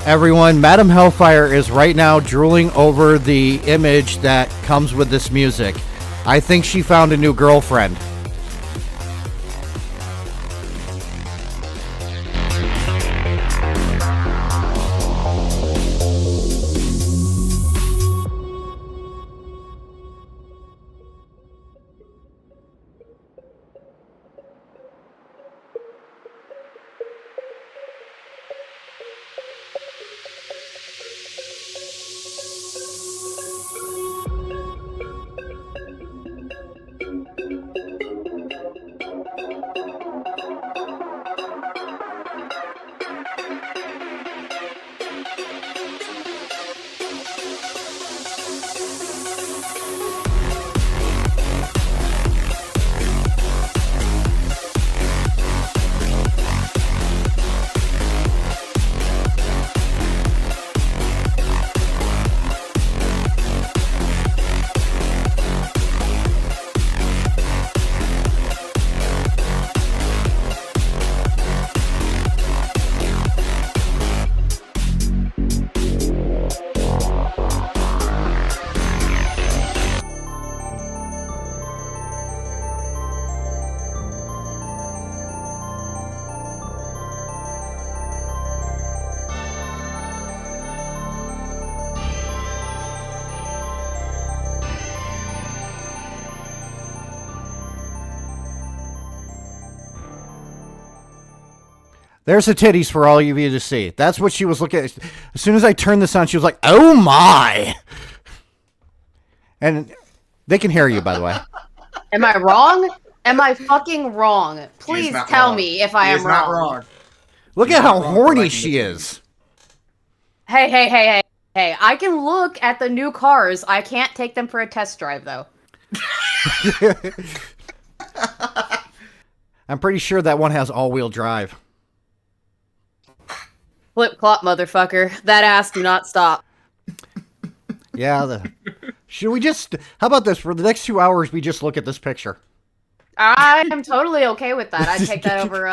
Everyone, Madam Hellfire is right now drooling over the image that comes with this music. I think she found a new girlfriend. There's the titties for all of you to see. That's what she was looking at. As soon as I turned this on, she was like, oh my. And they can hear you, by the way. Am I wrong? Am I fucking wrong? Please tell me if I am wrong. Not wrong. Look at how horny she is. Hey. I can look at the new cars. I can't take them for a test drive, though. I'm pretty sure that one has all-wheel drive. Flip-clop, motherfucker. That ass do not stop. Yeah, should we just... How about this? For the next 2 hours, we just look at this picture. I'm totally okay with that. I'd take that over,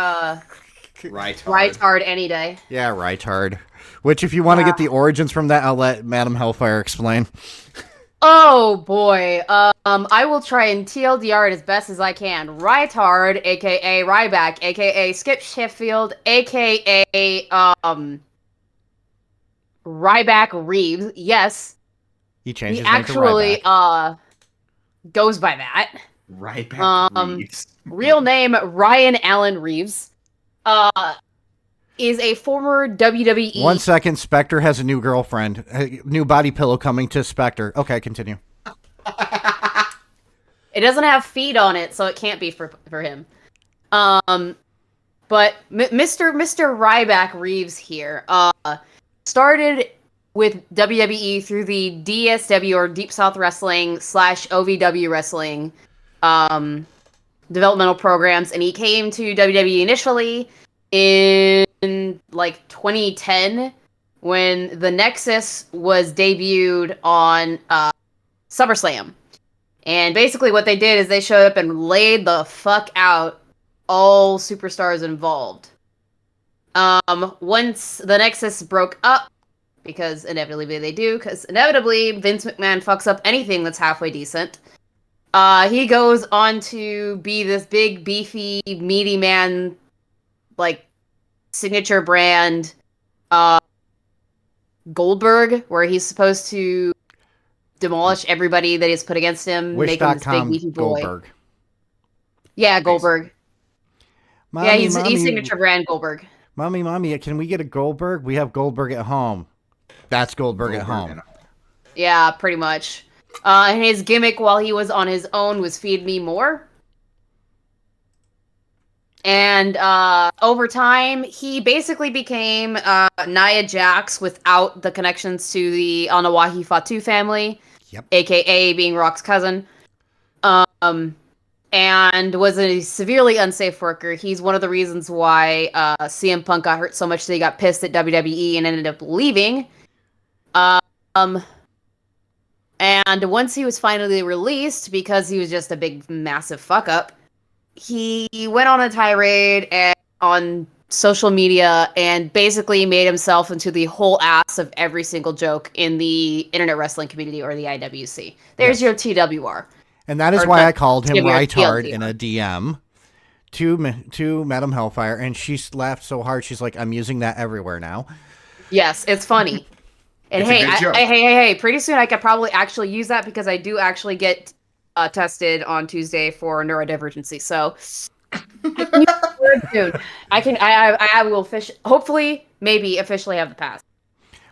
Rytard any day. Yeah, Rytard. Which, if you want to get the origins from that, I'll let Madam Hellfire explain. Oh, boy. I will try and TLDR it as best as I can. Rytard, a.k.a. Ryback, a.k.a. Skip Sheffield, a.k.a. Ryback Reeves. Yes. He changed his name to Ryback. Actually, goes by that. Ryback Reeves. Real name, Ryan Allen Reeves. Is a former WWE... 1 second, Spectre has a new girlfriend. A new body pillow coming to Spectre. Okay, continue. It doesn't have feet on it, so it can't be for him. But Mr. Ryback Reeves here started with WWE through the DSW, or Deep South Wrestling / OVW Wrestling developmental programs, and he came to WWE initially in like 2010 when the Nexus was debuted on SummerSlam. And basically what they did is they showed up and laid the fuck out all superstars involved. Once the Nexus broke up, because inevitably they do, because inevitably Vince McMahon fucks up anything that's halfway decent, he goes on to be this big, beefy, meaty man, like, signature brand, Goldberg, where he's supposed to demolish everybody that he's put against him, make him this big beefy boy. Goldberg. Yeah, Goldberg. Mommy, yeah, he's mommy, signature brand Goldberg. Mommy, can we get a Goldberg? We have Goldberg at home. That's Goldberg at home. Yeah, pretty much. And his gimmick while he was on his own was Feed Me More. And over time, he basically became Nia Jax without the connections to the Anawahi Fatu family, a.k.a. being Rock's cousin, and was a severely unsafe worker. He's one of the reasons why CM Punk got hurt so much that he got pissed at WWE and ended up leaving. And once he was finally released, because he was just a big, massive fuck-up, he went on a tirade on social media and basically made himself into the whole ass of every single joke in the internet wrestling community or the IWC. There's your TWR. And that is Or why not I called him TWR, Rytard in TLDR. a DM to Madam Hellfire, and she laughed so hard. She's like, I'm using that everywhere now. Yes, it's funny. And It's a good joke. hey, pretty soon I could probably actually use that because I do actually get tested on Tuesday for neurodivergency. So I can use the word soon. I will hopefully, maybe officially have the pass.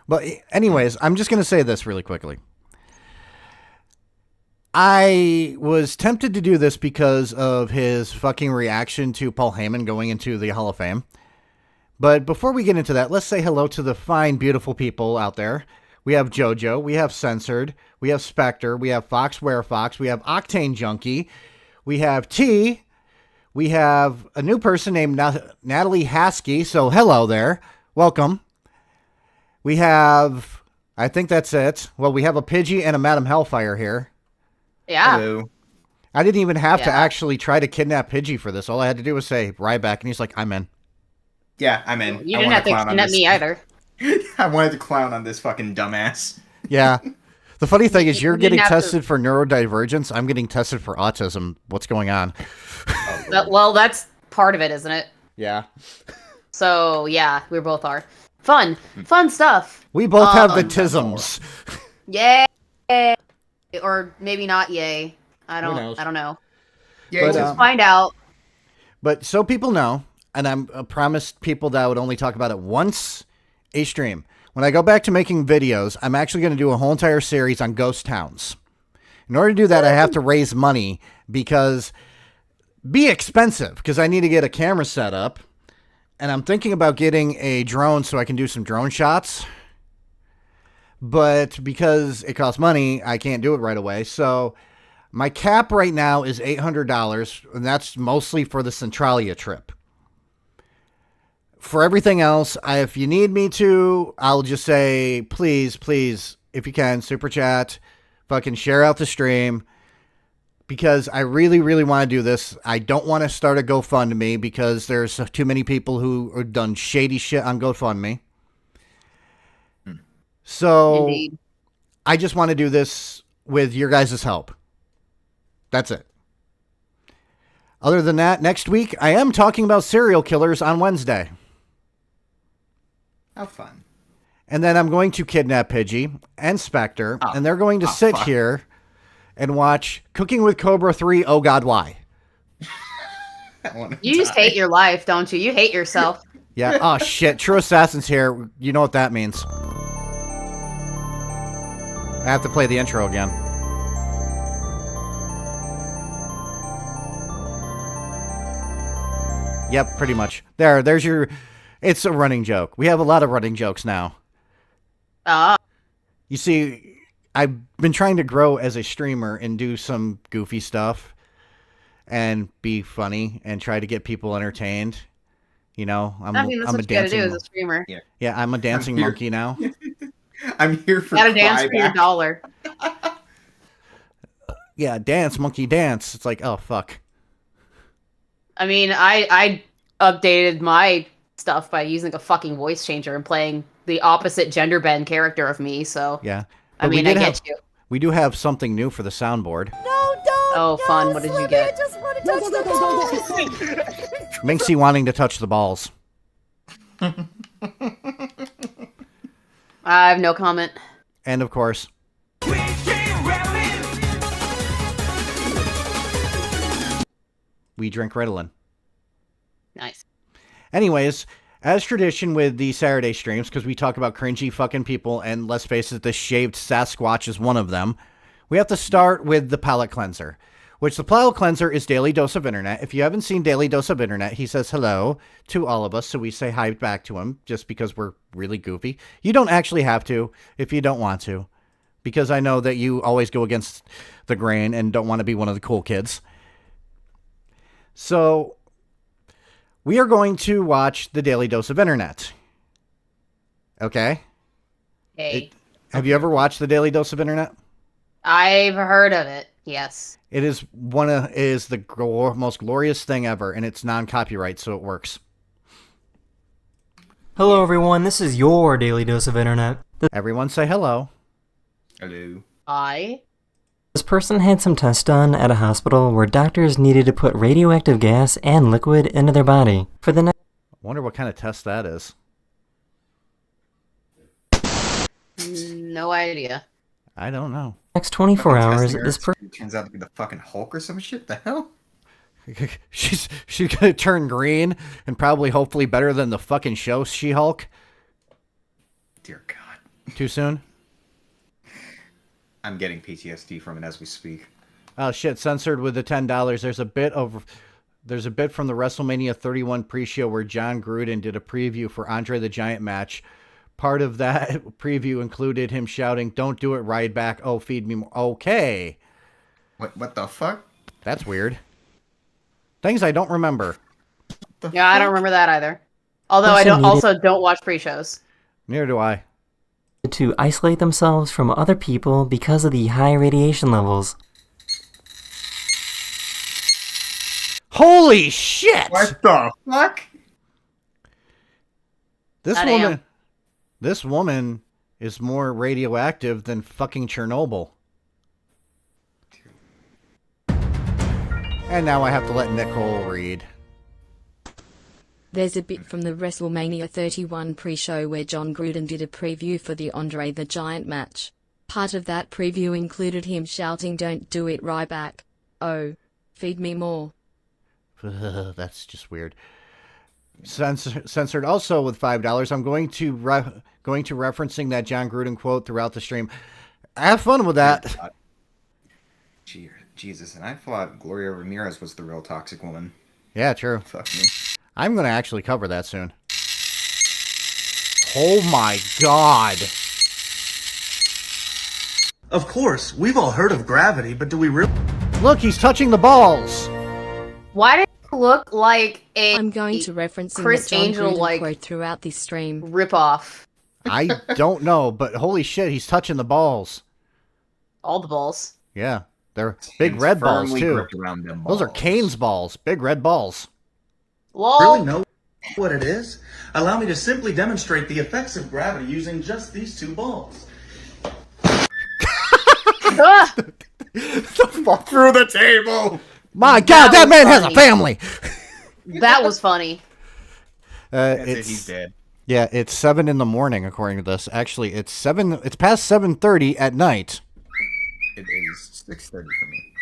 But anyways, I'm just going to say this really quickly. I was tempted to do this because of his fucking reaction to Paul Heyman going into the Hall of Fame. But before we get into that, let's say hello to the fine, beautiful people out there. We have JoJo, we have Censored, we have Spectre, we have Fox Fox, we have Octane Junkie, we have T, we have a new person named Natalie Haskey, so hello there, welcome. We have, I think that's it. Well, we have a Pidgey and a Madam Hellfire here. Yeah. Hello. I didn't even have to Yeah. actually try to kidnap Pidgey for this. All I had to do was say Ryback, and he's like, I'm in. Yeah, I'm in. You I didn't wanna have to clown on kidnap this. me either. I wanted to clown on this fucking dumbass. Yeah. The funny thing is, you're You getting didn't have to- tested for neurodivergence. I'm getting tested for autism. What's going on? Well, that's part of it, isn't it? Yeah. So yeah, we both are. Fun stuff. We both have the Um, tisms. Yay, or maybe not yay. I knows? don't know. Yeah, But, Let's find out. But so people know, and I promised people that I would only talk about it once a stream. When I go back to making videos, I'm actually going to do a whole entire series on ghost towns. In order to do that, I have to raise money because be expensive because I need to get a camera set up. And I'm thinking about getting a drone so I can do some drone shots. But because it costs money, I can't do it right away. So my cap right now is $800, and that's mostly for the Centralia trip. For everything else, if you need me to, I'll just say, please, if you can, super chat, fucking share out the stream. Because I really, really want to do this. I don't want to start a GoFundMe because there's too many people who have done shady shit on GoFundMe. So Indeed. I just want to do this with your guys' help. That's it. Other than that, next week, I am talking about serial killers on Wednesday. How fun. And then I'm going to kidnap Pidgey and Spectre, and they're going to sit fuck. here and watch Cooking with Cobra 3, Oh God, Why? I wanna You just die. hate your life, don't you? You hate yourself. Yeah, oh shit, True Assassin's here. You know what that means. I have to play the intro again. Yep, pretty much. There's your... It's a running joke. We have a lot of running jokes now. You see, I've been trying to grow as a streamer and do some goofy stuff and be funny and try to get people entertained. You know, I mean, that's I'm a what you gotta do dancing... as a streamer. Yeah, I'm a dancing here. monkey now. You I'm here for gotta dance for your Ryback. dollar. Yeah, dance, monkey, dance. It's like, oh, fuck. I mean, I updated my stuff by using a fucking voice changer and playing the opposite gender bend character of me, so Yeah. I But we mean, I did get have- you. We do have something new for the soundboard. Oh, fun. What did you get? Minxie wanting to touch the balls. I have no comment. And of course, we drink Ritalin. Nice. Anyways, as tradition with the Saturday streams, because we talk about cringy fucking people, and let's face it, the shaved Sasquatch is one of them, we have to start with the palate cleanser, which the palate cleanser is Daily Dose of Internet. If you haven't seen Daily Dose of Internet, he says hello to all of us, so we say hi back to him just because we're really goofy. You don't actually have to if you don't want to, because I know that you always go against the grain and don't want to be one of the cool kids. So we are going to watch the Daily Dose of Internet. Okay? Hey, Have you ever watched the Daily Dose of Internet? I've heard of it. Yes. It is the most glorious thing ever, and it's non-copyright, so it works. Hello everyone, this is your daily dose of internet. Everyone say hello. Hello. This person had some tests done at a hospital where doctors needed to put radioactive gas and liquid into their body. For the next Wonder what kind of test that is. No idea. I don't know. 24 Fucking hours, testing this her, person it turns out to be the fucking Hulk or some shit. The hell? she's gonna turn green and probably hopefully better than the fucking show She-Hulk. Dear God. Too soon? I'm getting PTSD from it as we speak. Oh shit, censored with the $10. There's a bit from the WrestleMania 31 pre-show where John Gruden did a preview for Andre the Giant match. Part of that preview included him shouting, "Don't do it, Ryback. Oh, feed me more." Okay. What the fuck? That's weird. Things I don't remember. Yeah, I don't remember that either. Although I don't watch pre-shows. Neither do I. to isolate themselves from other people because of the high radiation levels. Holy shit! What the fuck? This woman is more radioactive than fucking Chernobyl. And now I have to let Nicole read. There's a bit from the WrestleMania 31 pre-show where John Gruden did a preview for the Andre the Giant match. Part of that preview included him shouting, "Don't do it, Ryback. Oh, feed me more." That's just weird. Censored also with $5. I'm going to referencing that John Gruden quote throughout the stream. Have fun with that. Jesus, and I thought Gloria Ramirez was the real toxic woman. Yeah, true. Fuck me. I'm going to actually cover that soon. Oh my god. Of course, we've all heard of gravity, but do we really? Look, he's touching the balls. Why did it look like a I'm going to reference Chris that John Angel Gruden quote throughout this stream. ripoff? I don't know, but holy shit, he's touching the balls. All the balls. Yeah, they're big Hands red balls firmly too. gripped around them Those are balls. Kane's balls, big red balls. Lol. Really know what it is? Allow me to simply demonstrate the effects of gravity using just these two balls. Ah! Through the table. My god, that was man has a funny. family. That was funny. That's it, It's he's dead. yeah, it's 7 in the morning according to this. Actually, it's past 7:30 at night. It is 6:30 for me.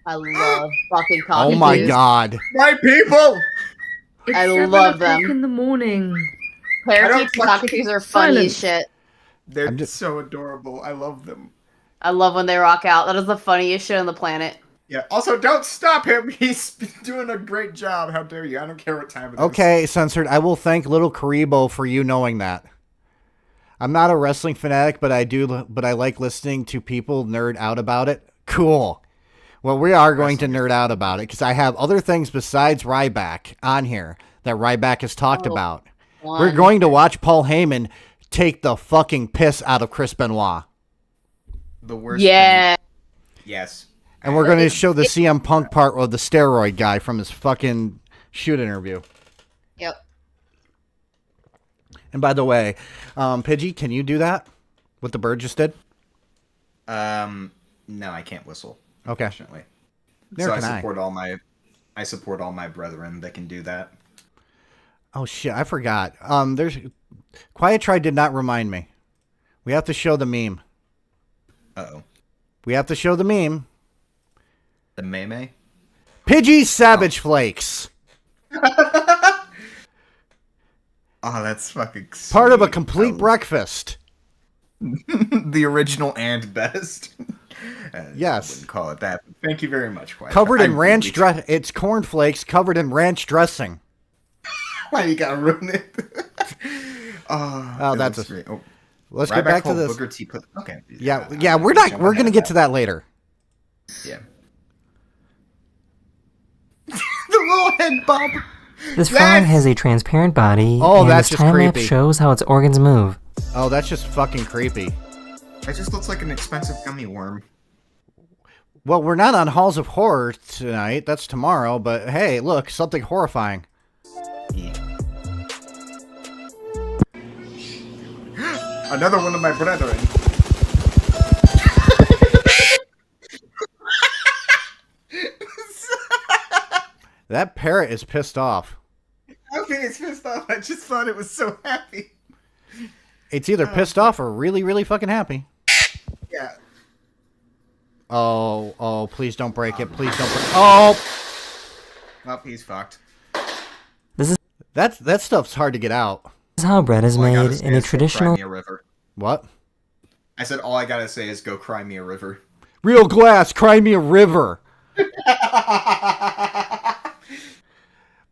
I love fucking coffee. Oh my dudes. god. My people! I love them. in the morning. I Parakeets don't and cockatoos are funny as Silence. shit. They're I'm just- so adorable. I love them. I love when they rock out. That is the funniest shit on the planet. Yeah. Also, don't stop him. He's doing a great job. How dare you? I don't care what time it is. Okay, censored. I will thank little Karibo for you knowing that. I'm not a wrestling fanatic, but I like listening to people nerd out about it. Cool. Well, we are going to nerd out about it because I have other things besides Ryback on here that Ryback has talked Oh, about. One. We're going to watch Paul Heyman take the fucking piss out of Chris Benoit. The worst. Yeah. Thing. Yes. And we're going to show the CM Punk part of the steroid guy from his fucking shoot interview. Yep. And by the way, Pidgey, can you do that? What the bird just did? No, I can't whistle. Okay. Unfortunately. Neither So can I. I support all my brethren that can do that. Oh shit, I forgot. There's Quiet Try did not remind me. We have to show the meme. Uh-oh. We have to show the meme. The meme? Pidgey's Savage Flakes. Oh, that's fucking Part of a sweet. complete breakfast. The original and best. Yes. I wouldn't call it that. Thank you very much, Quiet. Covered I in ranch really- dress. It's cornflakes covered in ranch dressing. Why you gotta ruin it? Oh, it that's looks a- great. Oh, Let's Ryback get back to called this. Booker T. Okay. Yeah, we're going to get to that later. Yeah. The little head bob. This Yes! frog has a transparent body, Oh, and that's this just time lapse creepy. shows how its organs move. Oh, that's just fucking creepy. It just looks like an expensive gummy worm. Well, we're not on Halls of Horror tonight. That's tomorrow. But hey, look, something horrifying. Yeah. Another one of my brethren. That parrot is pissed off. Okay, it's pissed off. I just thought it was so happy. It's either pissed off or really, really fucking happy. Yeah. Oh, please don't break it. Please don't break it. Oh! Well, he's fucked. That stuff's hard to get out. This is how bread is All I gotta made say in a is go traditional... Cry me a river. What? I said all I gotta say is go cry me a river. Real glass, cry me a river.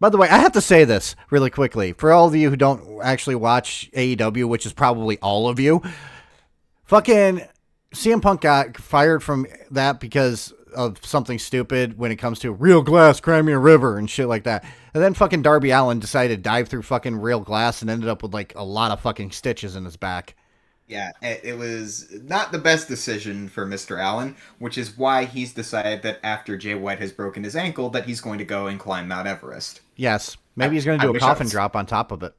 By the way, I have to say this really quickly. For all of you who don't actually watch AEW, which is probably all of you, fucking CM Punk got fired from that because of something stupid when it comes to real glass, cry me a river and shit like that. And then fucking Darby Allin decided to dive through fucking real glass and ended up with like a lot of fucking stitches in his back. Yeah, it was not the best decision for Mr. Allen, which is why he's decided that after Jay White has broken his ankle, that he's going to go and climb Mount Everest. Yes. Maybe he's going to do a coffin drop on top of it.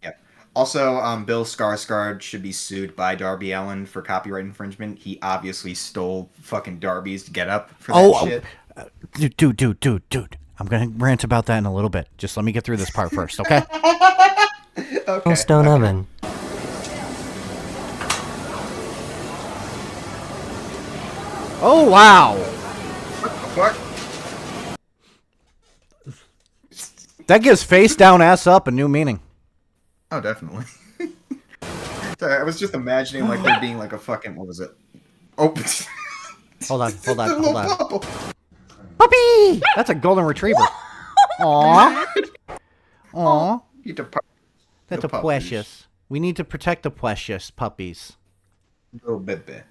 Yeah. Also, Bill Skarsgård should be sued by Darby Allin for copyright infringement. He obviously stole fucking Darby's getup for that shit. Dude. I'm going to rant about that in a little bit. Just let me get through this part first, okay? Okay. stone oven. Oh, wow. What? That gives face down, ass up a new meaning. Oh, definitely. Sorry, I was just imagining like there being like a fucking, what was it? Oh. Hold on. It's a little bubble. Puppy! That's a golden retriever. Aww. Aww. You depart- That's no a puppies. precious. We need to protect the precious puppies. Little baby.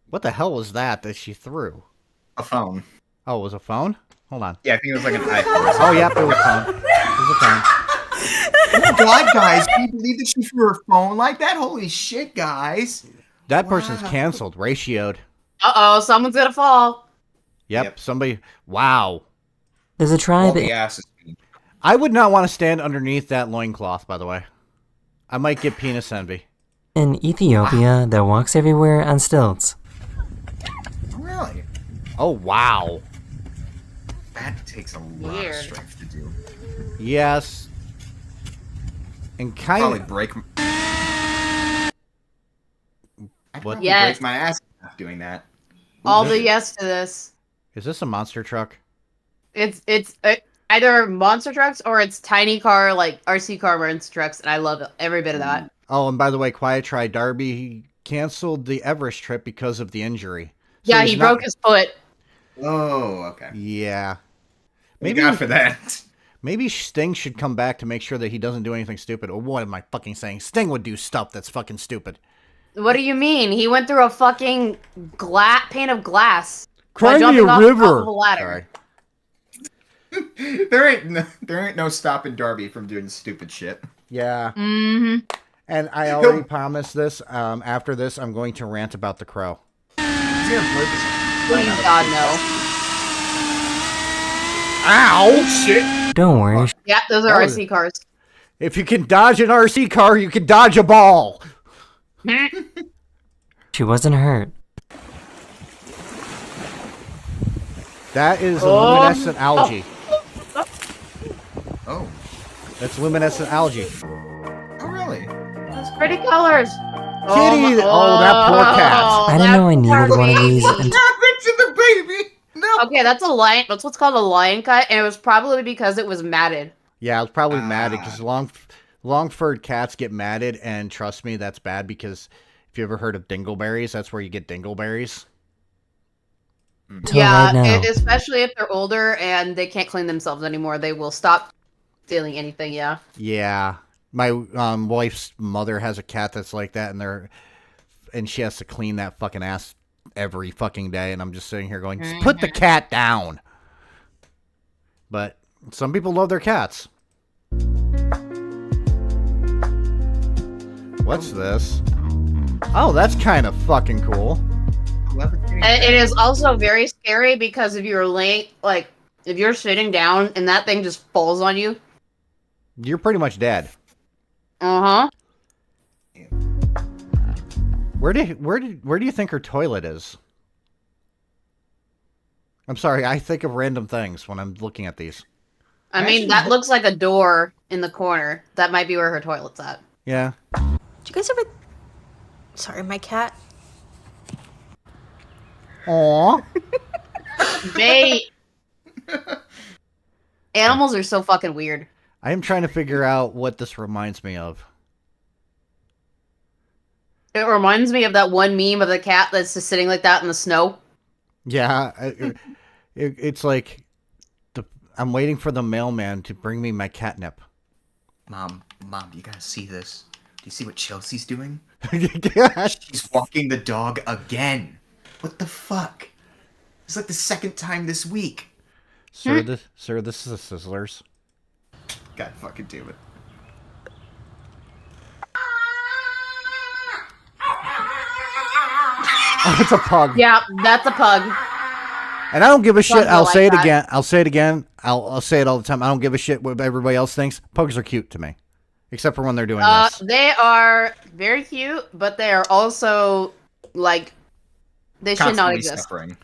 What the hell was that she threw? A phone. Oh, it was a phone? Hold on. Yeah, I think it was like an iPhone. Oh, yep, it was a phone. It was a phone. Oh my god, guys! Can you believe that she threw her phone like that? Holy shit, guys! That person's canceled. Ratioed. Uh-oh, someone's gonna fall. Yep, somebody. Wow. There's a All tribe the ass is I would not want to stand underneath that loincloth, by the way. I might get penis envy. in Ethiopia that walks everywhere on stilts. Really? Oh, wow. That takes a lot Weird. of strength to do. Yes. And kind Probably of... break. I'd What? probably Yes. break my ass doing that. All the yes to this. Is this a monster truck? It's either monster trucks or it's tiny car, like RC car monster trucks, and I love every bit of that. Oh, and by the way, Quiet Try Darby canceled the Everest trip because of the injury. So Yeah, he's he not- broke his foot. Oh, okay. Yeah. Maybe God for that. Maybe Sting should come back to make sure that he doesn't do anything stupid. Or what am I fucking saying? Sting would do stuff that's fucking stupid. What do you mean? He went through a fucking pane of glass. Cry by me jumping a off the top river. of a ladder. Sorry. there ain't no stopping Darby from doing stupid shit. Yeah. Mm-hmm. And I already promised this. After this, I'm going to rant about the Crow. Please, God, no. Ow! Shit. Don't worry, Yeah, those are Oh. RC cars. If you can dodge an RC car, you can dodge a ball. she wasn't hurt. That is Oh. luminescent algae. Oh. That's luminescent algae. Oh, really? Pretty colors. Kitty! Oh, that poor cat. I didn't know I needed one of these What until happened to the baby? No. Okay, that's a lion. That's what's called a lion cut, and it was probably because it was matted. Yeah, I was probably matted because long-furred cats get matted, and trust me, that's bad because if you ever heard of dingleberries, that's where you get dingleberries. right now. Especially if they're older and they can't clean themselves anymore, they will stop stealing anything. Yeah. Yeah, my wife's mother has a cat that's like that, and she has to clean that fucking ass every fucking day, and I'm just sitting here going, just put the cat down. But some people love their cats. What's this? Oh, that's kind of fucking cool. And it is also very scary because if you're laying, like, if you're sitting down and that thing just falls on you. You're pretty much dead. Uh-huh. Where do you think her toilet is? I'm sorry, I think of random things when I'm looking at these. I mean, that looks like a door in the corner. That might be where her toilet's at. Yeah. Did you guys ever... Sorry, my cat. Aww. Animals are so fucking weird. I am trying to figure out what this reminds me of. It reminds me of that one meme of the cat that's just sitting like that in the snow. Yeah, it's like I'm waiting for the mailman to bring me my catnip. Mom, you gotta see this. Do you see what Chelsea's doing? Gosh. She's walking the dog again. What the fuck? It's like the second time this week. Sir, this is a Sizzlers. God fucking damn it. Oh, it's a pug. Yeah, that's a pug. And I don't give a shit. Pugs are I'll like say it that. again. I'll say it again. I'll say it all the time. I don't give a shit what everybody else thinks. Pugs are cute to me. Except for when they're doing this. They are very cute, but they are also, like, they should not Constantly exist. suffering.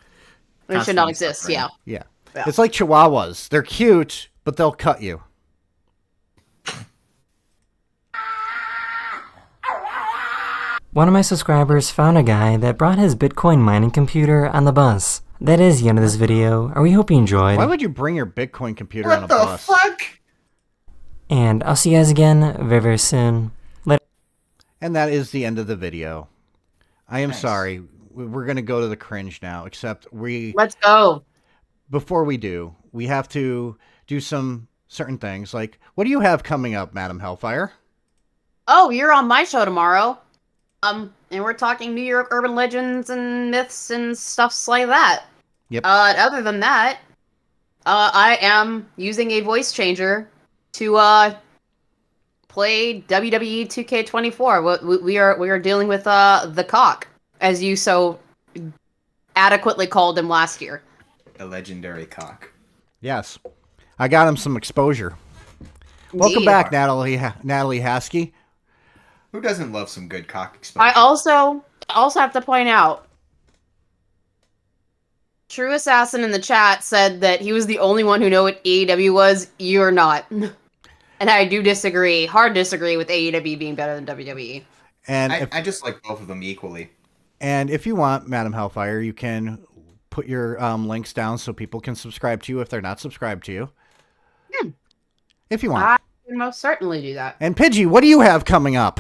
They should not Constantly exist, suffering. yeah. Yeah. Yeah. It's like Chihuahuas. They're cute, but they'll cut you. One of my subscribers found a guy that brought his Bitcoin mining computer on the bus. That is the end of this video. We hope you enjoyed. Why would you bring your Bitcoin computer on a What the bus? fuck? And I'll see you guys again very, very soon. Later. And that is the end of the video. I am Nice. sorry. We're going to go to the cringe now, except Let's go. before we do, we have to do some certain things. Like, what do you have coming up, Madam Hellfire? Oh, you're on my show tomorrow. And we're talking New York urban legends and myths and stuffs like that. Yep. Other than that, I am using a voice changer to play WWE 2K24. We are dealing with the cock, as you so adequately called him last year. A legendary cock. Yes. I got him some exposure. Welcome Yeah. back, Natalie Haskey. Who doesn't love some good cock exposure? I also have to point out, True Assassin in the chat said that he was the only one who knew what AEW was. You're not. And I do disagree, hard disagree with AEW being better than WWE. And I just like both of them equally. And if you want, Madam Hellfire, you can put your links down so people can subscribe to you if they're not subscribed to you. If you want. I can most certainly do that. And Pidgey, what do you have coming up?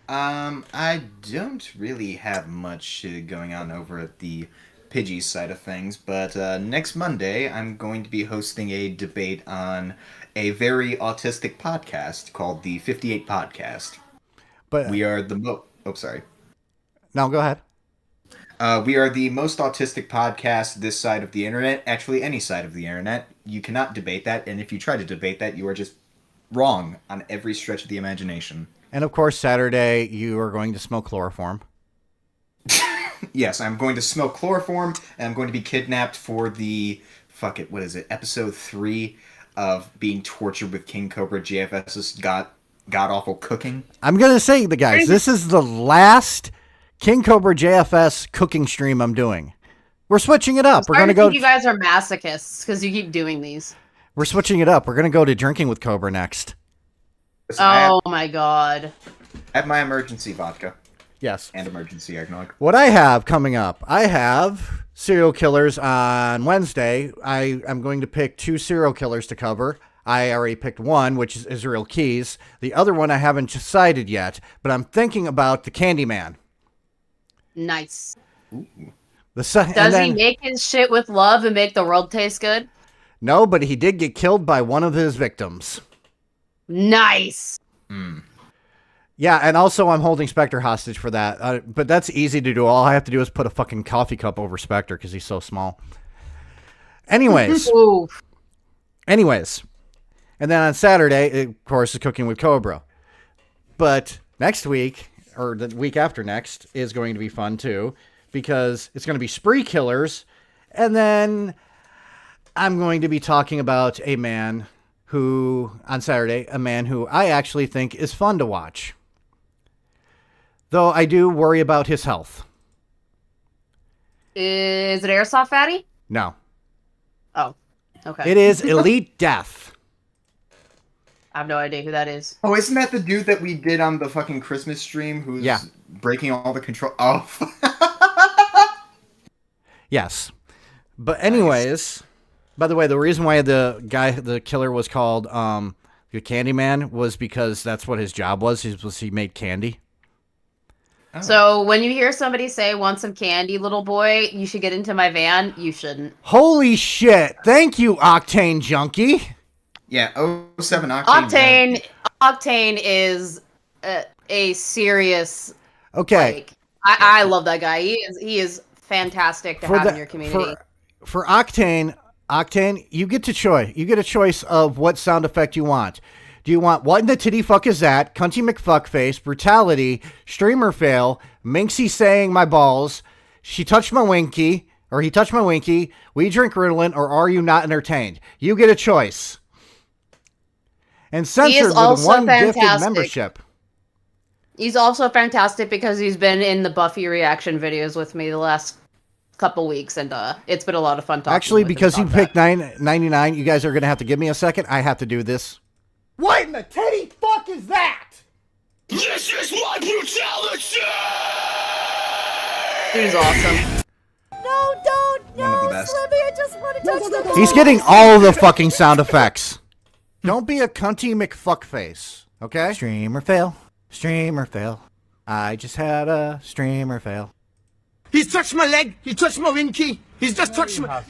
I don't really have much going on over at the Pidgey side of things, but next Monday I'm going to be hosting a debate on a very autistic podcast called the 58 Podcast. But We are the sorry. No, go ahead. We are the most autistic podcast this side of the internet, actually any side of the internet. You cannot debate that, and if you try to debate that, you are just wrong on every stretch of the imagination. And of course, Saturday, you are going to smoke chloroform. Yes, I'm going to smoke chloroform, and I'm going to be kidnapped for the, episode 3 of being tortured with King Cobra JFS's god-awful cooking. I'm going to say, guys, this is the last King Cobra JFS cooking stream I'm doing. We're switching it up. We're going to go. You guys are masochists because you keep doing these. We're switching it up. We're going to go to Drinking with Cobra next. Listen, I Oh my god. have my emergency vodka Yes. and emergency eggnog. What I have coming up, I have serial killers on Wednesday. I'm going to pick 2 serial killers to cover. I already picked one, which is Israel Keys. The other one I haven't decided yet, but I'm thinking about the Candyman. Nice. Does he make his shit with love and make the world taste good? No, but he did get killed by one of his victims. Nice. Yeah, and also I'm holding Spectre hostage for that. But that's easy to do. All I have to do is put a fucking coffee cup over Spectre because he's so small. Anyways. Ooh. And then on Saturday, of course, is Cooking with Cobra. But next week, or the week after next, is going to be fun too, because it's going to be Spree Killers, and then I'm going to be talking about a man on Saturday, a man who I actually think is fun to watch. Though I do worry about his health. Is it Airsoft Fatty? No. Oh, okay. It is Elite Death. I have no idea who that is. Oh, isn't that the dude that we did on the fucking Christmas stream who's breaking all the control? Oh. Yes. But anyways, by the way, the reason why the killer was called the Candyman was because that's what his job was. He made candy. Oh. So when you hear somebody say, "Want some candy, little boy? You should get into my van." You shouldn't. Holy shit. Thank you, Octane Junkie. Yeah, 07 Octane. Octane is a serious. Okay. Like, I love that guy. He is fantastic to have in your community. For Octane, you get to choice. You get a choice of what sound effect you want. Do you want what in the titty fuck is that? Cunty McFuckface, brutality, streamer fail, Minxie saying my balls, she touched my winky, or he touched my winky, we drink Ritalin, or are you not entertained? You get a choice. And censored with one gifted membership. He's also fantastic because he's been in the Buffy reaction videos with me the last couple weeks, and it's been a lot of fun talking. Actually, because you picked $9.99, you guys are going to have to give me a second. I have to do this. What in the titty fuck is that? This is my brutality! Dude's awesome. No, don't! One of the No, best. Slippy, I just want to touch the ball. He's getting all the fucking sound effects. Don't be a cunty McFuckface, okay? Streamer fail. Streamer fail. I just had a streamer fail. He's touched my leg, he touched my winky, he just touched my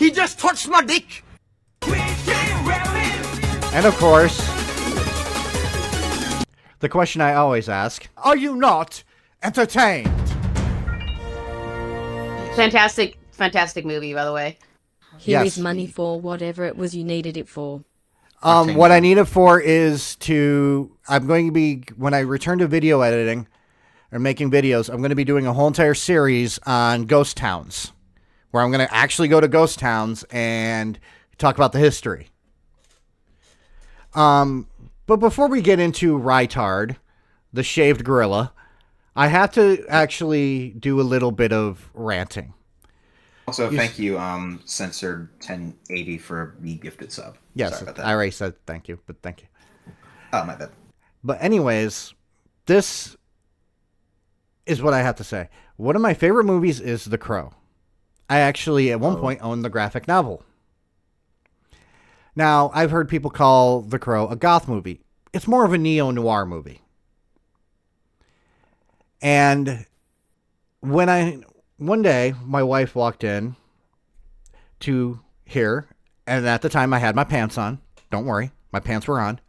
dick! And of course, the question I always ask, are you not entertained? Fantastic movie, by the way. Here Yes. is money for whatever it was you needed it for. What I need it for is I'm going to be, when I return to video editing or making videos, I'm going to be doing a whole entire series on ghost towns where I'm going to actually go to ghost towns and talk about the history. But before we get into Rytard, the shaved gorilla, I have to actually do a little bit of ranting. Also, thank you, Censored 1080 for the gifted sub. Yes, Sorry about that. I already said thank you, but thank you. Oh, my bad. But anyways, this is what I have to say. One of my favorite movies is The Crow. I actually, at one point, owned the graphic novel. Now, I've heard people call The Crow a goth movie. It's more of a neo-noir movie. And one day, my wife walked in to here, and at the time I had my pants on. Don't worry, my pants were on.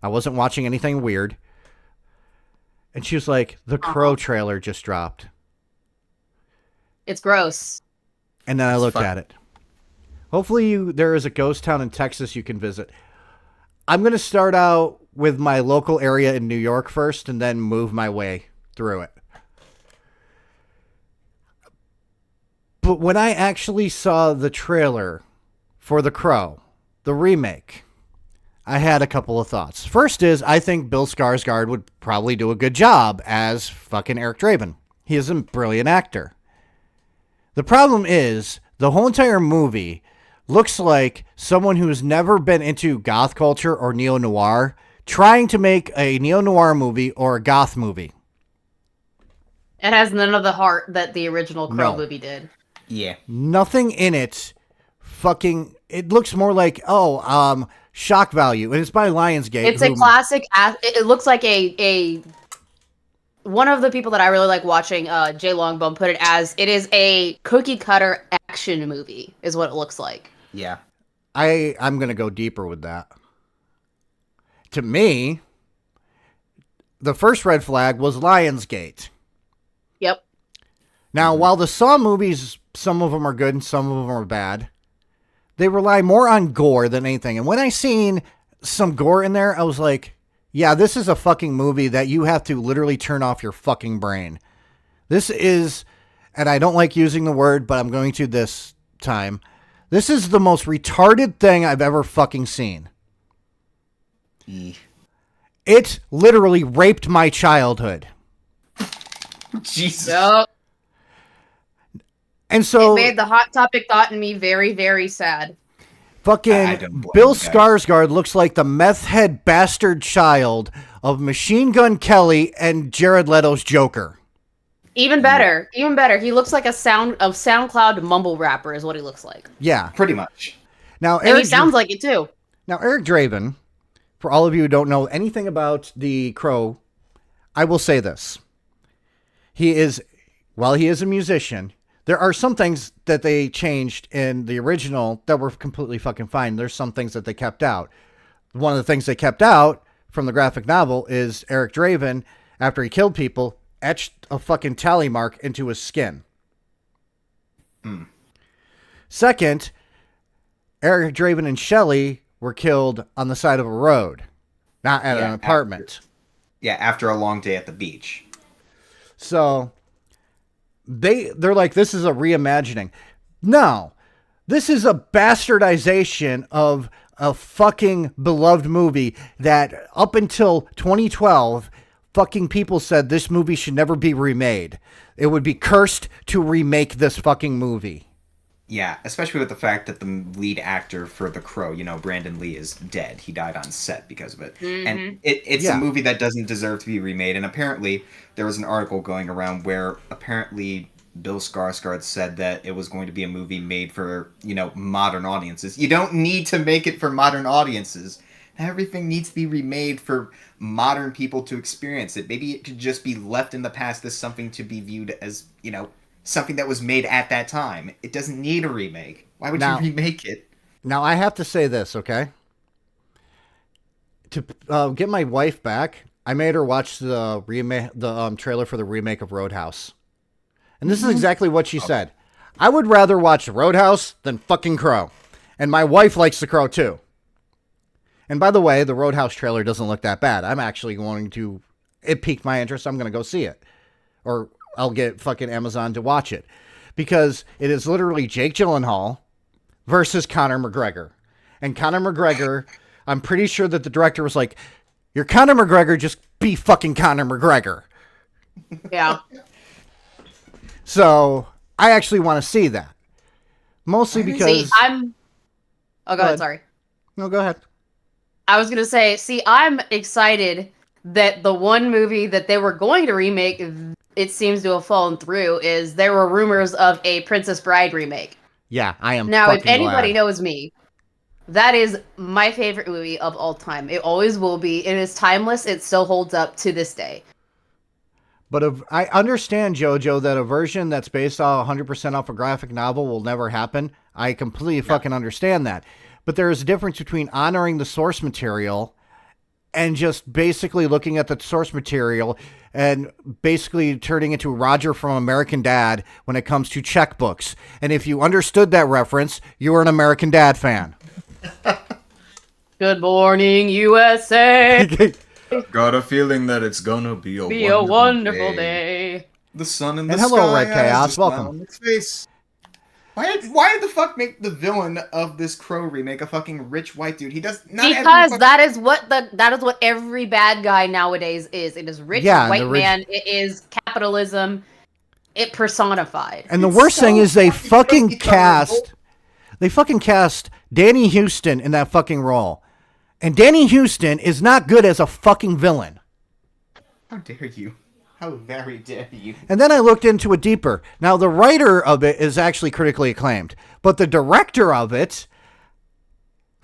I wasn't watching anything weird. And she was like, the Crow trailer just dropped. It's gross. And then I looked at it. Hopefully there is a ghost town in Texas you can visit. I'm going to start out with my local area in New York first and then move my way through it. But when I actually saw the trailer for The Crow, the remake, I had a couple of thoughts. First is, I think Bill Skarsgård would probably do a good job as fucking Eric Draven. He is a brilliant actor. The problem is, the whole entire movie looks like someone who's never been into goth culture or neo-noir trying to make a neo-noir movie or a goth movie. It has none of the heart that the original Crow movie did. Yeah. Nothing in it fucking... It looks more like, shock value. And it's by Lionsgate. It's a classic... It looks like a... One of the people that I really like watching, Jay Longbone, put it as, it is a cookie-cutter action movie, is what it looks like. Yeah. I'm going to go deeper with that. To me, the first red flag was Lionsgate. Yep. Now, while the Saw movies, some of them are good and some of them are bad, they rely more on gore than anything. And when I seen some gore in there, I was like, yeah, this is a fucking movie that you have to literally turn off your fucking brain. This is, and I don't like using the word, but I'm going to this time. This is the most retarded thing I've ever fucking seen. It literally raped my childhood. Jesus. Yep. And so It made the Hot Topic thought in me very, very sad. I fucking don't blame Bill you guys. Skarsgård looks like the meth head bastard child of Machine Gun Kelly and Jared Leto's Joker. Even better. He looks like a SoundCloud mumble rapper is what he looks like. Yeah. Pretty much. Now And he sounds like it too. Now, Eric Draven, for all of you who don't know anything about The Crow, I will say this. While he is a musician, there are some things that they changed in the original that were completely fucking fine. There's some things that they kept out. One of the things they kept out from the graphic novel is Eric Draven, after he killed people, etched a fucking tally mark into his skin. Second, Eric Draven and Shelley were killed on the side of a road, not at an apartment. After a long day at the beach. So they're like, this is a reimagining. No, this is a bastardization of a fucking beloved movie that up until 2012, fucking people said this movie should never be remade. It would be cursed to remake this fucking movie. Yeah, especially with the fact that the lead actor for The Crow, Brandon Lee, is dead. He died on set because of it. Mm-hmm. And it's a movie that doesn't deserve to be remade. And apparently, there was an article going around where apparently Bill Skarsgård said that it was going to be a movie made for, modern audiences. You don't need to make it for modern audiences. Everything needs to be remade for modern people to experience it. Maybe it could just be left in the past as something to be viewed as, something that was made at that time. It doesn't need a remake. Why would you remake it? Now, I have to say this, okay? To get my wife back, I made her watch the trailer for the remake of Roadhouse. And this is exactly what she said. I would rather watch Roadhouse than fucking Crow. And my wife likes The Crow, too. And by the way, the Roadhouse trailer doesn't look that bad. I'm actually going to... It piqued my interest. I'm going to go see it. Or I'll get fucking Amazon to watch it. Because it is literally Jake Gyllenhaal versus Conor McGregor. And Conor McGregor, I'm pretty sure that the director was like, you're Conor McGregor, just be fucking Conor McGregor. Yeah. So, I actually want to see that. Mostly because... Oh, go ahead, sorry. No, go ahead. I was going to say, I'm excited that the one movie that they were going to remake, it seems to have fallen through, is there were rumors of a Princess Bride remake. Yeah, I am. Now, if fucking anybody glad. knows me, that is my favorite movie of all time. It always will be. It is timeless. It still holds up to this day. But I understand, JoJo, that a version that's based on 100% off a graphic novel will never happen. I completely fucking understand that. But there is a difference between honoring the source material and just basically looking at the source material and basically turning into Roger from American Dad when it comes to checkbooks. And if you understood that reference, you were an American Dad fan. Good morning, USA. Got a feling that it's gonna be a wonderful day. The sun in the And hello, sky Red Chaos. has a smile Welcome. on its face. Why did the fuck make the villain of this Crow remake a fucking rich white dude? He does not. Because that is what every bad guy nowadays is. It is rich white man. It is capitalism. It personified. And the worst thing is they fucking cast Danny Houston in that fucking role. And Danny Houston is not good as a fucking villain. How dare you? How very dare you? And then I looked into it deeper. Now, the writer of it is actually critically acclaimed, but the director of it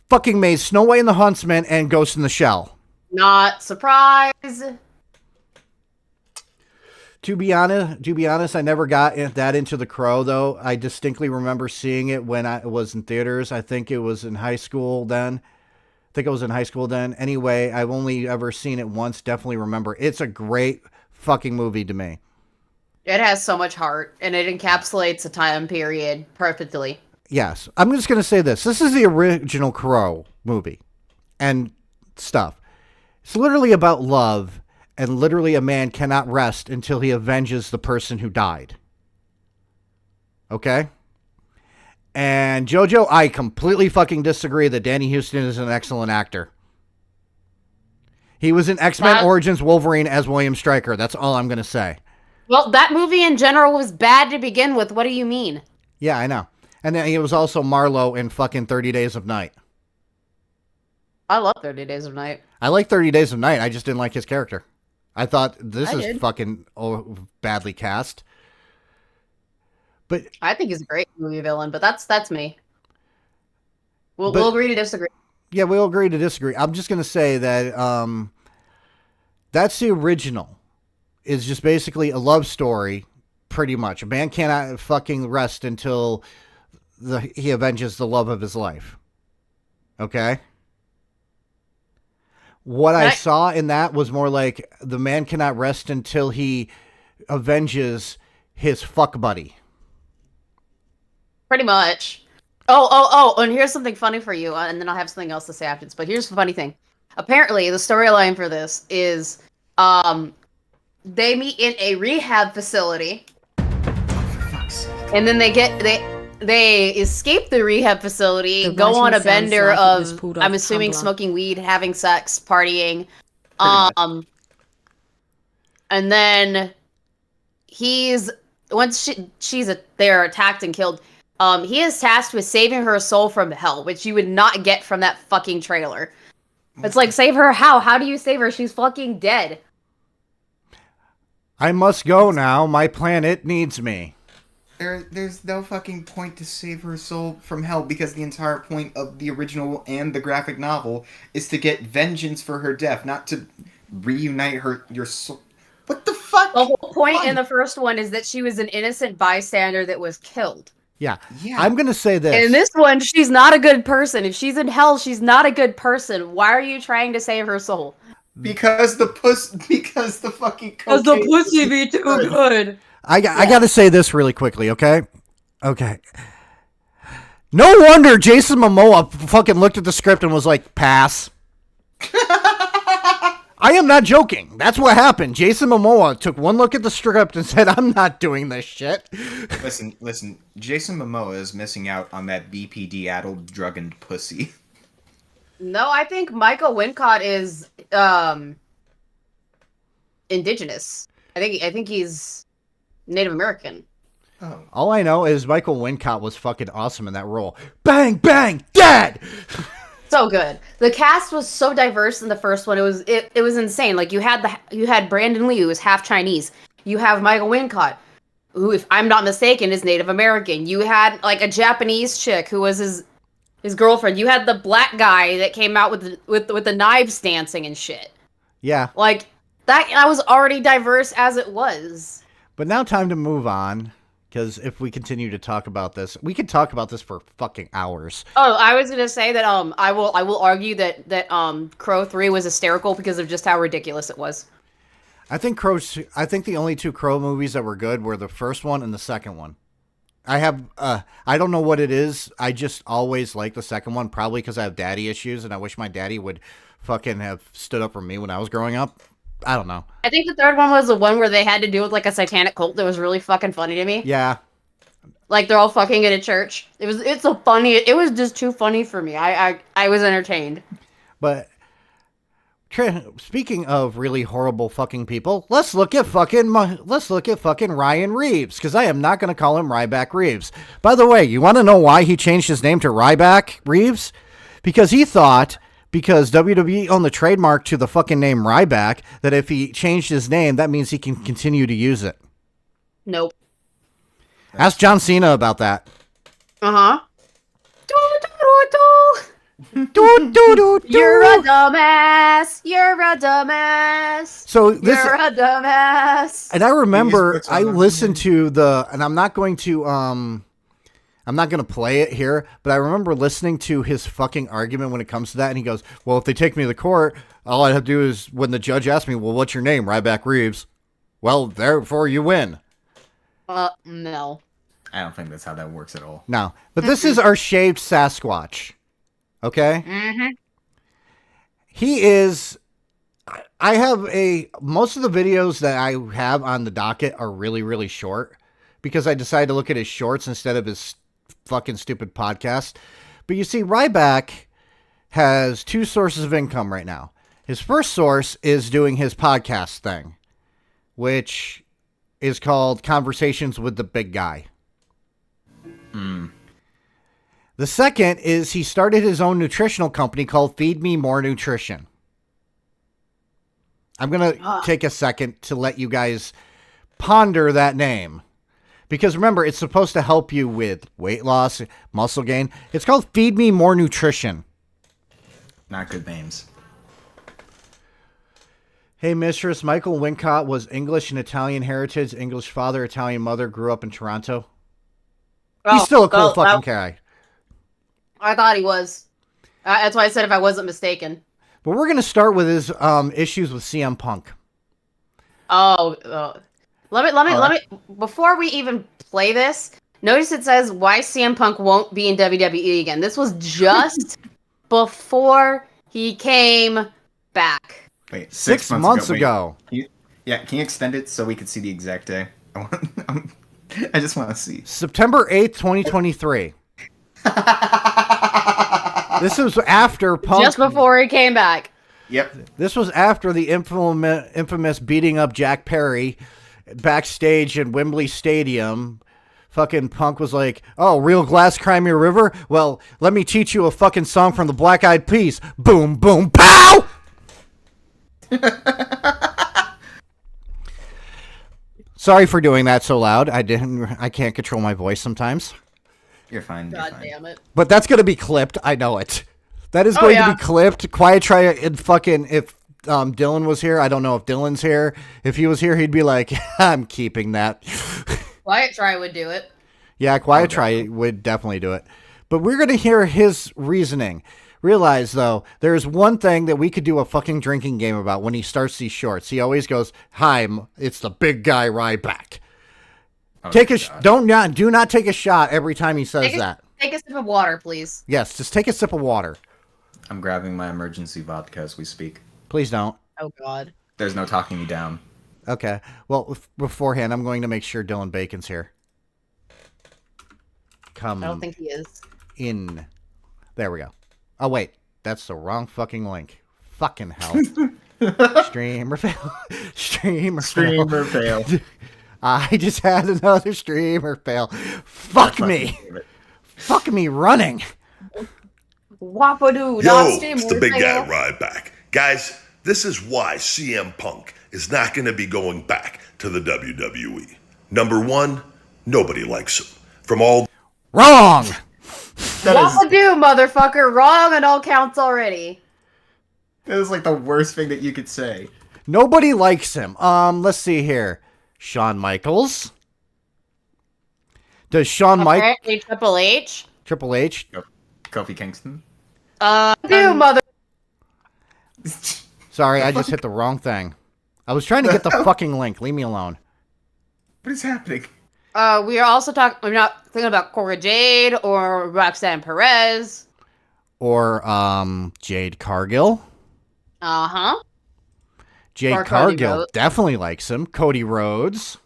fucking made Snow White and the Huntsman and Ghost in the Shell. Not surprised. To be honest, I never got that into The Crow, though. I distinctly remember seeing it when I was in theaters. I think it was in high school then. Anyway, I've only ever seen it once. Definitely remember. It's a great fucking movie to me. It has so much heart, and it encapsulates a time period perfectly. Yes. I'm just going to say this. This is the original Crow movie and stuff. It's literally about love, and literally a man cannot rest until he avenges the person who died. Okay? And JoJo, I completely fucking disagree that Danny Houston is an excellent actor. He was in X-Men That- Origins Wolverine as William Stryker. That's all I'm going to say. Well, that movie in general was bad to begin with. What do you mean? Yeah, I know. And then he was also Marlowe in fucking 30 Days of Night. I love 30 Days of Night. I like 30 Days of Night. I just didn't like his character. I thought this I is did. fucking badly cast. But I think he's a great movie villain, but that's me. We'll agree to disagree. yeah, we'll agree to disagree. I'm just going to say that that's the original. Is just basically a love story, pretty much. A man cannot fucking rest until he avenges the love of his life. Okay? What I saw in that was more like the man cannot rest until he avenges his fuck buddy. Pretty much. Oh, and here's something funny for you, and then I'll have something else to say after this. But here's the funny thing. Apparently, the storyline for this is, they meet in a rehab facility, and then they escape the rehab facility, The go on a writing sounds bender like it was of, pulled off I'm assuming, Tumblr. smoking weed, having sex, partying, much. and then once they're attacked and killed, he is tasked with saving her soul from hell, which you would not get from that fucking trailer. It's like, save her how? How do you save her? She's fucking dead. I must go now. My planet needs me. There's no fucking point to save her soul from hell because the entire point of the original and the graphic novel is to get vengeance for her death, not to reunite your soul. What the fuck? The whole point in the first one is that she was an innocent bystander that was killed. Yeah. Yeah. I'm going to say this. And in this one, she's not a good person. If she's in hell, she's not a good person. Why are you trying to save her soul? Because the fucking Because the cocaine- pussy be too good. I got to say this really quickly, okay? Okay. No wonder Jason Momoa fucking looked at the script and was like, pass. I am not joking. That's what happened. Jason Momoa took one look at the script and said, I'm not doing this shit. Listen. Jason Momoa is missing out on that BPD-addled drug-and pussy. No, I think Michael Wincott is indigenous. I think he's Native American. Oh. All I know is Michael Wincott was fucking awesome in that role. Bang, bang, dead! So good. The cast was so diverse in the first one. It was insane. Like you had Brandon Lee, who was half Chinese. You have Michael Wincott, who, if I'm not mistaken, is Native American. You had like a Japanese chick who was his girlfriend. You had the black guy that came out with the knives dancing and shit. Yeah. Like that was already diverse as it was. But now time to move on. Because if we continue to talk about this, we could talk about this for fucking hours. Oh, I was gonna say that I will argue that Crow 3 was hysterical because of just how ridiculous it was. I think the only two Crow movies that were good were the first one and the second one. I don't know what it is. I just always like the second one, probably because I have daddy issues and I wish my daddy would fucking have stood up for me when I was growing up. I don't know. I think the third one was the one where they had to deal with like a satanic cult that was really fucking funny to me. Yeah. Like they're all fucking in a church. It was just too funny for me. I was entertained. But speaking of really horrible fucking people, let's look at fucking Ryan Reeves, because I am not going to call him Ryback Reeves. By the way, you want to know why he changed his name to Ryback Reeves? Because he thought, because WWE owned the trademark to the fucking name Ryback, that if he changed his name, that means he can continue to use it. Nope. Ask John Cena about that. Uh-huh. You're You're a dumbass. You're a dumbass. So this, You're a dumbass. and I remember Biggest I puts on listened to and I'm not going to play it here, but I remember listening to his fucking argument when it comes to that, and he goes, well, if they take me to the court, all I have to do is, when the judge asks me, well, what's your name? Ryback Reeves. Well, therefore you win. No. I don't think that's how that works at all. No, but this is our shaved Sasquatch. Okay? Mm-hmm. He is, most of the videos that I have on the docket are really, really short because I decided to look at his shorts instead of his fucking stupid podcast. But you see, Ryback has two sources of income right now. His first source is doing his podcast thing, which is called Conversations with the Big Guy. The second is he started his own nutritional company called Feed Me More Nutrition. I'm going to take a second to let you guys ponder that name. Because remember, it's supposed to help you with weight loss, muscle gain. It's called Feed Me More Nutrition. Not good names. Hey, mistress, Michael Wincott was English and Italian heritage, English father, Italian mother, grew up in Toronto. He's still a cool fucking guy. I thought he was. That's why I said if I wasn't mistaken. But we're going to start with his issues with CM Punk. Let me, before we even play this, notice it says why CM Punk won't be in WWE again. This was just before he came back. Wait, 6 months ago. Can you extend it so we can see the exact day? I just want to see. September 8th, 2023. This was after Punk. Just before he came back. Yep. This was after the infamous beating up Jack Perry backstage in Wembley Stadium. Fucking Punk was like, oh, real glass Crimea River? Well, let me teach you a fucking song from the Black Eyed Peas. Boom, boom, pow! Sorry for doing that so loud. I can't control my voice sometimes. You're fine. God damn it. But that's going to be clipped. I know it. That is going to be clipped. Quiet Try and fucking, if Dylan was here, I don't know if Dylan's here. If he was here, he'd be like, I'm keeping that. Quiet Try would do it. Yeah, Quiet Try would definitely do it. But we're going to hear his reasoning. Realize, though, there's one thing that we could do a fucking drinking game about when he starts these shorts. He always goes, hi, it's the big guy Ryback. Do not take a shot every time he says that. Take a sip of water, please. Yes, just take a sip of water. I'm grabbing my emergency vodka as we speak. Please don't. Oh, God. There's no talking me down. Okay. Well, beforehand, I'm going to make sure Dylan Bacon's here. Come I don't think he is. in. There we go. Oh, wait. That's the wrong fucking link. Fucking hell. Streamer fail. Streamer fail. I just had another streamer fail. Fuck me. Fuck me running. Wapadoo. Yo, it's the big guy Ryback. Guys, this is why CM Punk is not going to be going back to the WWE. Number one, nobody likes him. From all... Wrong! Wapadoo, motherfucker. Wrong on all counts already. That is like the worst thing that you could say. Nobody likes him. Let's see here. Shawn Michaels. Does Shawn Michaels... Apparently Triple H. Triple H. Kofi Kingston. Mother... Sorry, I just hit the wrong thing. I was trying to get the fucking link. Leave me alone. What is happening? We are also talking... We're not thinking about Cora Jade or Roxanne Perez. Or, Jade Cargill. Uh-huh. Jade Cargill definitely likes him. Cody Rhodes.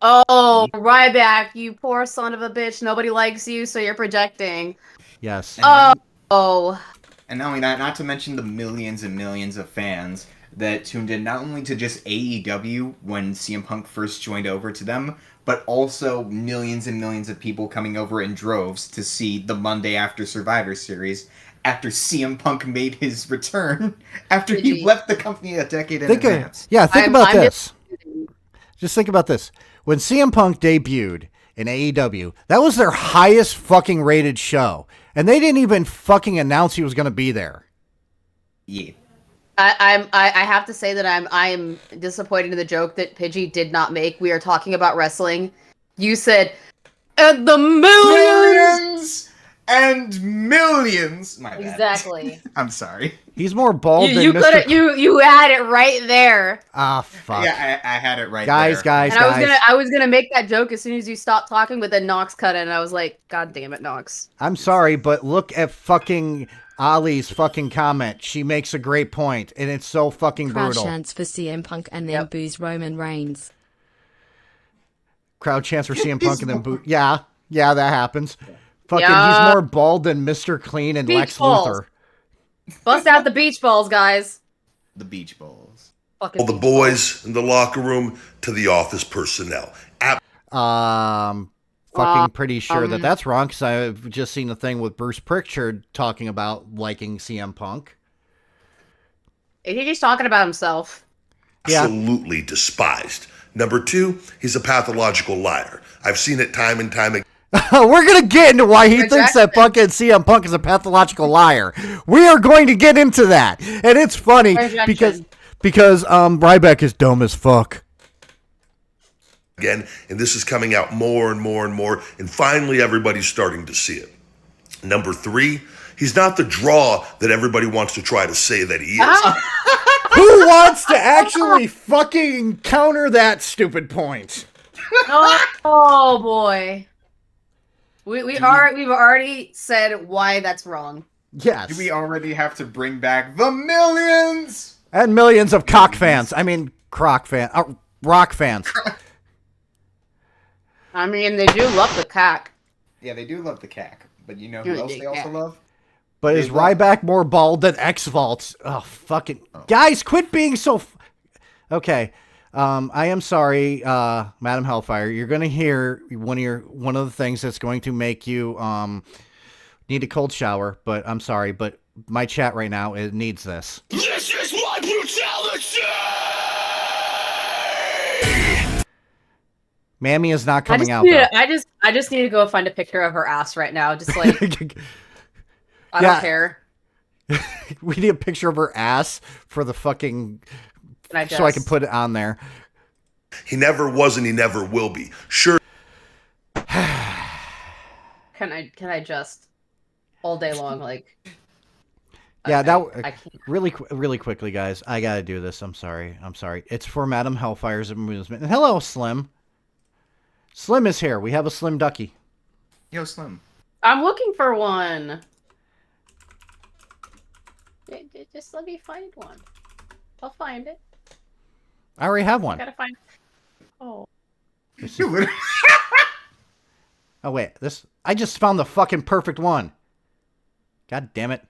Oh, Ryback, you poor son of a bitch. Nobody likes you, so you're projecting. Yes. And Oh. And not only that, not to mention the millions and millions of fans that tuned in not only to just AEW when CM Punk first joined over to them, but also millions and millions of people coming over in droves to see the Monday after Survivor Series after CM Punk made his return after he left the company a decade in advance. Think about this. Just think about this. When CM Punk debuted in AEW, that was their highest fucking rated show. And they didn't even fucking announce he was going to be there. Yeah. I have to say that I'm disappointed in the joke that Pidgey did not make. We are talking about wrestling. You said, and the millions and millions. My bad. Exactly. I'm sorry. He's more bald than you Mr. could you had it right there. Ah, fuck. Yeah, I had it right guys, there. Guys. I was gonna make that joke as soon as you stopped talking, but then Nox cut it, and I was like, God damn it, Nox. I'm sorry, but look at fucking Ali's fucking comment. She makes a great point, and it's so fucking Crowd brutal. chants for CM Punk and then boos Roman Reigns. Crowd chants for CM Punk and then boo. Yeah, that happens. Fucking, he's more bald than Mr. Clean and Beach Lex balls. Luthor. Bust out the beach balls, guys. The Beach Bowls. Fucking All the Beach boys in the locker room to the office personnel. Fucking pretty sure that that's wrong because I've just seen a thing with Bruce Pritchard talking about liking CM Punk. He's just talking about himself. Absolutely despised. Number 2, he's a pathological liar. I've seen it time and time again. We're going to get into why he thinks that fucking CM Punk is a pathological liar. We are going to get into that. And it's funny because Ryback is dumb as fuck. Again, and this is coming out more and more and more, and finally everybody's starting to see it. Number 3, he's not the draw that everybody wants to try to say that he is. Who wants to actually fucking counter that stupid point? Oh boy. We've already said why that's wrong. Yes. Do we already have to bring back the millions? And millions of cock fans. I mean, rock fans. I mean, they do love the cock. Yeah, they do love the cack. But you know who else they also love? But is Ryback more bald than X-Vault? Oh, fucking... Guys, quit being so... Okay. I am sorry, Madam Hellfire. You're going to hear one of the things that's going to make you need a cold shower. But I'm sorry, but my chat right now, it needs this. This is my brutality! Mammy is not coming out, though. I just need to go find a picture of her ass right now. Just like... I don't care. We need a picture of her ass for the fucking... so I can put it on there. He never was and he never will be. Sure. Can I just all day long like? Yeah, I can't. really quickly, guys. I gotta do this. I'm sorry. It's for Madam Hellfire's amusement. And hello, Slim. Slim is here. We have a Slim Ducky. Yo, Slim. I'm looking for one. Just let me find one. I'll find it. I already have one. I gotta find. Oh. Oh wait, I just found the fucking perfect one. God damn it.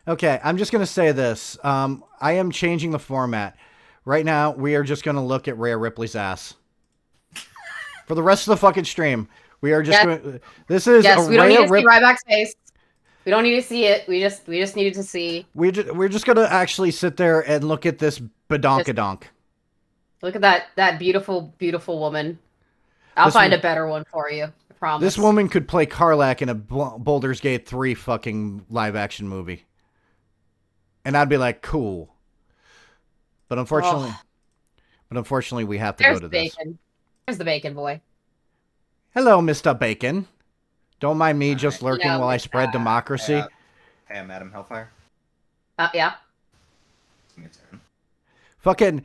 Okay, I'm just gonna say this. I am changing the format. Right now, we are just gonna look at Rhea Ripley's ass. For the rest of the fucking stream, we are just going. This is we don't need to see Ryback's face. We don't need to see it. We just needed to see. We're just gonna actually sit there and look at this badonkadonk. Look at that beautiful woman. I'll find a better one for you. I promise. This woman could play Karlak in a Baldur's Gate 3 fucking live action movie, and I'd be like, cool. But unfortunately, we have to go to this. There's the bacon boy. Hello, Mr. Bacon. Don't mind me just lurking while I spread democracy. Hey, Madam Hellfire. Yeah. Fucking.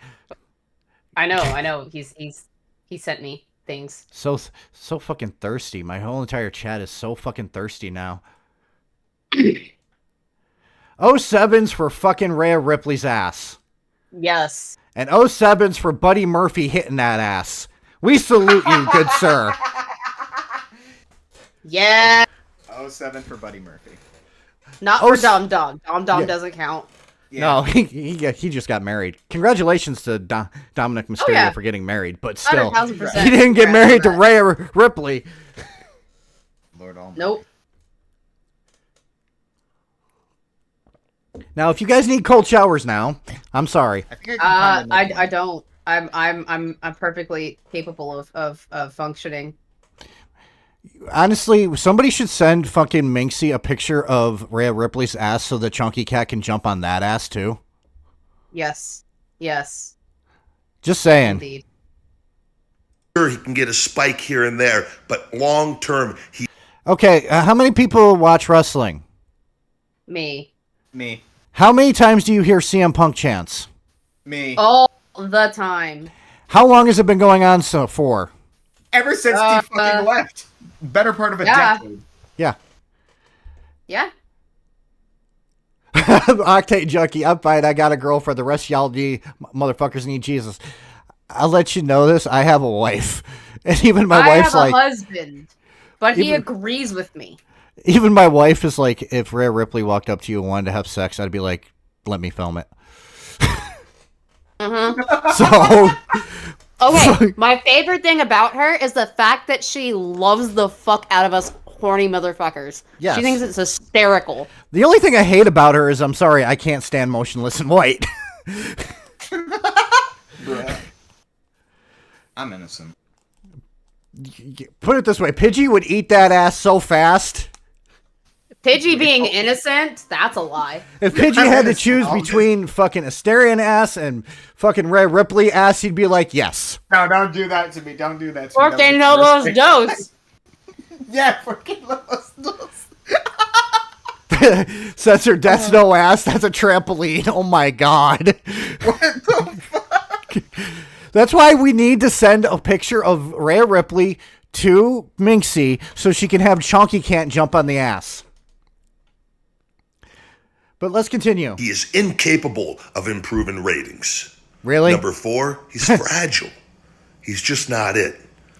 I know. He sent me things. So fucking thirsty. My whole entire chat is so fucking thirsty now. 07's for fucking Rhea Ripley's ass. Yes. And 07's for Buddy Murphy hitting that ass. We salute you, good sir. Yeah. 07 for Buddy Murphy. Not for Dum Dum. Dum Dum doesn't count. Yeah. No, he just got married. Congratulations to Dominic Mysterio for getting married, but still, 100%. he didn't get married to Rhea Ripley. Lord Almighty. Nope. Now, if you guys need cold showers now, I'm sorry. I don't. I'm perfectly capable of functioning. Honestly, somebody should send fucking Minxie a picture of Rhea Ripley's ass so the Chunky Cat can jump on that ass too. Yes. Just saying. Indeed. Sure, he can get a spike here and there, but long term, he. Okay, how many people watch wrestling? Me. How many times do you hear CM Punk chants? Me. All the time. How long has it been going on for? Ever since he fucking left. Better part of a decade. Yeah. Yeah. Octane Junkie, I'm fine. I got a girlfriend. The rest of y'all motherfuckers need Jesus. I'll let you know this. I have a wife. And even my wife's like... I have a husband. But he agrees with me. Even my wife is like, if Rhea Ripley walked up to you and wanted to have sex, I'd be like, let me film it. Mhm. So, Okay, my favorite thing about her is the fact that she loves the fuck out of us horny motherfuckers. Yes. She thinks it's hysterical. the only thing I hate about her is, I'm sorry, I can't stand motionless in white. Bruh. I'm innocent. Put it this way, Pidgey would eat that ass so fast. Pidgey being innocent, that's a lie. If Pidgey had to choose between fucking Asterion ass and fucking Rhea Ripley ass, he'd be like, yes. No, don't do that to me. Don't do that to Or me. they know those dose. Yeah, fucking those dose. Says her that's no ass, that's a trampoline. Oh my god. What the fuck? That's why we need to send a picture of Rhea Ripley to Minxie so she can have Chonky Can't jump on the ass. But let's continue. He is incapable of improving ratings. Really? Number 4, he's fragile. He's just not it.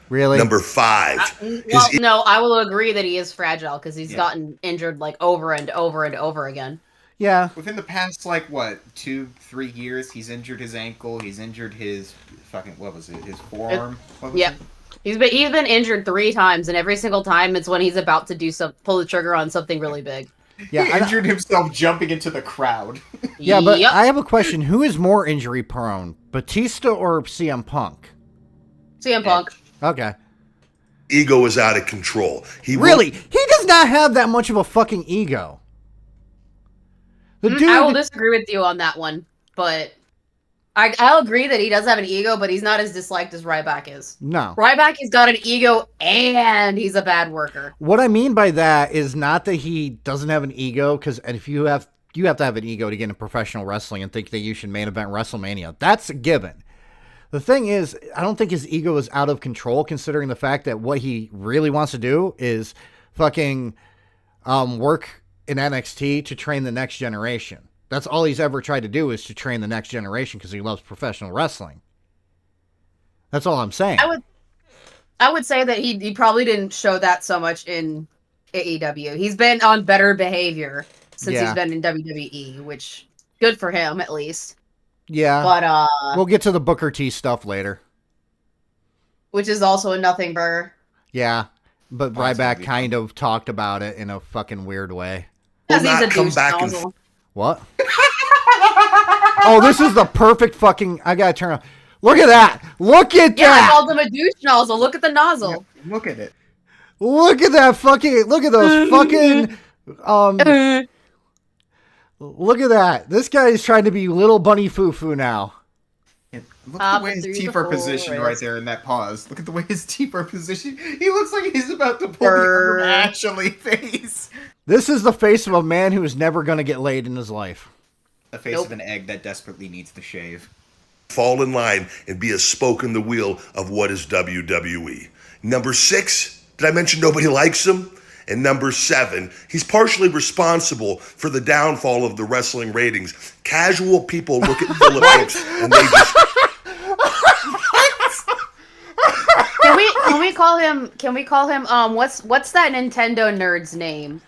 Really? Number 5, Well, no, I will agree that he is fragile because he's gotten injured like over and over and over again. Yeah. Within the past, like, what, 2-3 years, he's injured his ankle, he's injured his fucking, what was it, his forearm? What was Yeah. it? He's been injured 3 times, and every single time it's when he's about to pull the trigger on something really big. Yeah, He injured himself jumping into the crowd. Yeah, but Yep. I have a question. Who is more injury prone, Batista or CM Punk? CM Punk. Okay. ego is out of control. He Really? He does not have that much of a fucking ego. The dude. I will disagree with you on that one, but I'll agree that he does have an ego, but he's not as disliked as Ryback is. No. Ryback has got an ego and he's a bad worker. What I mean by that is not that he doesn't have an ego, because if you have to have an ego to get into professional wrestling and think that you should main event WrestleMania. That's a given. The thing is, I don't think his ego is out of control, considering the fact that what he really wants to do is fucking work in NXT to train the next generation. That's all he's ever tried to do, is to train the next generation, because he loves professional wrestling. That's all I'm saying. I would say that he probably didn't show that so much in AEW. He's been on better behavior since he's been in WWE, which good for him at least. Yeah. But we'll get to the Booker T stuff later. Which is also a nothing burger. Yeah. But Ryback kind of talked about it in a fucking weird way. Because he's a douche nozzle. What? Oh, this is the perfect fucking... I gotta turn on... Look at that! Look at Yeah, I that! called him a douche nozzle. Look at the nozzle. Look at it. Look at that fucking... Look at those fucking... Look at that. This guy is trying to be little bunny foo-foo now. Look at the way his teeth are positioned right there in that pause. Look at the way his teeth are positioned. He looks like he's about to pull the arm Ashley face. This is the face of a man who is never going to get laid in his life. The face of an egg that desperately needs to shave. fall in line and be a spoke in the wheel of what is WWE. Number 6, did I mention nobody likes him? And number 7, he's partially responsible for the downfall of the wrestling ratings. Casual people look at Phillip Brooks and they just... Can we call him what's that Nintendo nerd's name?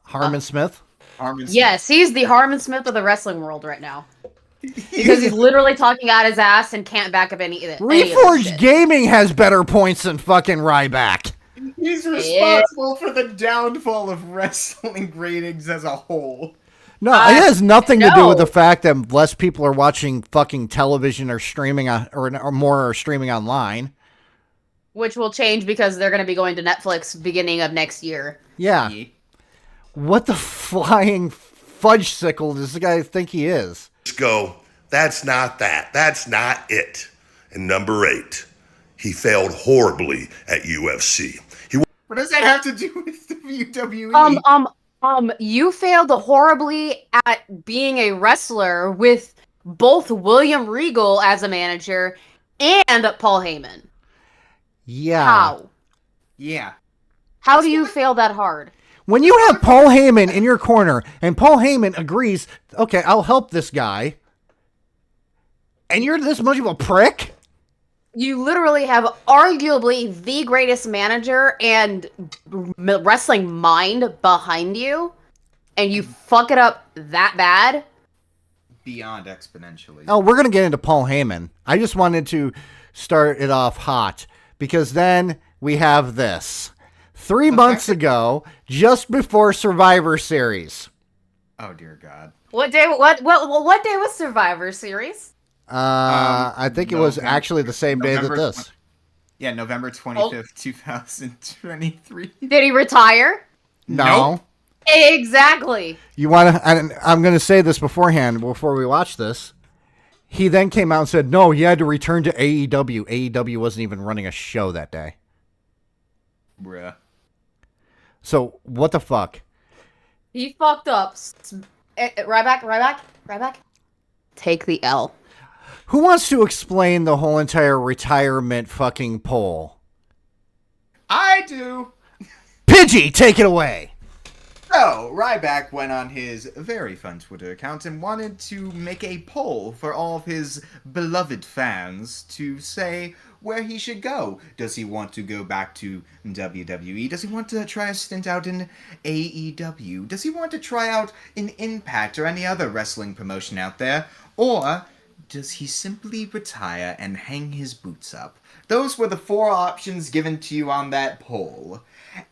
Harmon Smith? Harmon Smith. Yes, he's the Harmon Smith of the wrestling world right now. Because he's literally talking out his ass and can't back up any of Reforged Gaming has better points than fucking Ryback. He's responsible for the downfall of wrestling ratings as a whole. No, it has nothing to do with the fact that less people are watching fucking television or streaming or more are streaming online. Which will change because they're going to be going to Netflix beginning of next year. Yeah. What the flying fudge sickle does the guy think he is? Just go, that's not that. That's not it. And number 8, he failed horribly at UFC. What does that have to do with WWE? You failed horribly at being a wrestler with both William Regal as a manager and Paul Heyman. Yeah. How? Yeah. How do you fail that hard? When you have Paul Heyman in your corner and Paul Heyman agrees, okay, I'll help this guy, and you're this much of a prick? You literally have arguably the greatest manager and wrestling mind behind you, and you fuck it up that bad? beyond exponentially. Oh, we're going to get into Paul Heyman. I just wanted to start it off hot because then we have this. 3 months ago, just before Survivor Series. Oh, dear God. What day? What day was Survivor Series? I think it was actually the same day that November this. Yeah, November 25th, 2023. Did he retire? No. Nope. Exactly. You want to? I'm going to say this beforehand, before we watch this. He then came out and said, no, he had to return to AEW. AEW wasn't even running a show that day. Bruh. So, what the fuck? He fucked up. Ryback. Take the L. Who wants to explain the whole entire retirement fucking poll? I do. Pidgey, take it away. So, Ryback went on his very fun Twitter account and wanted to make a poll for all of his beloved fans to say where he should go. Does he want to go back to WWE? Does he want to try a stint out in AEW? Does he want to try out in Impact or any other wrestling promotion out there? Or does he simply retire and hang his boots up? Those were the 4 options given to you on that poll.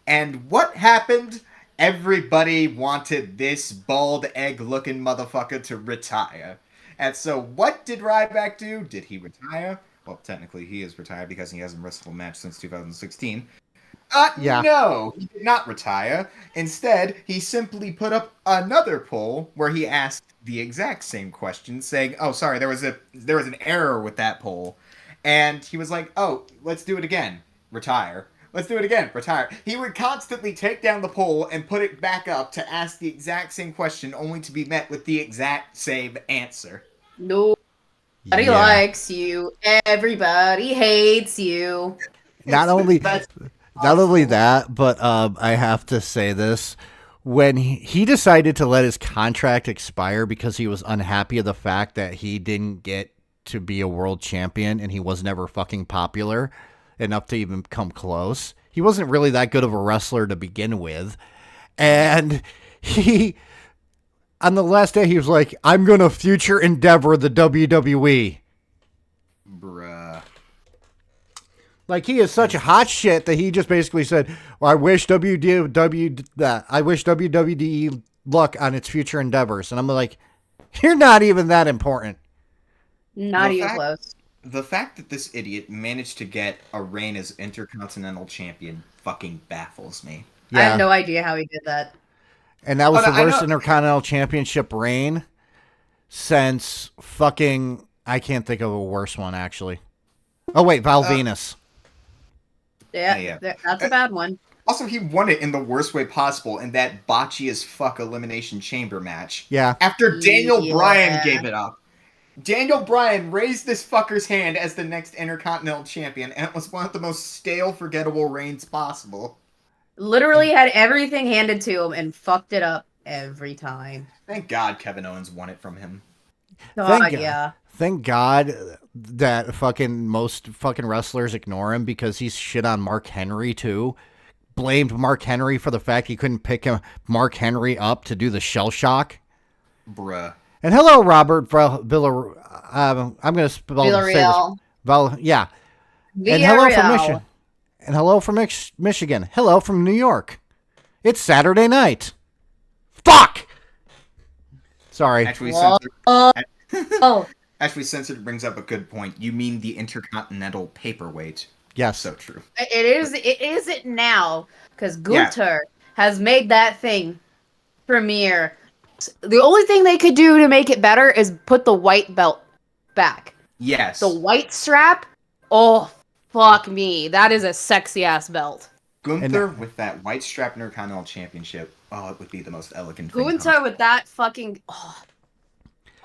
And what happened? Everybody wanted this bald egg-looking motherfucker to retire. And so what did Ryback do? Did he retire? Well, technically he is retired because he hasn't wrestled a match since 2016. Yeah. No, he did not retire. Instead, he simply put up another poll where he asked the exact same question, saying, "Oh, sorry, there was an error with that poll," and he was like, "Oh, let's do it again. Retire. Let's do it again. Retire." He would constantly take down the poll and put it back up to ask the exact same question, only to be met with the exact same answer. Nobody likes you. Everybody hates you. Not only that, but I have to say this. When he decided to let his contract expire because he was unhappy of the fact that he didn't get to be a world champion and he was never fucking popular enough to even come close. He wasn't really that good of a wrestler to begin with. And he, on the last day, he was like, I'm going to future endeavor the WWE. Bruh. Like, he is such a hot shit that he just basically said, well, I wish WWE luck on its future endeavors. And I'm like, you're not even that important. Not even close. The fact that this idiot managed to get a reign as Intercontinental Champion fucking baffles me. Yeah. I have no idea how he did that. And that was the worst Intercontinental Championship reign since fucking... I can't think of a worse one, actually. Oh, wait, Val Venus. Yeah, that's a bad one. Also, he won it in the worst way possible in that botchy as fuck Elimination Chamber match. Yeah. After Daniel Bryan gave it up. Daniel Bryan raised this fucker's hand as the next Intercontinental Champion, and it was one of the most stale, forgettable reigns possible. Literally had everything handed to him and fucked it up every time. Thank God Kevin Owens won it from him. Thank God that most fucking wrestlers ignore him because he's shit on Mark Henry too. Blamed Mark Henry for the fact he couldn't pick Mark Henry up to do the shell shock. Bruh. And hello, Robert Villarreal. I'm going to spell Villarreal. Yeah. And hello from Michigan. And hello from Michigan. Hello from New York. It's Saturday night. Fuck! Sorry. Actually, Censored brings up a good point. You mean the Intercontinental Paperweight. Yes. So true. It is it now, because Gunther has made that thing premiere. The only thing they could do to make it better is put the white belt back. Yes. The white strap? Oh, fuck me. That is a sexy-ass belt. Gunther with that white strap Intercontinental Championship. Oh, it would be the most elegant thing. Gunther with that fucking...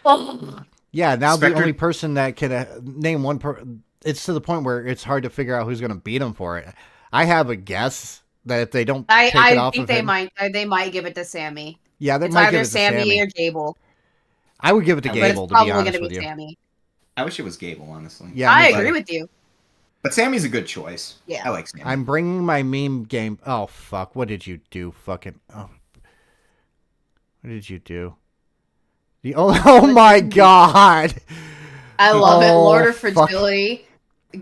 Oh. Yeah, now the only person that can name one it's to the point where it's hard to figure out who's going to beat him for it. I have a guess that if they don't take it off of him... they might give it to Sammy. Yeah, they might give it to Sammy or Gable. I would give it to Gable, to be honest with you. Sammy. I wish it was Gable, honestly. Yeah, I agree with you. But Sammy's a good choice. Yeah. I like Sammy. I'm bringing my meme game... Oh, fuck. What did you do? Fucking... Oh. What did you do? Oh my god. I love it. Lord of fuck. Fragility.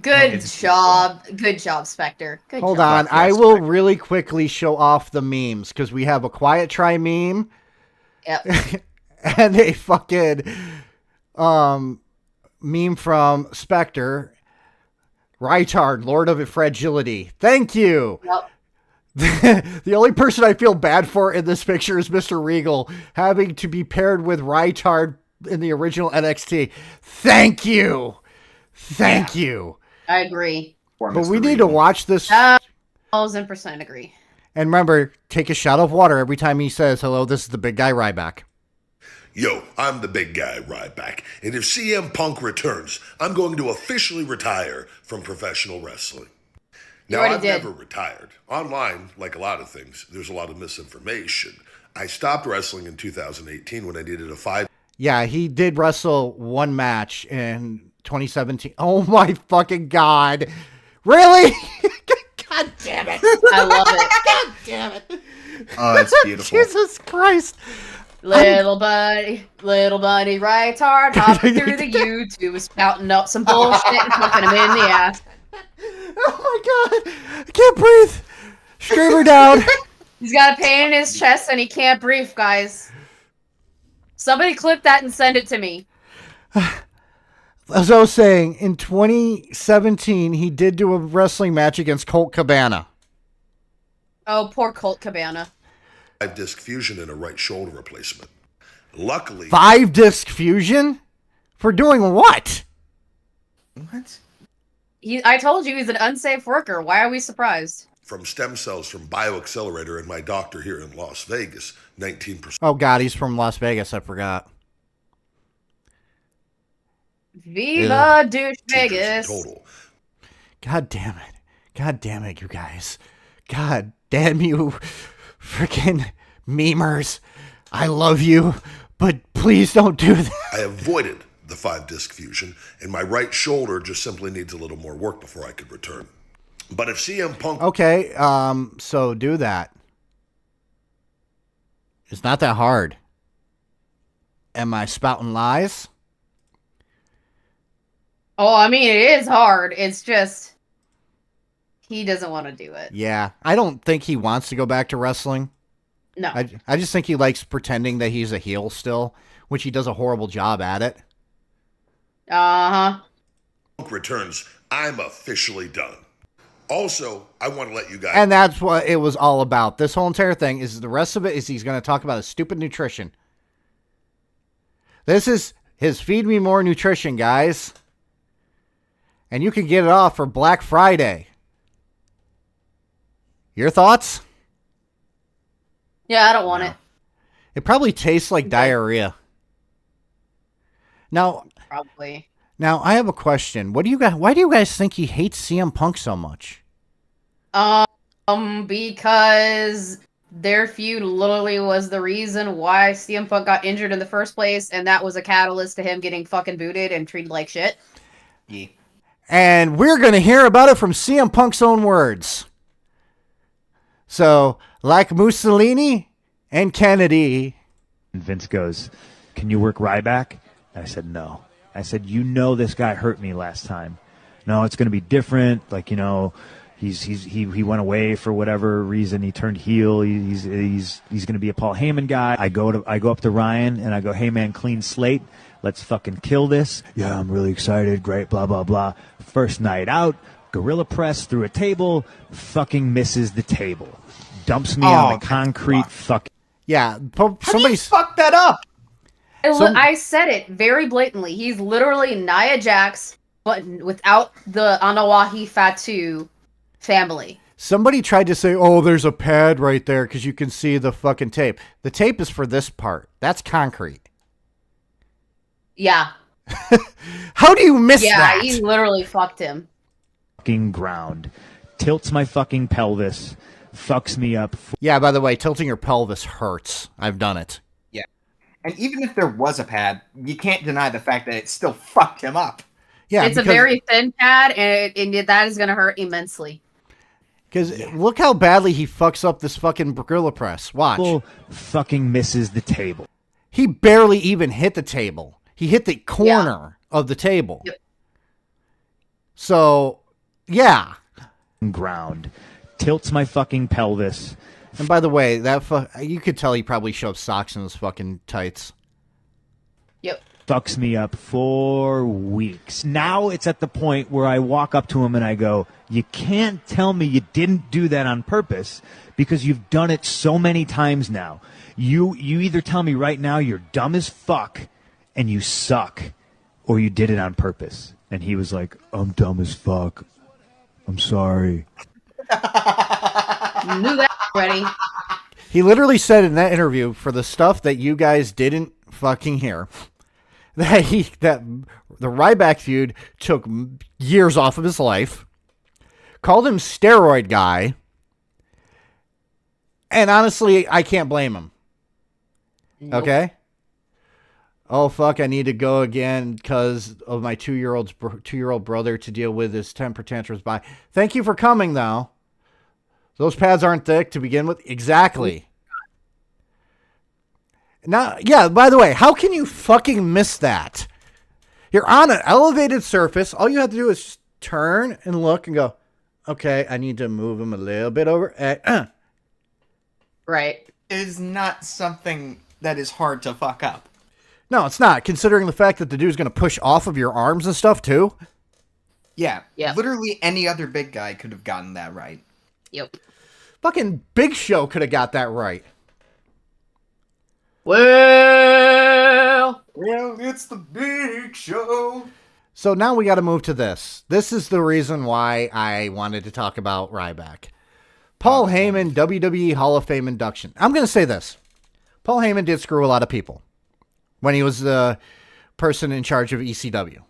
Good job. Good job, Spectre. Good Hold job. on. I will really quickly show off the memes because we have a Quiet Try meme. Yep. And a fucking meme from Spectre. Rytard, Lord of Fragility. Thank you. Yep. The only person I feel bad for in this picture is Mr. Regal having to be paired with Rytard in the original NXT. Thank you. Thank you. I agree. But we need to watch this. 1000% agree. And remember, take a shot of water every time he says, hello, this is the big guy Ryback. Yo, I'm the big guy, Ryback. And if CM Punk returns, I'm going to officially retire from professional wrestling. Now, I've never retired. Online, like a lot of things, there's a lot of misinformation. I stopped wrestling in 2018 when I needed a 5. Yeah, he did wrestle one match in 2017. Oh my fucking God. Really? God damn it. I love it. God damn it. Oh, it's beautiful. Jesus Christ. Little buddy Rytard hopping through the YouTube, spouting up some bullshit and fucking him in the ass. Oh my God. I can't breathe. Screamer down. He's got a pain in his chest and he can't breathe, guys. Somebody clip that and send it to me. As I was saying, in 2017, he did do a wrestling match against Colt Cabana. Oh, poor Colt Cabana. 5-disc fusion and a right shoulder replacement. Luckily... 5-disc fusion? For doing what? What? I told you he's an unsafe worker. Why are we surprised? From stem cells from BioAccelerator and my doctor here in Las Vegas, 19%. Oh God, he's from Las Vegas. I forgot. Viva douche Vegas. Total. God damn it. God damn it, you guys. God damn you, freaking memers. I love you, but please don't do that. I avoided the 5-disc fusion, and my right shoulder just simply needs a little more work before I could return. But if CM Punk... Okay, so do that. It's not that hard. Am I spouting lies? Oh, I mean, it is hard. It's just... he doesn't want to do it. Yeah, I don't think he wants to go back to wrestling. No. I just think he likes pretending that he's a heel still, which he does a horrible job at it. Uh-huh. Punk returns, I'm officially done. Also, I want to let you guys... And that's what it was all about. This whole entire thing is the rest of it is he's going to talk about his stupid nutrition. This is his Feed Me More nutrition, guys. And you can get it off for Black Friday. Your thoughts? Yeah, I don't want it. It probably tastes like diarrhea. Now, Probably. Now, I have a question. Why do you guys think he hates CM Punk so much? Because their feud literally was the reason why CM Punk got injured in the first place, and that was a catalyst to him getting fucking booted and treated like shit. Yeah. And we're going to hear about it from CM Punk's own words. So, like Mussolini and Kennedy. And Vince goes, "Can you work Ryback?" And I said, "No." I said, "You know this guy hurt me last time. No, it's going to be different. Like, you know, he went away for whatever reason. He turned heel. He's going to be a Paul Heyman guy." I go up to Ryan and I go, "Hey man, clean slate. Let's fucking kill this." "Yeah, I'm really excited. Great, blah, blah, blah." First night out, gorilla press through a table, fucking misses the table. Dumps me on the concrete fucking... Yeah, somebody's fucked that up. I said it very blatantly. He's literally Nia Jax, but without the Anawahi Fatu family. Somebody tried to say, oh, there's a pad right there because you can see the fucking tape. The tape is for this part. That's concrete. Yeah. How do you miss that? Yeah, he literally fucked him. Fucking ground. Tilts my fucking pelvis. Fucks me up. Yeah, by the way, tilting your pelvis hurts. I've done it. Yeah. And even if there was a pad, you can't deny the fact that it still fucked him up. Yeah, it's a very thin pad, and that is going to hurt immensely. Because look how badly he fucks up this fucking gorilla press. Watch. Fucking misses the table. He barely even hit the table. He hit the corner of the table. Yep. So, yeah. Ground. Tilts my fucking pelvis. And by the way, you could tell he probably shoved socks in his fucking tights. Yep. Fucks me up for weeks. Now it's at the point where I walk up to him and I go, you can't tell me you didn't do that on purpose because you've done it so many times now. You either tell me right now you're dumb as fuck and you suck, or you did it on purpose. And he was like, I'm dumb as fuck. I'm sorry. Knew that already. He literally said in that interview, for the stuff that you guys didn't fucking hear, that the Ryback feud took years off of his life, called him steroid guy, and honestly, I can't blame him. Nope. Okay? Oh, fuck, I need to go again because of my two-year-old brother to deal with his temper tantrums. Bye. Thank you for coming, though. Those pads aren't thick to begin with. Exactly. Now, yeah, by the way, how can you fucking miss that? You're on an elevated surface. All you have to do is just turn and look and go, okay, I need to move him a little bit over. Right. It is not something that is hard to fuck up. No, it's not, considering the fact that the dude's going to push off of your arms and stuff, too. Yeah. Literally any other big guy could have gotten that right. Yep. Fucking Big Show could have got that right. Well, it's the Big Show. So now we got to move to this. This is the reason why I wanted to talk about Ryback. Paul Heyman, WWE Hall of Fame induction. I'm going to say this. Paul Heyman did screw a lot of people when he was the person in charge of ECW.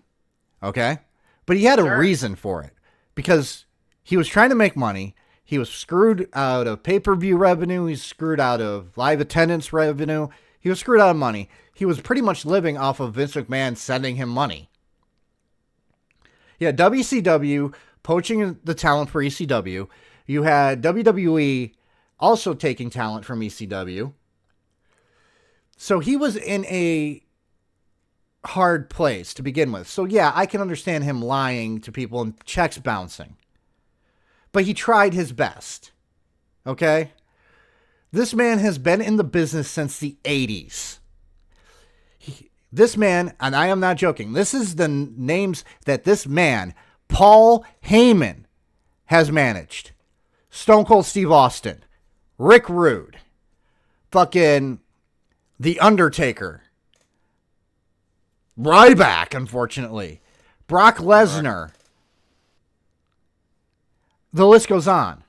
Okay? But he had a reason for it. Because he was trying to make money. He was screwed out of pay-per-view revenue. He was screwed out of live attendance revenue. He was screwed out of money. He was pretty much living off of Vince McMahon sending him money. Yeah, WCW poaching the talent for ECW. You had WWE also taking talent from ECW. So he was in a hard place to begin with. So yeah, I can understand him lying to people and checks bouncing. But he tried his best. Okay? This man has been in the business since the 80s. This man, and I am not joking, this is the names that this man, Paul Heyman, has managed. Stone Cold Steve Austin, Rick Rude, fucking The Undertaker, Ryback, unfortunately, Brock Lesnar. The list goes on.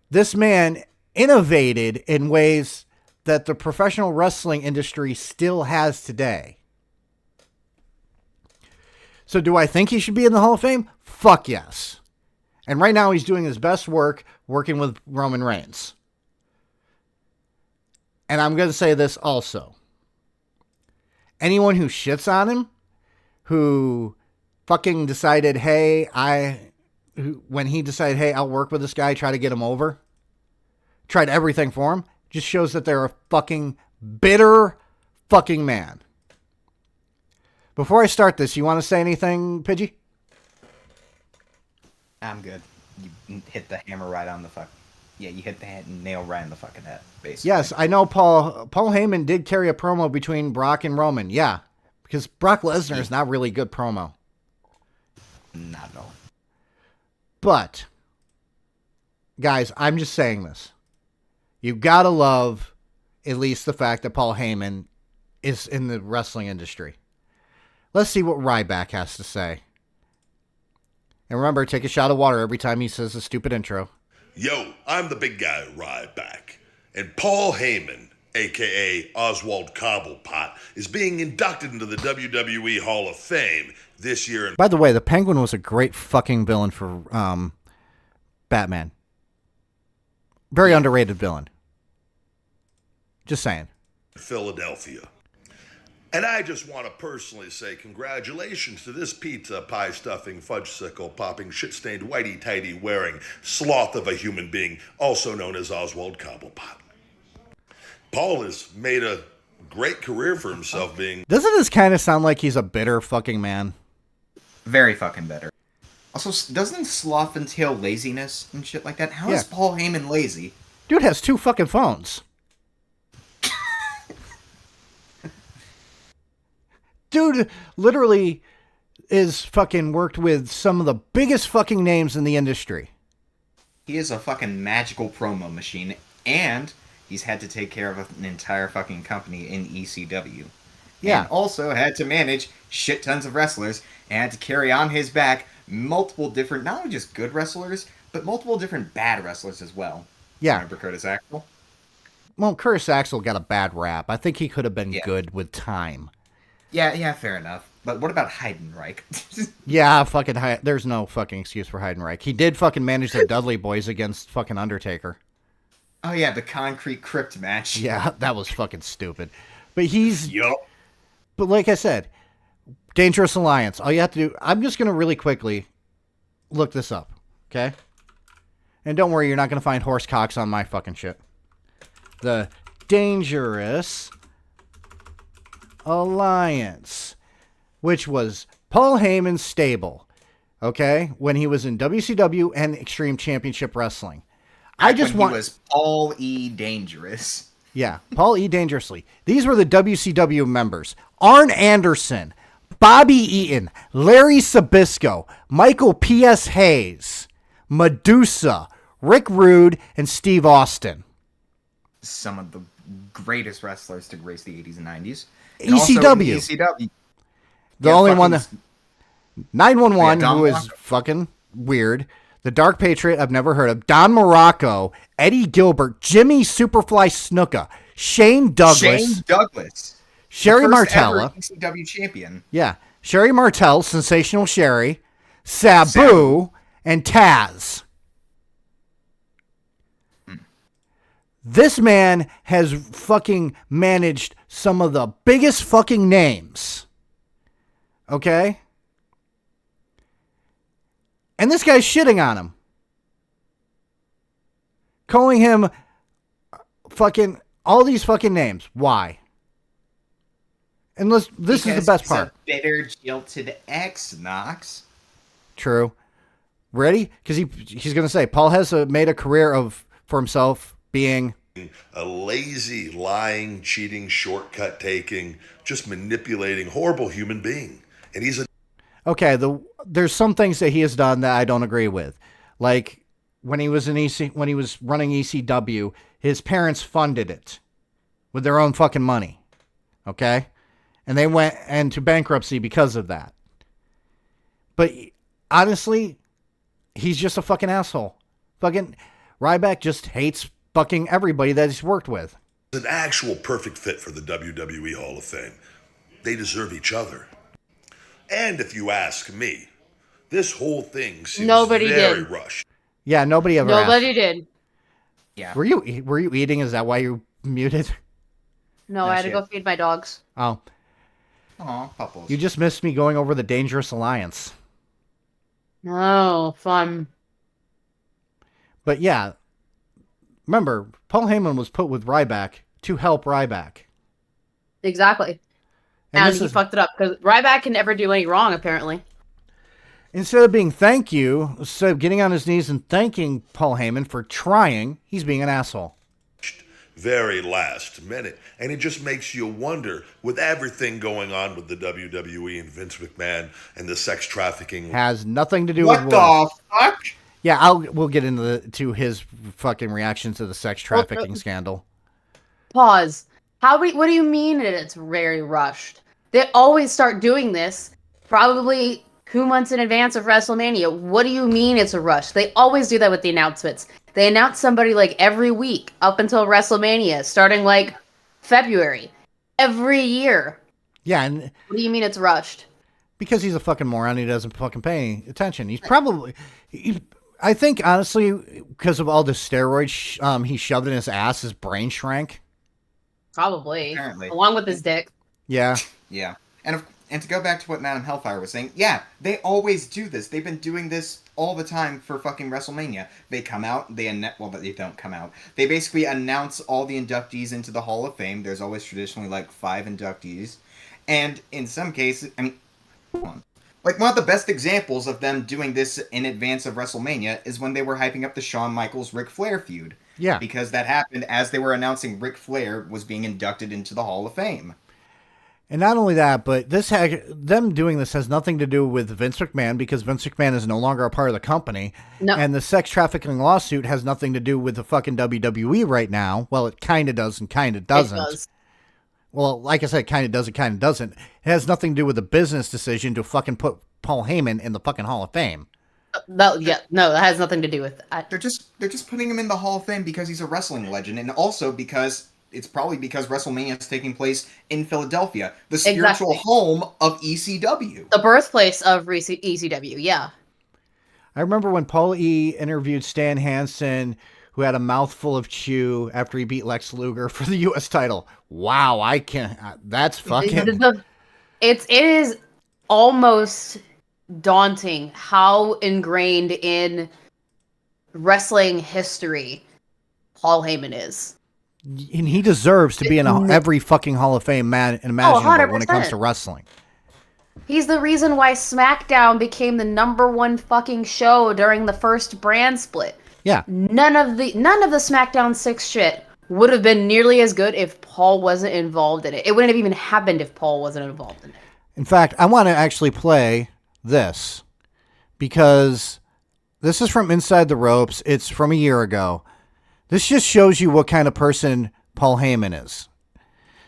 This man innovated in ways that the professional wrestling industry still has today. So do I think he should be in the Hall of Fame? Fuck yes. And right now he's doing his best work working with Roman Reigns. And I'm going to say this also. Anyone who shits on him, who fucking decided, when he decided, hey, I'll work with this guy, try to get him over, tried everything for him, just shows that they're a fucking bitter fucking man. Before I start this, you want to say anything, Pidgey? I'm good. You hit the hammer right on the fuck. Yeah, you hit the nail right on the fucking head, basically. Yes, I know Paul Heyman did carry a promo between Brock and Roman. Yeah, because Brock Lesnar is not really good promo. Not at all. But, guys, I'm just saying this. You gotta love at least the fact that Paul Heyman is in the wrestling industry. Let's see what Ryback has to say. And remember, take a shot of water every time he says a stupid intro. Yo, I'm the big guy, Ryback. And Paul Heyman, a.k.a. Oswald Cobblepot, is being inducted into the WWE Hall of Fame this year. By the way, the Penguin was a great fucking villain for Batman. Very underrated villain. Just saying. Philadelphia. And I just want to personally say congratulations to this pizza pie stuffing, fudgesicle popping, shit-stained, whitey-tighty wearing sloth of a human being, also known as Oswald Cobblepot. Paul has made a Great career for himself being. Doesn't this kind of sound like he's a bitter fucking man? Very fucking better. Also, doesn't sloth entail laziness and shit like that? How is Paul Heyman lazy? Dude has 2 fucking phones. Dude literally is fucking worked with some of the biggest fucking names in the industry. He is a fucking magical promo machine, and he's had to take care of an entire fucking company in ECW. Yeah. And also had to manage shit tons of wrestlers, and had to carry on his back multiple different, not only just good wrestlers, but multiple different bad wrestlers as well. Yeah. Remember Curtis Axel? Well, Curtis Axel got a bad rap. I think he could have been good with time. Yeah, fair enough. But what about Heidenreich? Yeah, fucking there's no fucking excuse for Heidenreich. He did fucking manage the Dudley Boys against fucking Undertaker. Oh yeah, the Concrete Crypt match. Yeah, that was fucking stupid. But he's... Yup. But like I said, Dangerous Alliance. All you have to do... I'm just going to really quickly look this up, okay? And don't worry, you're not going to find horse cocks on my fucking shit. The Dangerous Alliance, which was Paul Heyman's stable, okay, when he was in WCW and Extreme Championship Wrestling. He was Paul E. Dangerous. Yeah, Paul E. Dangerously. These were the WCW members. Arn Anderson, Bobby Eaton, Larry Sabisco, Michael P.S. Hayes, Medusa, Rick Rude, and Steve Austin. Some of the greatest wrestlers to grace the 80s and 90s. ECW. ECW. The only one that... 911, Don who is Morocco. fucking weird. The Dark Patriot, I've never heard of. Don Morocco, Eddie Gilbert, Jimmy Superfly Snuka, Shane Douglas. Sherry the first Martella. ever ECW champion. Yeah. Sherry Martell, Sensational Sherry, Sabu, and Taz. This man has fucking managed some of the biggest fucking names. Okay? And this guy's shitting on him. Calling him fucking all these fucking names. Why? And this is the best part. He's a bitter, jilted ex-Knox. True. Ready? Because he's going to say, Paul has made a career for himself being a lazy, lying, cheating, shortcut taking, just manipulating, horrible human being. And he's a... Okay, there's some things that he has done that I don't agree with. Like when he was when he was running ECW, his parents funded it with their own fucking money. Okay? And they went into bankruptcy because of that. But honestly, he's just a fucking asshole. Fucking Ryback just hates fucking everybody that he's worked with. An actual perfect fit for the WWE Hall of Fame. They deserve each other. And if you ask me, this whole thing seems very rushed. Yeah, nobody did. Yeah. Were you eating? Is that why you muted? No, I had to go feed my dogs. Oh. Aw, pupples. You just missed me going over the Dangerous Alliance. Oh, fun. But yeah, remember, Paul Heyman was put with Ryback to help Ryback. Exactly. And he fucked it up because Ryback can never do any wrong, apparently. Instead of being instead of getting on his knees and thanking Paul Heyman for trying, he's being an asshole. Very last minute. And it just makes you wonder, with everything going on with the WWE and Vince McMahon and the sex trafficking. Has nothing to do with what. What the fuck? Yeah, we'll get into his fucking reaction to the sex trafficking scandal. Pause. What do you mean that it's very rushed? They always start doing this probably 2 months in advance of WrestleMania. What do you mean it's a rush? They always do that with the announcements. They announce somebody like every week up until WrestleMania, starting like February. Every year. Yeah, and what do you mean it's rushed? Because he's a fucking moron, he doesn't fucking pay attention. He's probably... I think, honestly, because of all the steroids he shoved in his ass, his brain shrank. Probably. Apparently. Along with his dick. Yeah. Yeah. And to go back to what Madam Hellfire was saying, yeah, they always do this. They've been doing this all the time for fucking WrestleMania. They come out, they don't come out. They basically announce all the inductees into the Hall of Fame. There's always traditionally like 5 inductees. And in some cases, I mean, like one of the best examples of them doing this in advance of WrestleMania is when they were hyping up the Shawn Michaels Ric Flair feud. Yeah. Because that happened as they were announcing Ric Flair was being inducted into the Hall of Fame. And not only that, but them doing this has nothing to do with Vince McMahon, because Vince McMahon is no longer a part of the company. No. And the sex trafficking lawsuit has nothing to do with the fucking WWE right now. Well, it kind of does and kind of doesn't. It does. Well, like I said, kind of does and kind of doesn't. It has nothing to do with the business decision to fucking put Paul Heyman in the fucking Hall of Fame. No, that has nothing to do with that. They're just putting him in the Hall of Fame because he's a wrestling legend, and also because it's probably because WrestleMania is taking place in Philadelphia, the spiritual home of ECW. The birthplace of ECW, yeah. I remember when Paul E. interviewed Stan Hansen, who had a mouthful of chew after he beat Lex Luger for the U.S. title. Wow, I can't. That's fucking. It is almost daunting how ingrained in wrestling history Paul Heyman is. And he deserves to be in every fucking Hall of Fame imaginable when it comes to wrestling. He's the reason why SmackDown became the #1 fucking show during the first brand split. Yeah. None of the SmackDown 6 shit would have been nearly as good if Paul wasn't involved in it. It wouldn't have even happened if Paul wasn't involved in it. In fact, I want to actually play this because this is from Inside the Ropes. It's from a year ago. This just shows you what kind of person Paul Heyman is.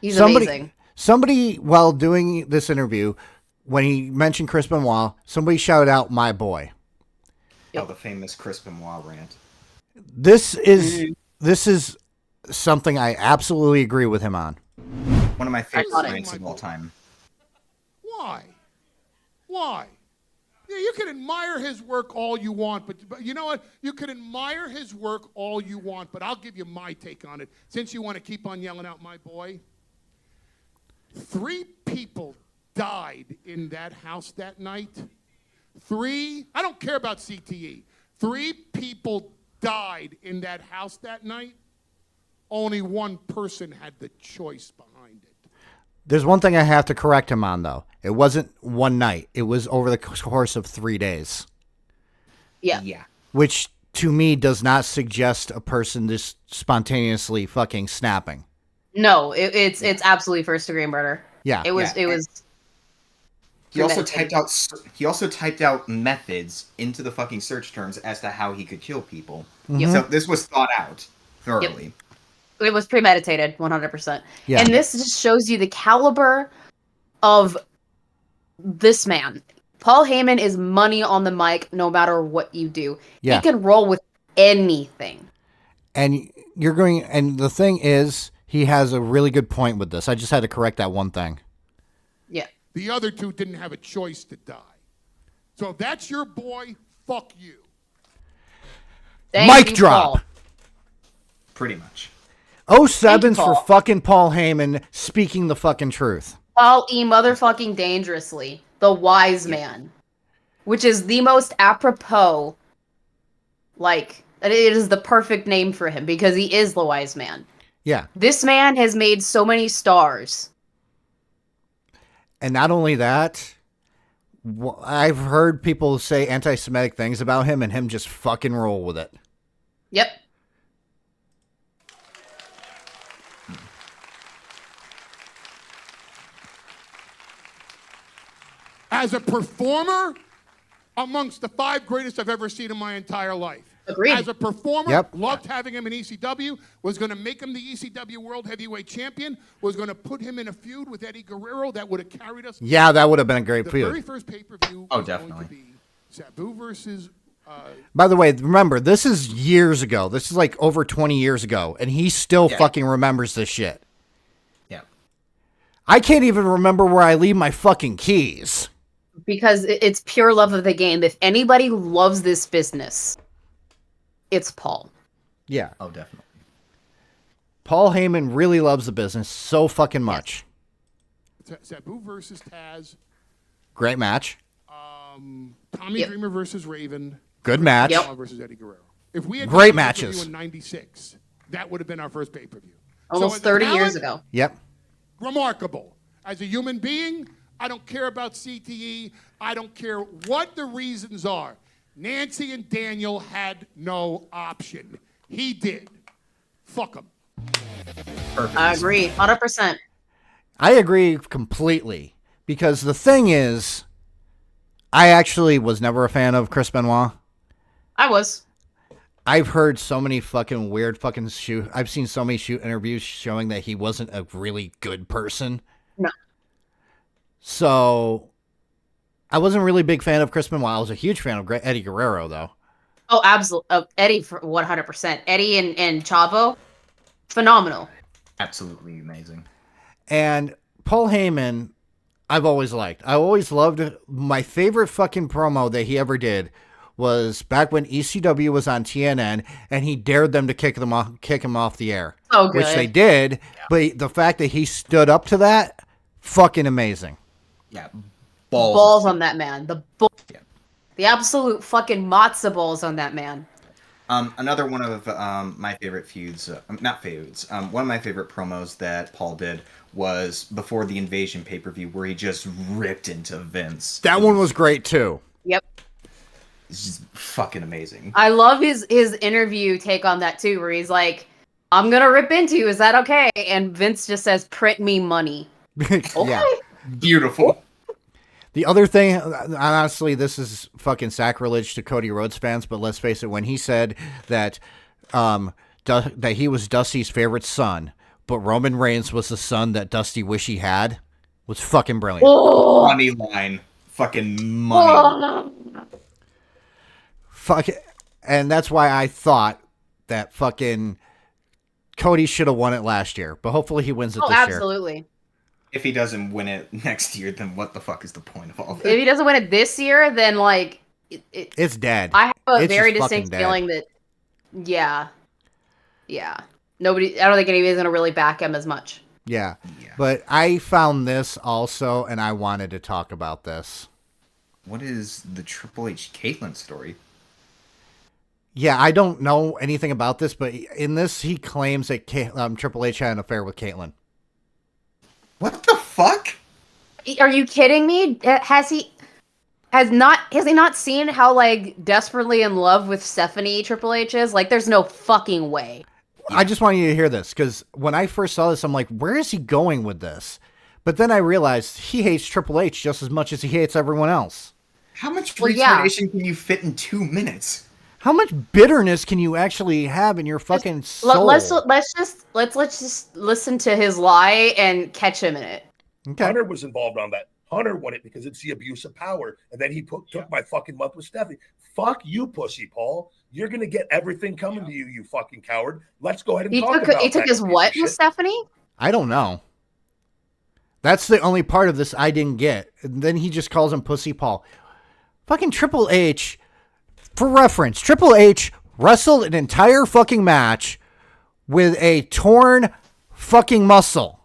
He's amazing. Somebody, while doing this interview, when he mentioned Chris Benoit, somebody shouted out, "My boy." Oh, the famous Chris Benoit rant. This is something I absolutely agree with him on. One of my favorite rants of all time. Why? Yeah, you can admire his work all you want, but you know what? You can admire his work all you want, but I'll give you my take on it. Since you want to keep on yelling out, "My boy," 3 people died in that house that night. 3, I don't care about CTE. 3 people died in that house that night. Only 1 person had the choice behind it. There's one thing I have to correct him on, though. It wasn't one night. It was over the course of 3 days. Yeah. Which, to me, does not suggest a person just spontaneously fucking snapping. No, it's absolutely first-degree murder. Yeah. It was. He also typed out methods into the fucking search terms as to how he could kill people. Mm-hmm. So this was thought out thoroughly. Yep. It was premeditated, 100%. Yeah. And this just shows you the caliber of this man. Paul Heyman is money on the mic no matter what you do. Yeah. He can roll with anything. And the thing is, he has a really good point with this. I just had to correct that one thing. Yeah. The other 2 didn't have a choice to die. So if that's your boy, fuck you. Mic drop. Paul. Pretty much. 07s for fucking Paul Heyman speaking the fucking truth. Paul E. motherfucking dangerously. The wise man. Which is the most apropos. Like, it is the perfect name for him because he is the wise man. Yeah. This man has made so many stars. And not only that, I've heard people say anti-Semitic things about him and him just fucking roll with it. Yep. As a performer, amongst the 5 greatest I've ever seen in my entire life. Agreed. As a performer, Yep. loved having him in ECW, was going to make him the ECW World Heavyweight Champion, was going to put him in a feud with Eddie Guerrero that would have carried us. Yeah, that would have been a great The feud. very first pay-per-view was going to be Sabu versus... By the way, remember, this is years ago. This is like over 20 years ago, and he still fucking remembers this shit. Yeah. I can't even remember where I leave my fucking keys. Because it's pure love of the game. If anybody loves this business, it's Paul. Yeah. Oh, definitely. Paul Heyman really loves the business so fucking much. Sabu versus Taz. Great match. Tommy Dreamer versus Raven. Good match. Yep. Versus Eddie Guerrero. If we had Great done a pay-per-view matches. in '96, that would have been our first pay-per-view. Almost 30 years ago. Yep. Remarkable. As a human being, I don't care about CTE. I don't care what the reasons are. Nancy and Daniel had no option. He did. Fuck him. I agree, 100%. I agree completely. Because the thing is, I actually was never a fan of Chris Benoit. I was. I've heard so many fucking weird fucking shoot. I've seen so many shoot interviews showing that he wasn't a really good person. No. So I wasn't really a big fan of Chris Benoit. I was a huge fan of Eddie Guerrero, though. Oh, absolutely. Eddie for 100%. Eddie and Chavo, phenomenal. Absolutely amazing. And Paul Heyman, I've always liked. I always loved my favorite fucking promo that he ever did was back when ECW was on TNN and he dared them to kick him off the air. Oh, good. Which they did, but the fact that he stood up to that, fucking amazing. Yeah. Balls on that man. The absolute fucking matzo balls on that man. Another one of my favorite feuds, not feuds, one of my favorite promos that Paul did was before the Invasion pay-per-view where he just ripped into Vince. That one was great too. Yep. It's just fucking amazing. I love his interview take on that too, where he's like, I'm gonna rip into you, is that okay? And Vince just says, print me money. Okay. Yeah. Beautiful. The other thing, honestly, this is fucking sacrilege to Cody Rhodes fans, but let's face it, when he said that that he was Dusty's favorite son, but Roman Reigns was the son that Dusty wish he had, was fucking brilliant. Oh. Money line. Fucking money. Fuck it. And that's why I thought that fucking Cody should have won it last year, but hopefully he wins it this year. Absolutely. If he doesn't win it next year, then what the fuck is the point of all this? If he doesn't win it this year, then like it's dead. I have a It's very just fucking distinct dead. feeling that nobody. I don't think anybody's gonna really back him as much. Yeah. But I found this also, and I wanted to talk about this. What is the Triple H Caitlyn story? Yeah, I don't know anything about this, but in this, he claims that Triple H had an affair with Caitlyn. What the fuck? Are you kidding me? Has he not seen how like desperately in love with Stephanie Triple H is? Like, there's no fucking way. I just want you to hear this, because when I first saw this, I'm like, where is he going with this? But then I realized he hates Triple H just as much as he hates everyone else. How much retardation can you fit in 2 minutes? How much bitterness can you actually have in your fucking soul? Let's just listen to his lie and catch him in it. Okay. Hunter was involved on that. Hunter won it because it's the abuse of power, and then he took my fucking month with Stephanie. Fuck you, pussy, Paul. You're gonna get everything coming to you, you fucking coward. Let's go ahead and talk about He took his what with Stephanie? I don't know. That's the only part of this I didn't get. And then he just calls him Pussy Paul. Fucking Triple H, for reference, Triple H wrestled an entire fucking match with a torn fucking muscle.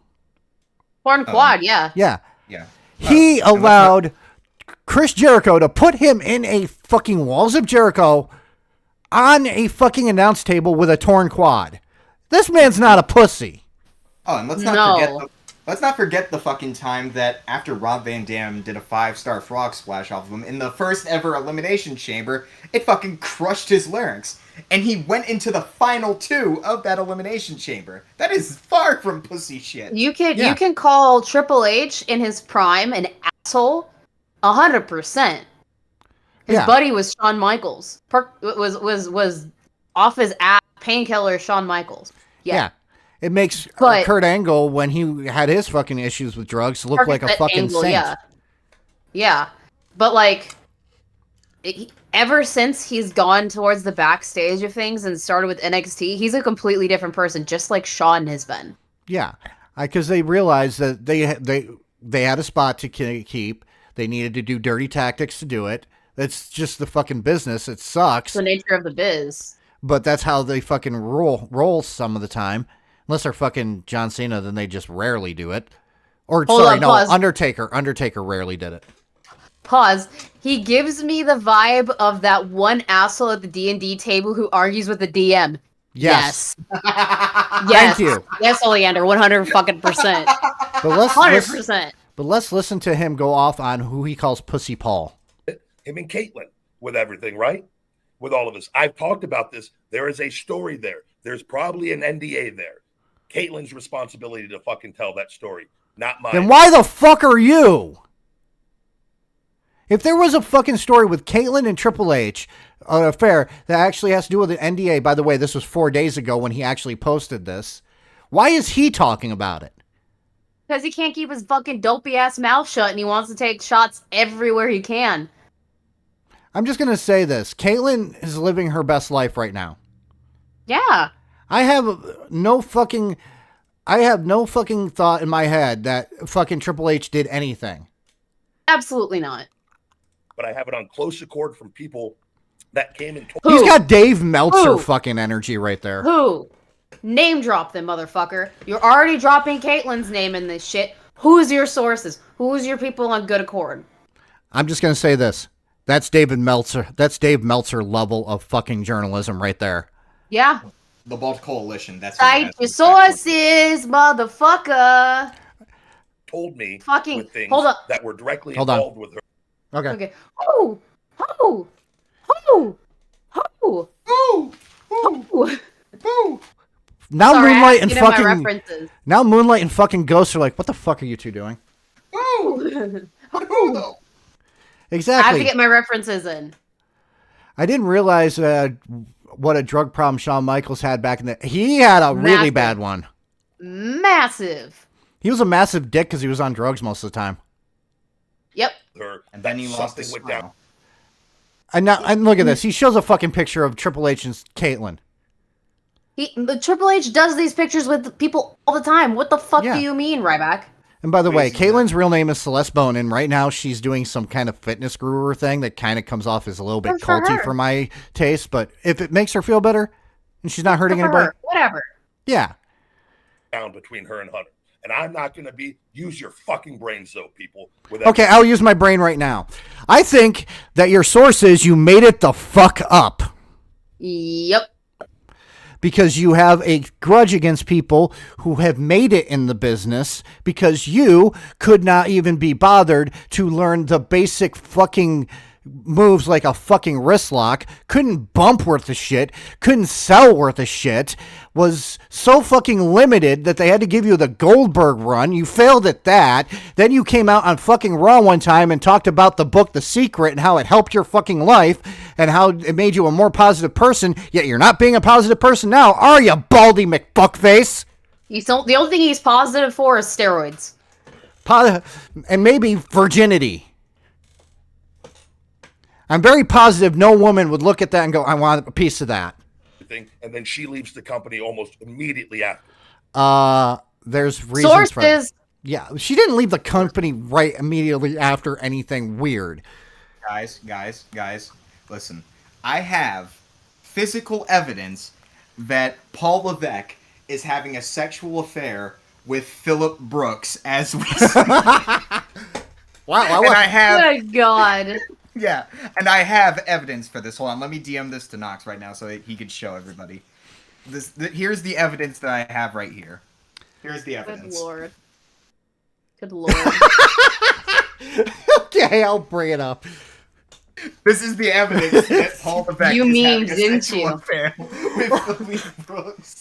Torn quad, yeah. Yeah. Yeah. He allowed Chris Jericho to put him in a fucking Walls of Jericho on a fucking announce table with a torn quad. This man's not a pussy. Oh, and let's not forget the fucking time that after Rob Van Dam did a 5-star frog splash off of him in the first ever Elimination Chamber, it fucking crushed his larynx. And he went into the final 2 of that Elimination Chamber. That is far from pussy shit. You can call Triple H in his prime an asshole 100%. His buddy was Shawn Michaels. Was off his ass painkiller Shawn Michaels. Yeah. It makes Kurt Angle, when he had his fucking issues with drugs, look like a fucking saint. Yeah. But like, ever since he's gone towards the backstage of things and started with NXT, he's a completely different person, just like Shawn has been. Yeah, because they realized that they had a spot to keep. They needed to do dirty tactics to do it. That's just the fucking business. It sucks. It's the nature of the biz. But that's how they fucking roll some of the time. Unless they're fucking John Cena, then they just rarely do it. Or, Undertaker. Undertaker rarely did it. Pause. He gives me the vibe of that one asshole at the D&D table who argues with the DM. Yes. Yes. Thank you. Yes, Oleander, 100%. But let's 100%. But let's listen to him go off on who he calls Pussy Paul. Him and Caitlyn with everything, right? With all of this. I've talked about this. There is a story there. There's probably an NDA there. Caitlyn's responsibility to fucking tell that story, not mine. Then why the fuck are you? If there was a fucking story with Caitlyn and Triple H, an affair that actually has to do with an NDA, by the way, this was 4 days ago when he actually posted this, why is he talking about it? Because he can't keep his fucking dopey ass mouth shut and he wants to take shots everywhere he can. I'm just going to say this. Caitlyn is living her best life right now. Yeah. I have no fucking thought in my head that fucking Triple H did anything. Absolutely not. But I have it on close accord from people that came and told. He's got Dave Meltzer fucking energy right there. Who? Name drop them, motherfucker. You're already dropping Caitlyn's name in this shit. Who's your sources? Who's your people on good accord? I'm just going to say this. That's David Meltzer. That's Dave Meltzer level of fucking journalism right there. Yeah. The Bald Coalition. That's Cite your sources, motherfucker. Told me fucking with things hold up. that were directly Hold on. involved with her. Okay. Oh. Now Sorry, Moonlight I and have to get in my fucking references. now Moonlight and fucking Ghost are like, what the fuck are you two doing? Exactly. I have to get my references in. I didn't realize what a drug problem Shawn Michaels had back in the. He had a really Massive. bad one. Massive. He was a massive dick because he was on drugs most of the time. Yep. Her, And then he lost something his went smile. down. And look at this. He shows a fucking picture of Triple H and Caitlyn. The Triple H does these pictures with people all the time. What the fuck Yeah. do you mean, Ryback? And by the way, Crazy, Caitlyn's real name is Celeste Bone, and right now she's doing some kind of fitness guru thing that kind of comes off as a little bit Good for culty her. for my taste. But if it makes her feel better and she's not hurting Good for anybody, her. Whatever. yeah. Down between her and Hunter. And I'm not going to use your fucking brains, though, people. With Okay, I'll use my brain right now. I think that your source is you made it the fuck up. Yep. Because you have a grudge against people who have made it in the business because you could not even be bothered to learn the basic fucking moves like a fucking wrist lock, couldn't bump worth of shit, couldn't sell worth of shit, was so fucking limited that they had to give you the Goldberg run. You failed at that. Then you came out on fucking Raw one time and talked about the book The Secret and how it helped your fucking life and how it made you a more positive person, yet you're not being a positive person now, are you, Baldy McFuckface? The only thing he's positive for is steroids. And maybe virginity. I'm very positive no woman would look at that and go, I want a piece of that. And then she leaves the company almost immediately after. There's reasons for Sources. Yeah, she didn't leave the company right immediately after anything weird. Guys, listen. I have physical evidence that Paul Levesque is having a sexual affair with Phillip Brooks as we speak. Wow. And I have... Good God. Yeah, and I have evidence for this. Hold on, let me DM this to Knox right now so that he could show everybody. Here's the evidence that I have right here. Here's the evidence. Good lord. Okay, I'll bring it up. This is the evidence that Paul Levesque You is memed, having a didn't sexual you? affair with Phillip Brooks.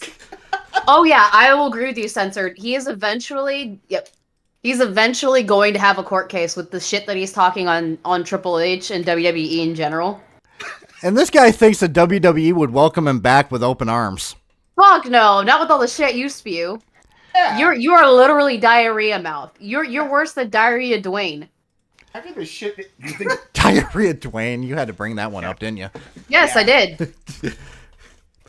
Oh yeah, I will agree with you, Censored. He's eventually going to have a court case with the shit that he's talking on Triple H and WWE in general. And this guy thinks that WWE would welcome him back with open arms. Fuck no, not with all the shit you spew. Yeah. You are literally diarrhea mouth. You're worse than diarrhea Dwayne. After the shit that you think... Diarrhea Dwayne, you had to bring that one up, didn't you? Yes, Yeah. I did.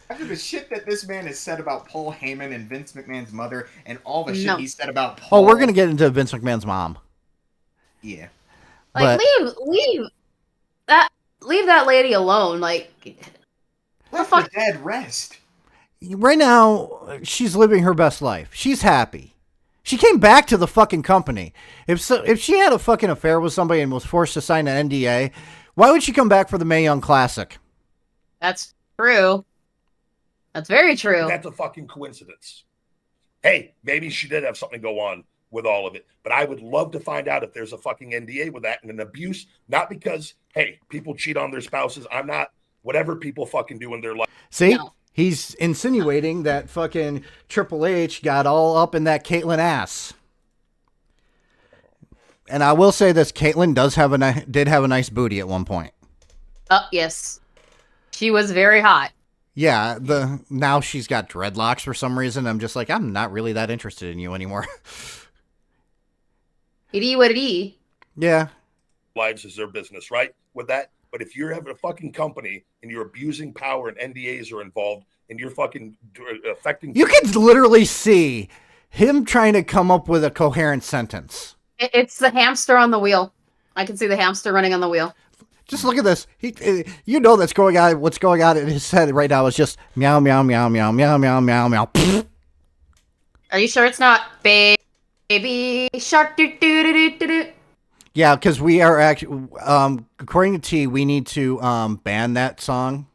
After the shit that this man has said about Paul Heyman and Vince McMahon's mother and all the shit No. he said about Paul... Oh, we're going to get into Vince McMahon's mom. Yeah. Like leave that lady alone. Like Let the dead rest. Right now, she's living her best life. She's happy. She came back to the fucking company. If she had a fucking affair with somebody and was forced to sign an NDA, why would she come back for the Mae Young Classic? That's true. That's very true. That's a fucking coincidence. Hey, maybe she did have something go on with all of it, but I would love to find out if there's a fucking NDA with that and an abuse, not because, hey, people cheat on their spouses. I'm not, whatever people fucking do in their life. See? No. He's insinuating that fucking Triple H got all up in that Caitlyn ass. And I will say this, Caitlyn did have a nice booty at one point. Yes. She was very hot. Yeah, now she's got dreadlocks for some reason. I'm just like, I'm not really that interested in you anymore. It is what it is. Yeah. Lives is their business, right? With that. But if you're having a fucking company and you're abusing power and NDAs are involved and you're fucking affecting... You can literally see him trying to come up with a coherent sentence. It's the hamster on the wheel. I can see the hamster running on the wheel. Just look at this. You know that's going on. What's going on in his head right now is just meow, meow, meow, meow, meow, meow, meow, meow. Are you sure it's not baby shark? Do, do, do, do, do. Yeah, because we are actually, according to T, we need to ban that song.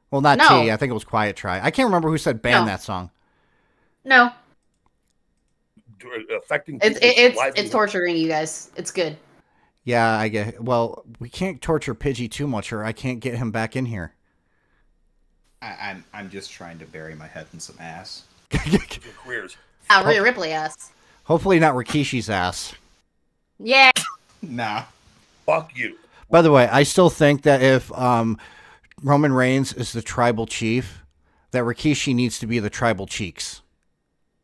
Well, not No. T. I think it was Quiet Try. I can't remember who said ban that song. No. Affecting it's torturing you guys. It's good. Yeah, I get. Well, we can't torture Pidgey too much, or I can't get him back in here. I'm just trying to bury my head in some ass. Queers. Rhea Ripley ass. Hopefully not Rikishi's ass. Yeah. Nah. Fuck you. By the way, I still think that if Roman Reigns is the tribal chief, that Rikishi needs to be the tribal cheeks.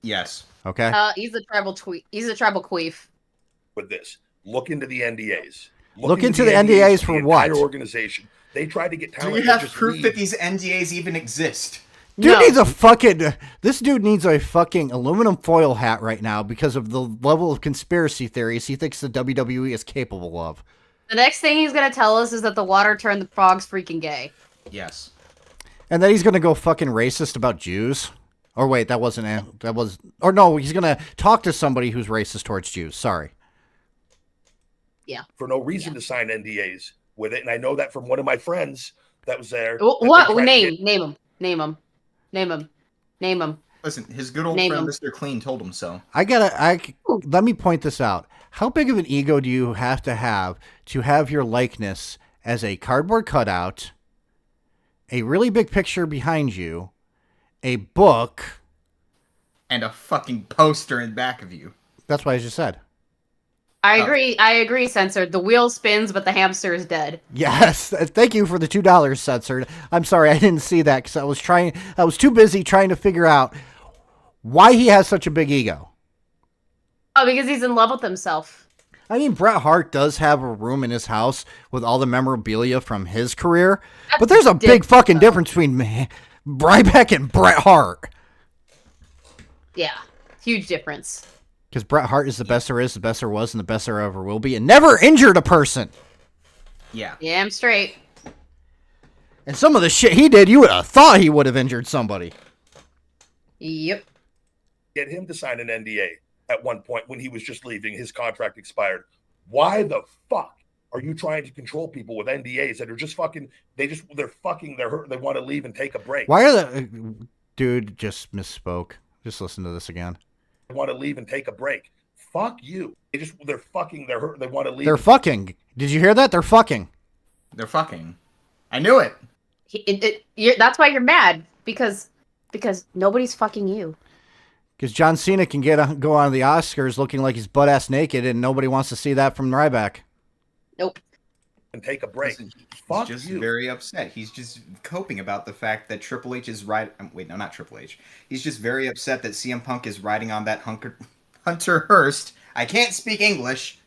Yes. Okay. He's a tribal He's a tribal queef. With this, look into the NDAs. Look into the NDAs for what? Entire organization. They tried to get talent. Do you have proof that these NDAs even exist? Dude needs a fucking. This dude needs a fucking aluminum foil hat right now because of the level of conspiracy theories he thinks the WWE is capable of. The next thing he's gonna tell us is that the water turned the frogs freaking gay. Yes. And then he's gonna go fucking racist about Jews. Or wait, that wasn't. That was. Or no, he's gonna talk to somebody who's racist towards Jews. Sorry. Yeah. For no reason to sign NDAs with it, and I know that from one of my friends that was there. What name? Name him. Name him. Name him. Name him. Listen, his good old friend Mr. Clean told him so. Let me point this out. How big of an ego do you have to have your likeness as a cardboard cutout, a really big picture behind you, a book, and a fucking poster in back of you? That's what I just said. I agree. I agree, Censored. The wheel spins, but the hamster is dead. Yes. Thank you for the $2, Censored. I'm sorry I didn't see that because I was too busy trying to figure out why he has such a big ego. Oh, because he's in love with himself. I mean, Bret Hart does have a room in his house with all the memorabilia from his career, but there's a big fucking difference between Ryback and Bret Hart. Yeah. Huge difference. Because Bret Hart is the best there is, the best there was, and the best there ever will be, and never injured a person. Yeah. Yeah, I'm straight. And some of the shit he did, you would have thought he would have injured somebody. Yep. Get him to sign an NDA at one point when he was just leaving. His contract expired. Why the fuck are you trying to control people with NDAs that are just fucking, they're hurt, they want to leave and take a break. Why are the... Dude, just misspoke. Just listen to this again. Want to leave and take a break. Fuck you. They're hurt. They want to leave. They're fucking. Did you hear that? They're fucking. They're fucking. I knew it. That's why you're mad because nobody's fucking you. Because John Cena can go on the Oscars looking like he's butt ass naked, and nobody wants to see that from Ryback. Nope. And take a break. Listen, he's just very upset. He's just coping about the fact that Triple H is wait, no, not Triple H. He's just very upset that CM Punk is riding on that Hunter Hearst. I can't speak English.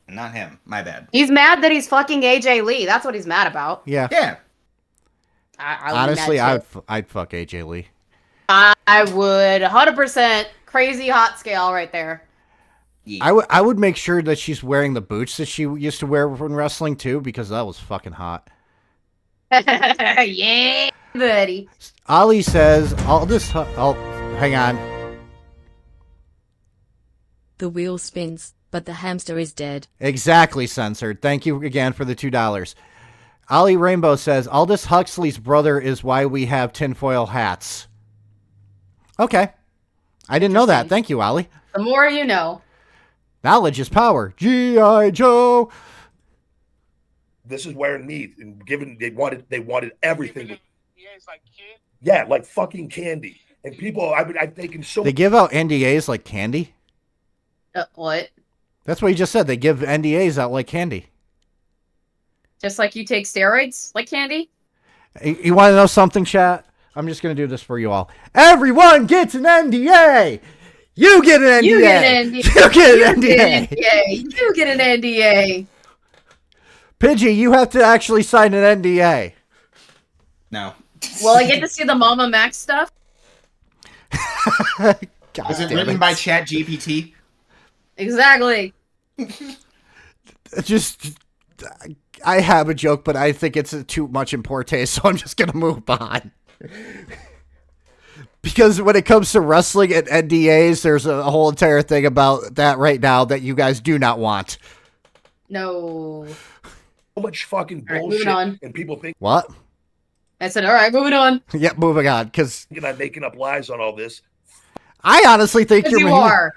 Not him. My bad. He's mad that he's fucking AJ Lee. That's what he's mad about. Yeah. Yeah. Honestly, I'd fuck AJ Lee. I would 100% crazy hot scale right there. I would make sure that she's wearing the boots that she used to wear when wrestling too, because that was fucking hot. Yeah, buddy. Ali says, I'll hang on. The wheel spins, but the hamster is dead. Exactly, censored. Thank you again for the $2. Ollie Rainbow says, Aldous Huxley's brother is why we have tinfoil hats. Okay. I didn't know that. Thank you, Ollie. The more you know. Knowledge is power. G.I. Joe. This is wearing me and given they wanted everything. Yeah, like fucking candy. And people, I've taken so. They give out NDAs like candy? What? That's what you just said. They give NDAs out like candy. Just like you take steroids like candy? You want to know something, chat? I'm just going to do this for you all. Everyone gets an NDA. You get an NDA. You get an NDA. You get an NDA. You get an NDA. Pidgey, you have to actually sign an NDA. No. Will I get to see the Mama Max stuff? Was it written by ChatGPT? Exactly. Just, I have a joke, but I think it's too much in poor taste, so I'm just going to move on. Because when it comes to wrestling and NDAs, there's a whole entire thing about that right now that you guys do not want. No. So much fucking bullshit. Moving on. And people think. What? I said, all right, moving on. Yep, moving on. Because I'm making up lies on all this. I honestly think you are.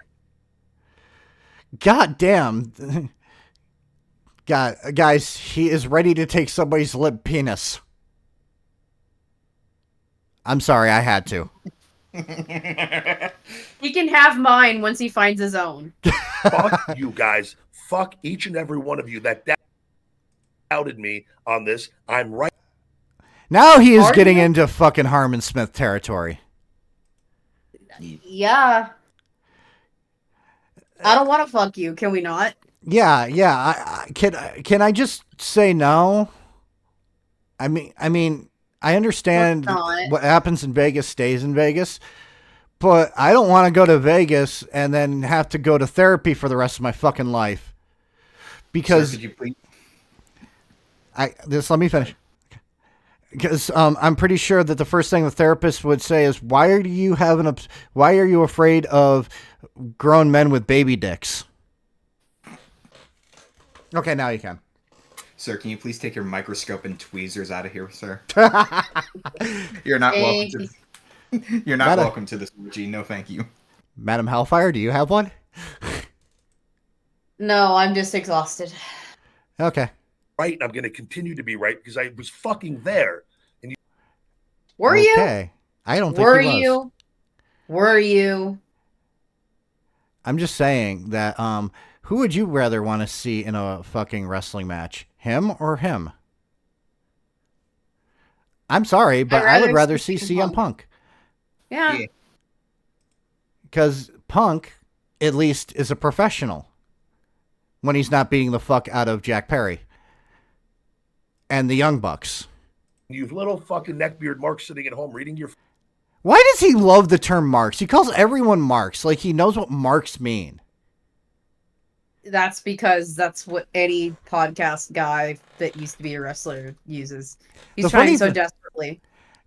God damn. God, guys, he is ready to take somebody's limp penis. I'm sorry, I had to. He can have mine once he finds his own. Fuck you guys. Fuck each and every one of you that doubted me on this. I'm right. Now he is getting into fucking Harmon Smith territory. Yeah. I don't want to fuck you. Can we not? Yeah. Can I just say no? I mean, I understand what happens in Vegas stays in Vegas, but I don't want to go to Vegas and then have to go to therapy for the rest of my fucking life. Because Sir, could you please? Let me finish. Because I'm pretty sure that the first thing the therapist would say is, why are you afraid of grown men with baby dicks? Okay, now you can. Sir, can you please take your microscope and tweezers out of here, sir? You're not welcome to. You're not welcome to this orgy. No, thank you. Madam Hellfire, do you have one? No, I'm just exhausted. Okay. Right, and I'm going to continue to be right because I was fucking there. And Were you? Okay. I don't think he was. Were you? I'm just saying that who would you rather want to see in a fucking wrestling match? Him or him? I'm sorry, but I would rather see CM Punk. Yeah. Because Punk, at least, is a professional when he's not beating the fuck out of Jack Perry and the Young Bucks. you little fucking neckbeard Mark sitting at home reading your. Why does he love the term marks? He calls everyone marks, like he knows what marks mean. That's because that's what any podcast guy that used to be a wrestler uses. He's trying so desperately.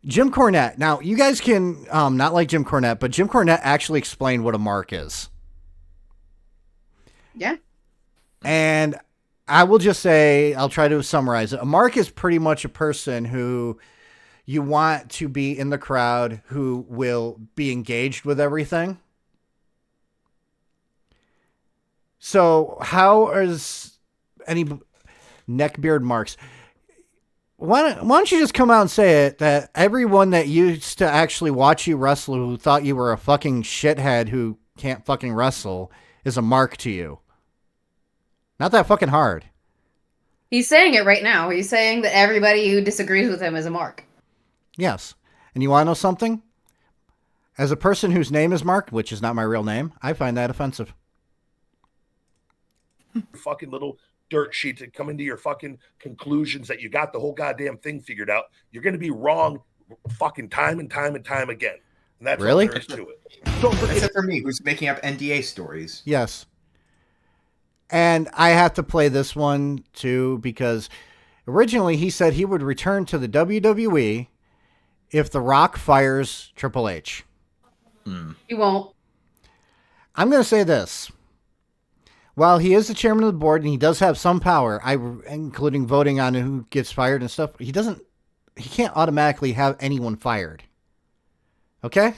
Jim Cornette. Now, you guys can, not like Jim Cornette, but Jim Cornette actually explained what a mark is. Yeah. And I will just say, I'll try to summarize it. A mark is pretty much a person who you want to be in the crowd, who will be engaged with everything. So how is any neckbeard marks? Why don't you just come out and say it, that everyone that used to actually watch you wrestle who thought you were a fucking shithead who can't fucking wrestle is a mark to you? Not that fucking hard. He's saying it right now. He's saying that everybody who disagrees with him is a mark. Yes. And you want to know something? As a person whose name is Mark, which is not my real name, I find that offensive. Fucking little dirt sheet to come into your fucking conclusions that you got the whole goddamn thing figured out. You're going to be wrong fucking time and time and time again. And that's really all there is to it. Except for me, who's making up NDA stories. Yes. And I have to play this one too, because originally he said he would return to the WWE if The Rock fires Triple H. He won't. I'm going to say this. while he is the chairman of the board and he does have some power, including voting on who gets fired and stuff, he can't automatically have anyone fired. Okay?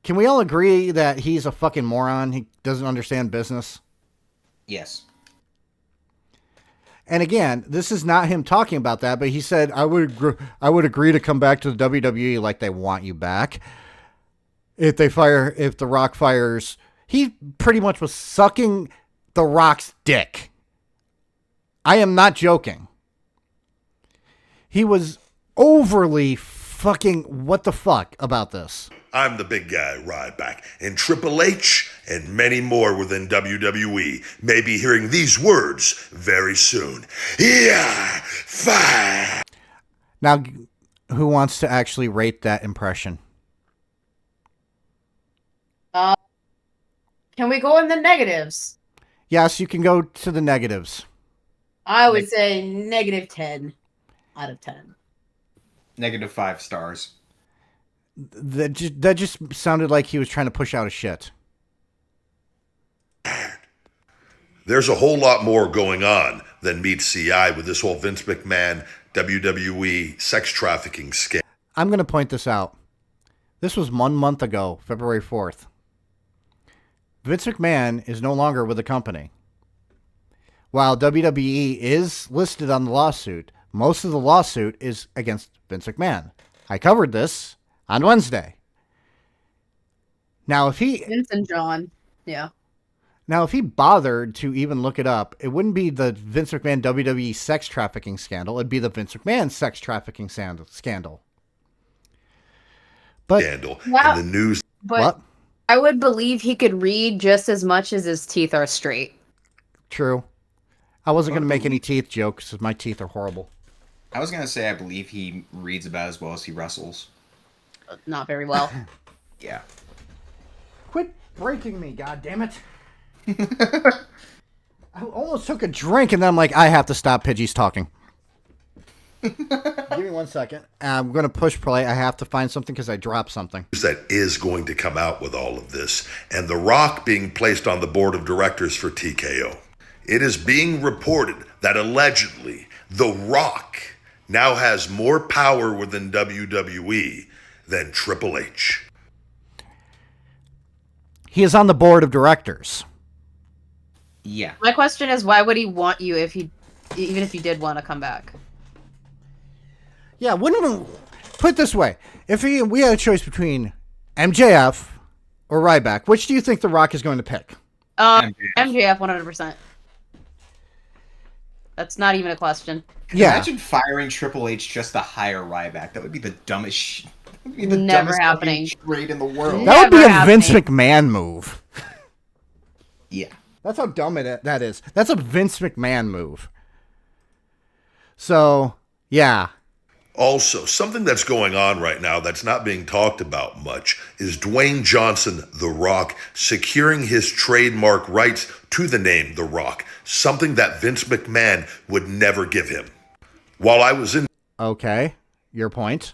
Can we all agree that he's a fucking moron? He doesn't understand business? Yes. And again, this is not him talking about that, but he said, I would agree to come back to the WWE like they want you back. If The Rock fires, he pretty much was sucking The Rock's dick. I am not joking. He was overly fucking what the fuck about this. I'm the big guy, Ryback, and Triple H and many more within WWE may be hearing these words very soon. Yeah, fire. Now, who wants to actually rate that impression? Can we go in the negatives? Yes, you can go to the negatives. I would say negative 10 out of 10. Negative 5 stars. That just sounded like he was trying to push out a shit. There's a whole lot more going on than meets the eye with this whole Vince McMahon WWE sex trafficking scam. I'm going to point this out. This was 1 month ago, February 4th. Vince McMahon is no longer with the company. While WWE is listed on the lawsuit, most of the lawsuit is against Vince McMahon. I covered this on Wednesday. Now, Vince and John, yeah. Now, if he bothered to even look it up, it wouldn't be the Vince McMahon WWE sex trafficking scandal. It'd be the Vince McMahon sex trafficking scandal. But scandal in the news. But what? I would believe he could read just as much as his teeth are straight. True. I wasn't going to make any teeth jokes because my teeth are horrible. I was going to say I believe he reads about as well as he wrestles. Not very well. Yeah. Quit breaking me, goddammit. I almost took a drink and then I'm like, I have to stop Pidgey's talking. Give me 1 second. I'm going to push play. I have to find something because I dropped something. That is going to come out with all of this, and The Rock being placed on the board of directors for TKO. It is being reported that allegedly The Rock now has more power within WWE than Triple H. He is on the board of directors. Yeah. My question is, why would he want you even if you did want to come back? Yeah, wouldn't put it this way. If we had a choice between MJF or Ryback, which do you think The Rock is going to pick? MJF 100%. That's not even a question. Yeah. Imagine firing Triple H just to hire Ryback. That would be the dumbest Never happening. Trade in the world. That would be a Vince McMahon move. Yeah. That's how dumb that is. That's a Vince McMahon move. So, yeah. Also, something that's going on right now that's not being talked about much is Dwayne Johnson, The Rock, securing his trademark rights to the name The Rock, something that Vince McMahon would never give him. While I was in... Okay, your point.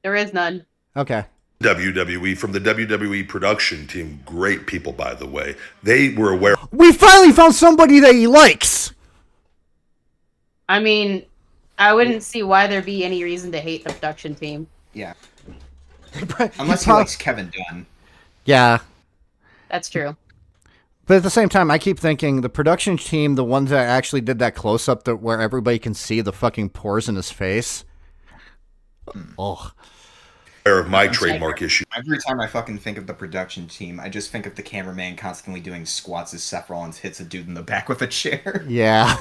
There is none. Okay. WWE, from the WWE production team, great people, by the way, they were aware... We finally found somebody that he likes! I mean... I wouldn't see why there'd be any reason to hate the production team. Yeah. Unless he likes Kevin Dunn. Yeah. That's true. But at the same time, I keep thinking the production team, the ones that actually did that close-up where everybody can see the fucking pores in his face. Oh. Of my trademark issue. Every time I fucking think of the production team, I just think of the cameraman constantly doing squats as Seth Rollins hits a dude in the back with a chair. Yeah.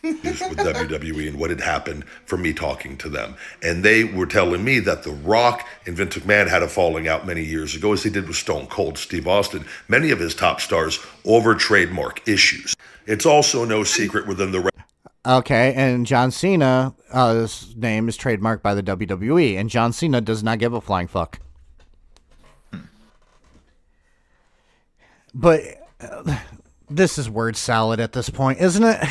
With WWE and what had happened from me talking to them. And they were telling me that The Rock and Vince McMahon had a falling out many years ago, as they did with Stone Cold Steve Austin, many of his top stars over trademark issues. It's also no secret within the... Okay, and John Cena's name is trademarked by the WWE, and John Cena does not give a flying fuck. But this is word salad at this point, isn't it?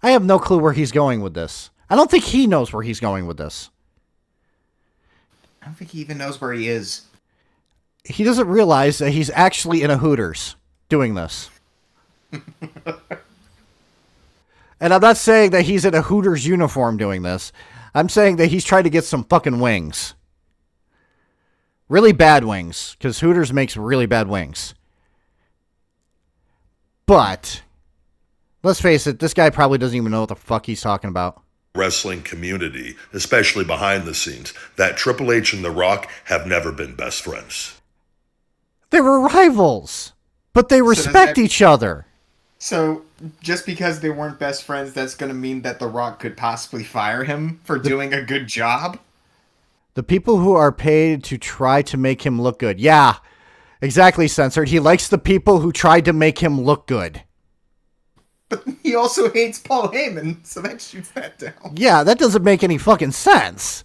I have no clue where he's going with this. I don't think he knows where he's going with this. I don't think he even knows where he is. He doesn't realize that he's actually in a Hooters. doing this. And I'm not saying that he's in a Hooters uniform doing this. I'm saying that he's trying to get some fucking wings. Really bad wings, because Hooters makes really bad wings. But, let's face it, this guy probably doesn't even know what the fuck he's talking about. Wrestling community, especially behind the scenes, that Triple H and The Rock have never been best friends. They were rivals, but they respect each other. So, just because they weren't best friends, that's going to mean that The Rock could possibly fire him for doing a good job? The people who are paid to try to make him look good. Yeah, exactly, Censored. He likes the people who tried to make him look good. But he also hates Paul Heyman, so that shoots that down. Yeah, that doesn't make any fucking sense.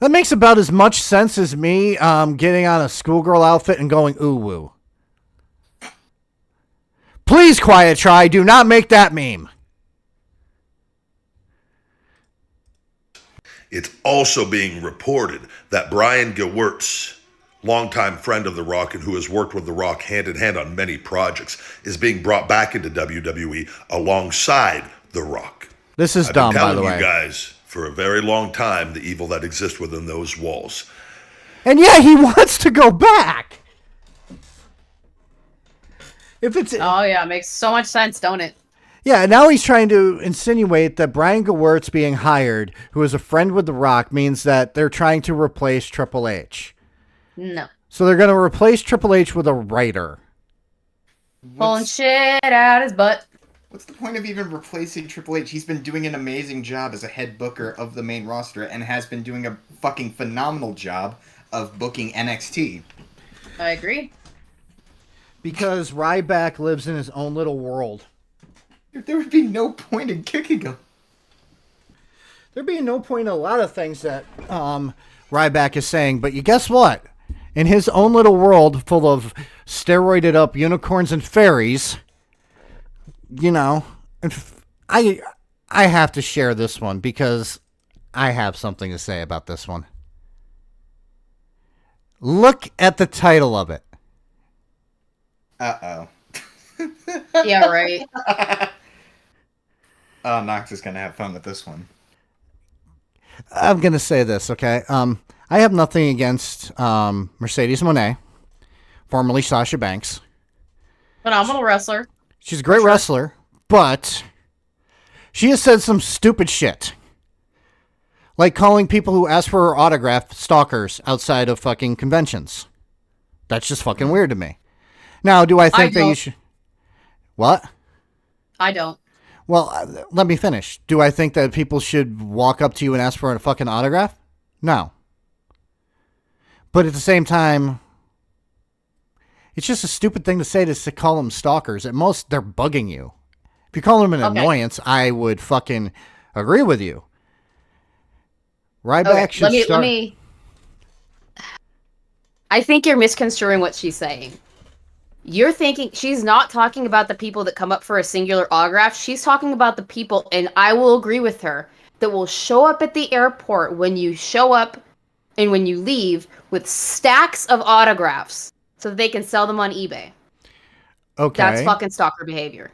That makes about as much sense as me getting on a schoolgirl outfit and going ooh-woo. Please, Quiet Try, do not make that meme. It's also being reported that Brian Gewirtz, longtime friend of The Rock and who has worked with The Rock hand in hand on many projects, is being brought back into WWE alongside The Rock. This is I've dumb, been by the telling way. you guys for a very long time the evil that exists within those walls. And yeah, he wants to go back. If it's Oh yeah, it makes so much sense, don't it? Yeah, now he's trying to insinuate that Brian Gewirtz being hired, who is a friend with The Rock, means that they're trying to replace Triple H. No. So they're going to replace Triple H with a writer. Pulling shit out his butt. What's the point of even replacing Triple H? He's been doing an amazing job as a head booker of the main roster and has been doing a fucking phenomenal job of booking NXT. I agree. Because Ryback lives in his own little world. There would be no point in kicking him. There'd be no point in a lot of things that Ryback is saying, but you guess what? In his own little world full of steroided up unicorns and fairies, you know, I have to share this one because I have something to say about this one. Look at the title of it. Uh-oh. Yeah, right. Knox is going to have fun with this one. I'm going to say this, okay? I have nothing against Mercedes Moné, formerly Sasha Banks. Phenomenal wrestler. She's a great wrestler, but she has said some stupid shit. Like calling people who ask for her autograph stalkers outside of fucking conventions. That's just fucking weird to me. Now, do I think that you should... What? I don't. Well, let me finish. Do I think that people should walk up to you and ask for a fucking autograph? No. But at the same time, it's just a stupid thing to say to call them stalkers. At most, they're bugging you. If you call them an annoyance, I would fucking agree with you. Ryback should let me. I think you're misconstruing what she's saying. You're thinking she's not talking about the people that come up for a singular autograph. She's talking about the people, and I will agree with her, that will show up at the airport when you show up and when you leave with stacks of autographs so that they can sell them on eBay. Okay. That's fucking stalker behavior.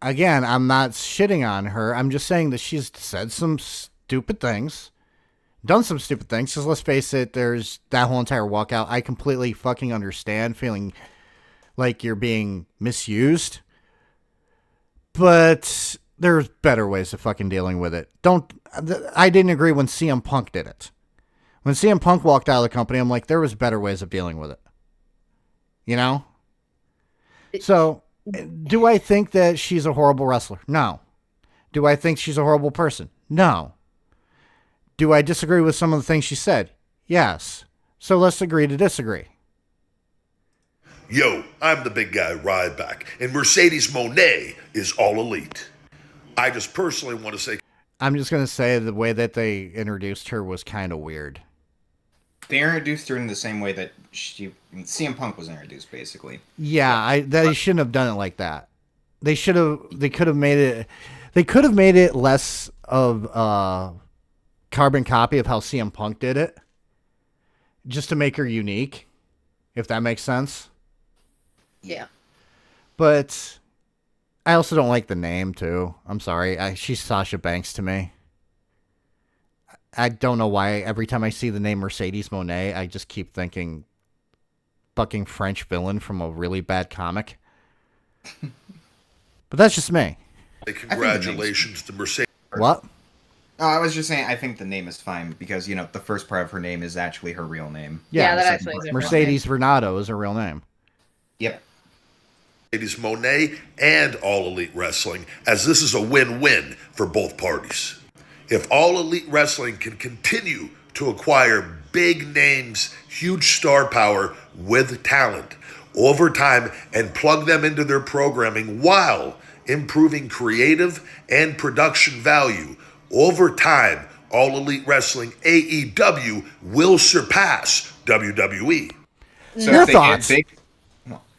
Again, I'm not shitting on her. I'm just saying that she's said some stupid things. Done some stupid things, because let's face it, there's that whole entire walkout. I completely fucking understand feeling like you're being misused. But there's better ways of fucking dealing with it. I didn't agree when CM Punk did it. When CM Punk walked out of the company, I'm like, there was better ways of dealing with it. You know? So, do I think that she's a horrible wrestler? No. Do I think she's a horrible person? No. Do I disagree with some of the things she said? Yes. So let's agree to disagree. Yo, I'm the big guy Ryback, and Mercedes Moné is all elite. I just personally want to say... I'm just going to say the way that they introduced her was kind of weird. They introduced her in the same way that CM Punk was introduced, basically. Yeah, they shouldn't have done it like that. They could have made it less of carbon copy of how CM Punk did it, just to make her unique, if that makes sense. Yeah. But I also don't like the name, too. I'm sorry. She's Sasha Banks to me. I don't know why. Every time I see the name Mercedes Moné, I just keep thinking fucking French villain from a really bad comic. But that's just me. Congratulations to Mercedes. What? Oh, I was just saying, I think the name is fine because, you know, the first part of her name is actually her real name. Yeah, that actually is her Mercedes Renato is her real name. Yep. Mercedes Moné and All Elite Wrestling, as this is a win-win for both parties. If All Elite Wrestling can continue to acquire big names, huge star power with talent over time and plug them into their programming while improving creative and production value, over time, All Elite Wrestling AEW will surpass WWE. So Your if they thoughts? get big,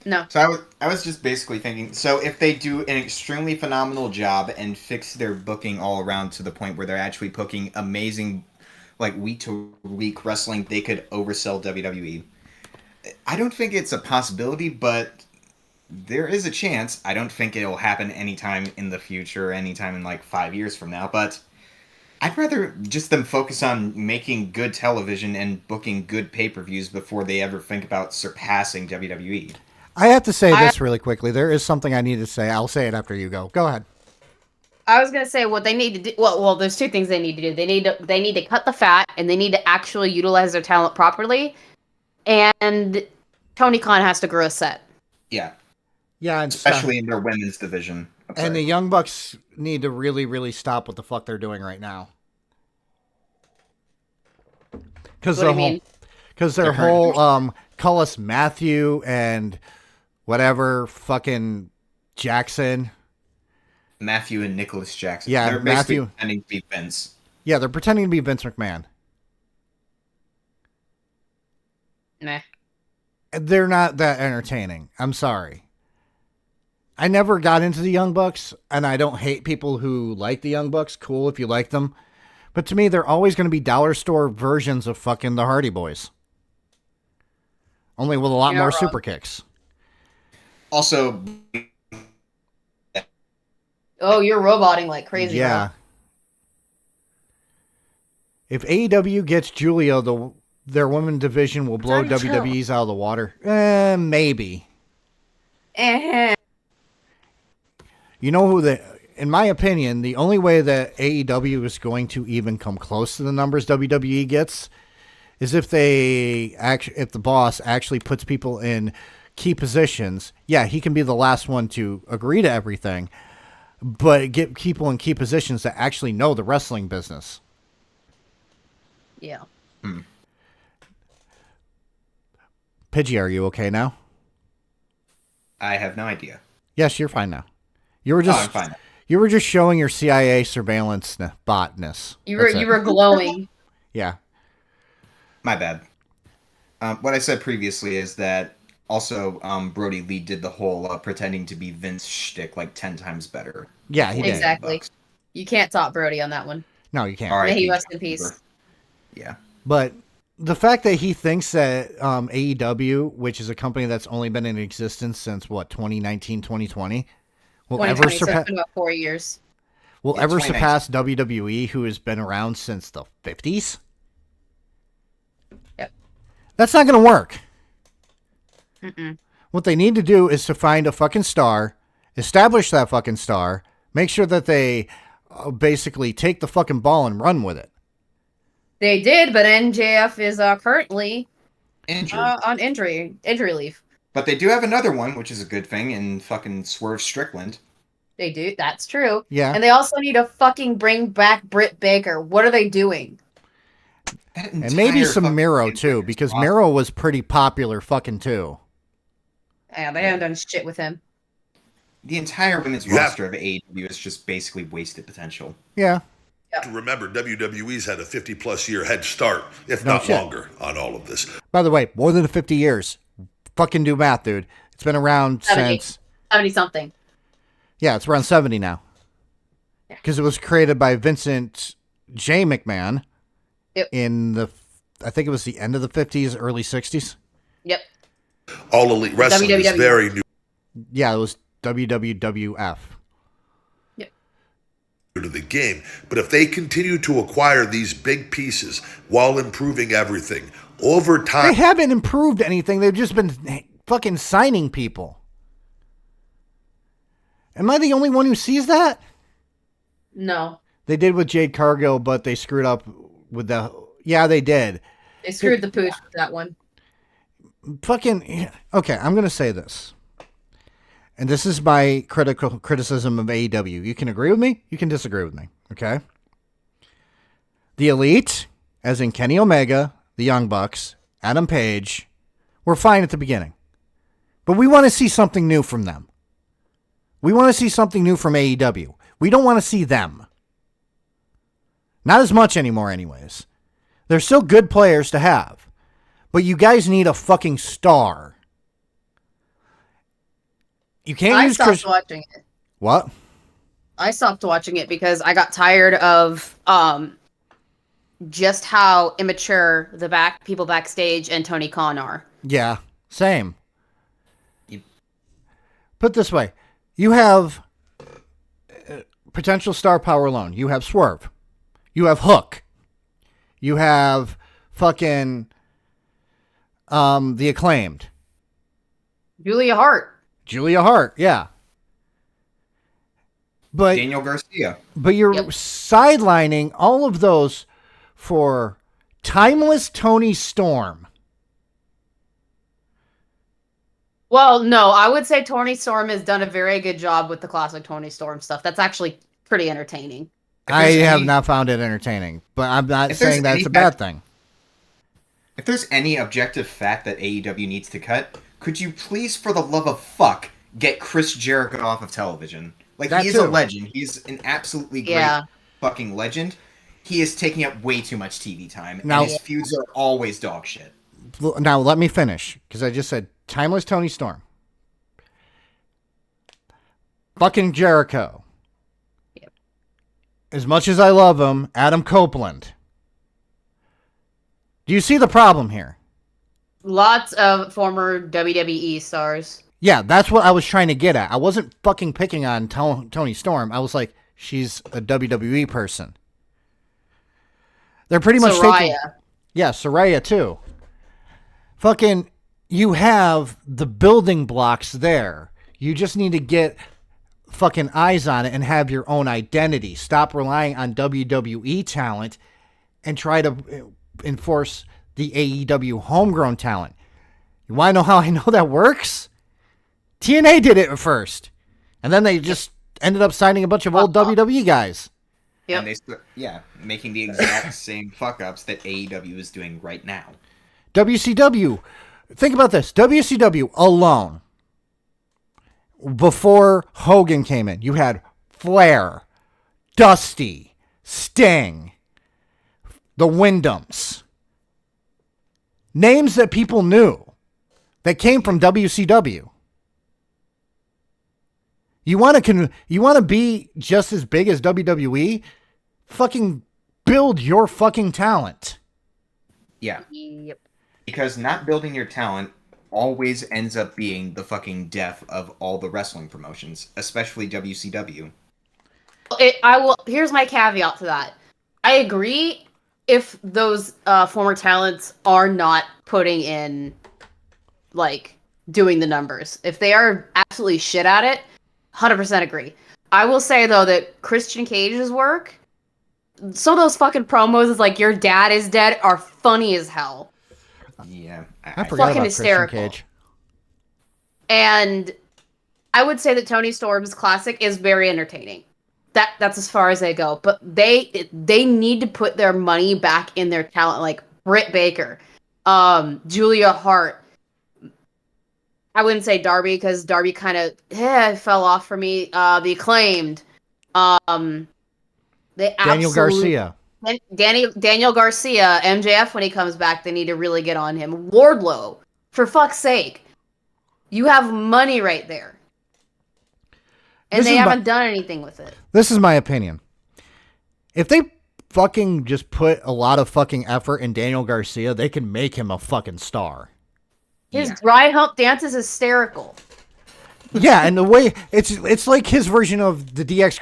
No. So I was just basically thinking, so if they do an extremely phenomenal job and fix their booking all around to the point where they're actually booking amazing, like, week-to-week wrestling, they could oversell WWE. I don't think it's a possibility, but there is a chance. I don't think it'll happen anytime in the future, anytime in like 5 years from now, but I'd rather just them focus on making good television and booking good pay-per-views before they ever think about surpassing WWE. I have to say this really quickly. There is something I need to say. I'll say it after you go. Go ahead. I was gonna say what they need to do. Well, there's two things they need to do. They need to cut the fat, and they need to actually utilize their talent properly. And Tony Khan has to grow a set. Yeah. Yeah, and especially in their women's division. And the Young Bucks need to really, really stop what the fuck they're doing right now. Because their whole call us Matthew and whatever fucking Jackson. Matthew and Nicholas Jackson. Yeah, they're Matthew pretending to be Vince. Yeah, they're pretending to be Vince McMahon. Nah. They're not that entertaining. I'm sorry. I never got into the Young Bucks, and I don't hate people who like the Young Bucks. Cool if you like them. But to me, they're always going to be dollar store versions of fucking the Hardy Boys. Only with a lot more super kicks. Also... Oh, you're roboting like crazy. Yeah. Bro. If AEW gets Julia, their women division will blow WWE's out of the water. Maybe. You know who in my opinion, the only way that AEW is going to even come close to the numbers WWE gets is if if the boss actually puts people in key positions. Yeah, he can be the last one to agree to everything, but get people in key positions that actually know the wrestling business. Yeah. Pidgey, are you okay now? I have no idea. Yes, you're fine now. You were just I'm fine. You were just showing your CIA surveillance botness. You were glowing. Yeah. My bad. What I said previously is that also Brody Lee did the whole pretending to be Vince shtick like 10 times better. Yeah, he did. Exactly. You can't top Brody on that one. No, you can't. May he rest in peace. Yeah. But the fact that he thinks that AEW, which is a company that's only been in existence since, 2019, 2020, will ever surpass... It's been about 4 years. Will ever surpass WWE, who has been around since the 50s? Yep. That's not going to work. Mm-mm. What they need to do is to find a fucking star, establish that fucking star, make sure that they basically take the fucking ball and run with it. They did, but NJF is currently injured on injury leave. But they do have another one, which is a good thing, in fucking Swerve Strickland. They do. That's true. Yeah. And they also need to fucking bring back Britt Baker. What are they doing? And maybe some Miro too, because Miro was pretty popular fucking too. Yeah, they haven't done shit with him. The entire women's roster of AEW is just basically wasted potential. Yeah. To remember, WWE's had a 50-plus year head start, if not longer, on all of this. By the way, more than 50 years. Fucking do math, dude. It's been around 70. since... 70-something. Yeah, it's around 70 now. Because it was created by Vincent J. McMahon in I think it was the end of the 50s, early 60s. Yep. All Elite Wrestling is very new. Yeah, it was WWWF. To the game. But if they continue to acquire these big pieces while improving everything over time, They haven't improved anything. They've just been fucking signing people. Am I the only one who sees that? No. They did with Jade Cargill, but they screwed up with the... Yeah, they did. They screwed the pooch with that one. Fucking... Okay, I'm going to say this. And this is my criticism of AEW. You can agree with me. You can disagree with me. Okay? The Elite, as in Kenny Omega, the Young Bucks, Adam Page, were fine at the beginning. But we want to see something new from them. We want to see something new from AEW. We don't want to see them. Not as much anymore anyways. They're still good players to have. But you guys need a fucking star. You can't I use stopped watching it. What? I stopped watching it because I got tired of just how immature the people backstage and Tony Khan are. Yeah, same. Put it this way. You have potential star power alone. You have Swerve. You have Hook. You have fucking the Acclaimed. Julia Hart. Julia Hart, yeah. But Daniel Garcia. But you're sidelining all of those for timeless Tony Storm. Well, no, I would say Tony Storm has done a very good job with the classic Tony Storm stuff. That's actually pretty entertaining. I have not found it entertaining, but I'm not saying that's a bad thing. If there's any objective fact that AEW needs to cut, could you please, for the love of fuck, get Chris Jericho off of television? Like, he's a legend. He's an absolutely great fucking legend. He is taking up way too much TV time, and his feuds are always dog shit. Now, let me finish, because I just said timeless Tony Storm. Fucking Jericho. Yep. As much as I love him, Adam Copeland. Do you see the problem here? Lots of former WWE stars. Yeah, that's what I was trying to get at. I wasn't fucking picking on Tony Storm. I was like, she's a WWE person. They're pretty much taking... Yeah, Saraya too. Fucking, you have the building blocks there. You just need to get fucking eyes on it and have your own identity. Stop relying on WWE talent and try to enforce the AEW homegrown talent. You want to know how I know that works? TNA did it at first. And then they just ended up signing a bunch of old WWE guys. Yep. And making the exact same fuck-ups that AEW is doing right now. WCW. Think about this. WCW alone. Before Hogan came in, you had Flair, Dusty, Sting, the Wyndhams. Names that people knew that came from WCW. You want to be just as big as WWE? Fucking build your fucking talent. Yeah. Yep. Because not building your talent always ends up being the fucking death of all the wrestling promotions, especially WCW. Here's my caveat to that. I agree if those former talents are not putting in, like, doing the numbers. If they are absolutely shit at it, 100% agree. I will say, though, that Christian Cage's work, some of those fucking promos is like, your dad is dead, are funny as hell. Yeah. I forgot fucking about hysterical. Christian Cage. And I would say that Tony Storm's classic is very entertaining. That's as far as they go. But they need to put their money back in their talent, like Britt Baker, Julia Hart. I wouldn't say Darby, because Darby kind of fell off for me. The Acclaimed. Daniel Garcia. Daniel Garcia, MJF, when he comes back, they need to really get on him. Wardlow, for fuck's sake. You have money right there. And they haven't done anything with it. This is my opinion. If they fucking just put a lot of fucking effort in Daniel Garcia, they can make him a fucking star. His dry hump dance is hysterical. Yeah, and the way it's like his version of the DX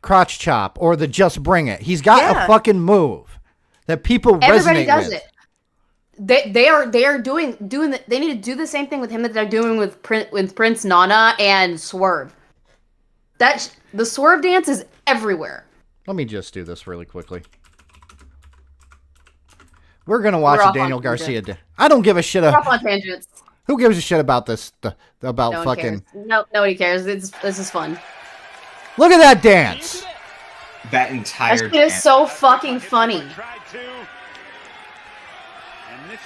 crotch chop or the just bring it. He's got a fucking move that people Everybody resonate does with. it. They are doing they need to do the same thing with him that they're doing with Prince Nana and Swerve. The Swerve dance is everywhere. Let me just do this really quickly. We're gonna watch a Daniel Garcia. I don't give a shit. We're off on tangents. Who gives a shit about this? About No one fucking. cares. No, nobody cares. This is fun. Look at that dance. That entire. That shit is so fucking funny.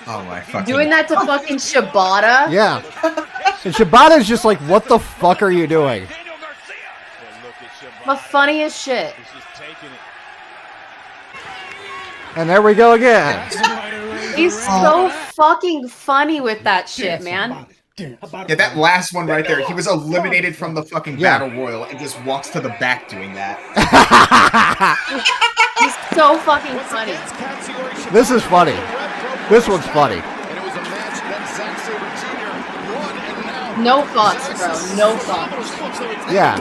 Oh my fucking. Doing that to fucking Shibata. Yeah. And Shibata's just like, what the fuck are you doing? The funniest shit. And there we go again. He's so fucking funny with that shit, man. Yeah, that last one right there, he was eliminated from the fucking battle royal and just walks to the back doing that. He's so fucking funny. This is funny. This one's funny. No thoughts, bro. No thoughts. Yeah.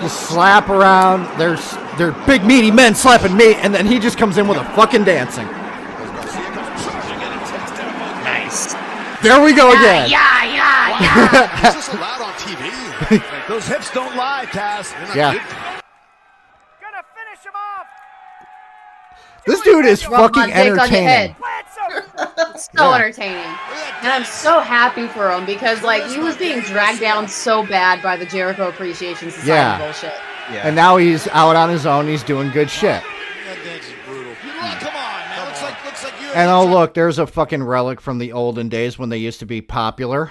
Just slap around. They're big meaty men slapping meat, and then he just comes in with a fucking dancing. Nice. There we go again. Yeah. Is this allowed on TV? Those hips don't lie, Taz. Yeah. This dude is fucking entertaining. So entertaining. And I'm so happy for him because, like, he was being dragged down so bad by the Jericho Appreciation Society bullshit. Yeah. And now he's out on his own. He's doing good shit. And oh, look, there's a fucking relic from the olden days when they used to be popular.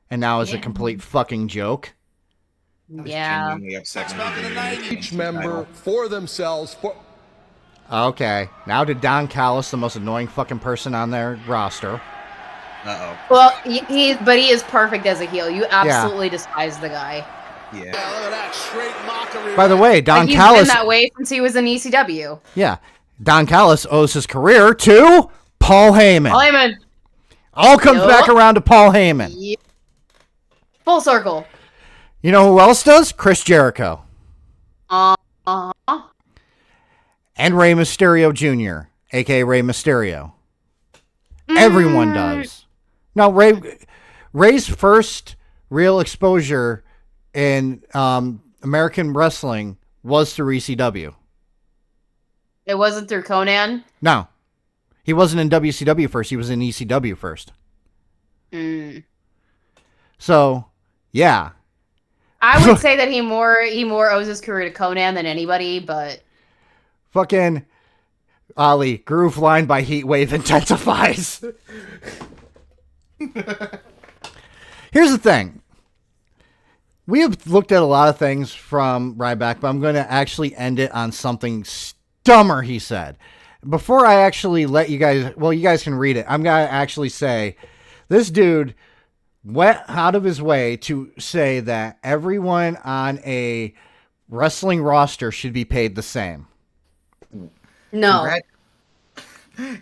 And now is a complete fucking joke. Yeah. Each member for themselves. Okay. Now to Don Callis, the most annoying fucking person on their roster. Uh-oh. Well, he is perfect as a heel. You absolutely despise the guy. Yeah. Look at that straight mockery. By the way, Don He's Callis. been that way since he was in ECW. Yeah. Don Callis owes his career to Paul Heyman. Paul Heyman. All comes back around to Paul Heyman. Yep. Full circle. You know who else does? Chris Jericho. Uh-huh. And Rey Mysterio Jr., a.k.a. Rey Mysterio. Everyone does. Now, Rey's first real exposure in American wrestling was through ECW. It wasn't through Conan? No. He wasn't in WCW first. He was in ECW first. So, yeah. I would say that he more owes his career to Conan than anybody, but... Fucking Ali, groove line by Heatwave intensifies. Here's the thing. We have looked at a lot of things from Ryback, but I'm going to actually end it on something stummer he said. Before I actually let you guys, well, you guys can read it. I'm going to actually say this dude went out of his way to say that everyone on a wrestling roster should be paid the same. No.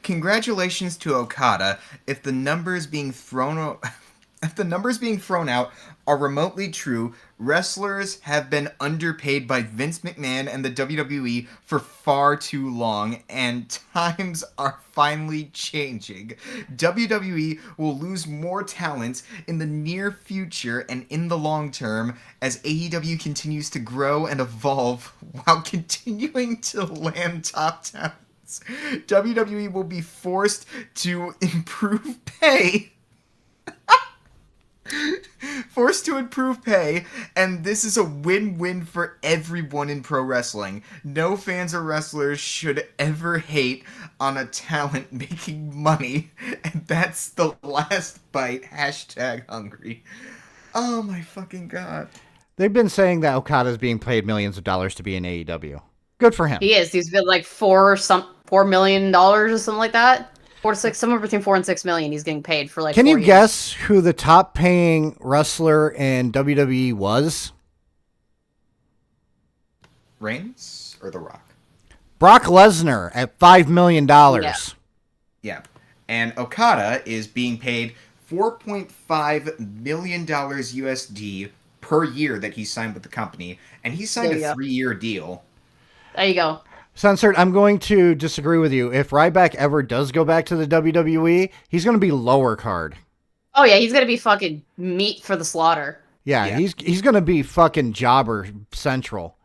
Congratulations to Okada. If the numbers being thrown out are remotely true, wrestlers have been underpaid by Vince McMahon and the WWE for far too long, and times are finally changing. WWE will lose more talent in the near future and in the long term as AEW continues to grow and evolve while continuing to land top talents. WWE will be forced to improve pay. And this is a win-win for everyone in pro wrestling. No fans or wrestlers should ever hate on a talent making money. And that's the last bite. #hungry. Oh my fucking god. They've been saying that Okada's being paid millions of dollars to be in AEW. Good for him. He is. He's been like $4 million or something like that. 4 to 6, somewhere between 4 and 6 million. He's getting paid for like. Can 4 you years. guess who the top paying wrestler in WWE was? Reigns or The Rock? Brock Lesnar at $5 million. Yeah. And Okada is being paid $4.5 million USD per year that he signed with the company, and he signed a 3-year deal. There you go. Censored, I'm going to disagree with you. If Ryback ever does go back to the WWE, he's going to be lower card. Oh yeah, he's gonna be fucking meat for the slaughter. Yeah. He's going to be fucking jobber central.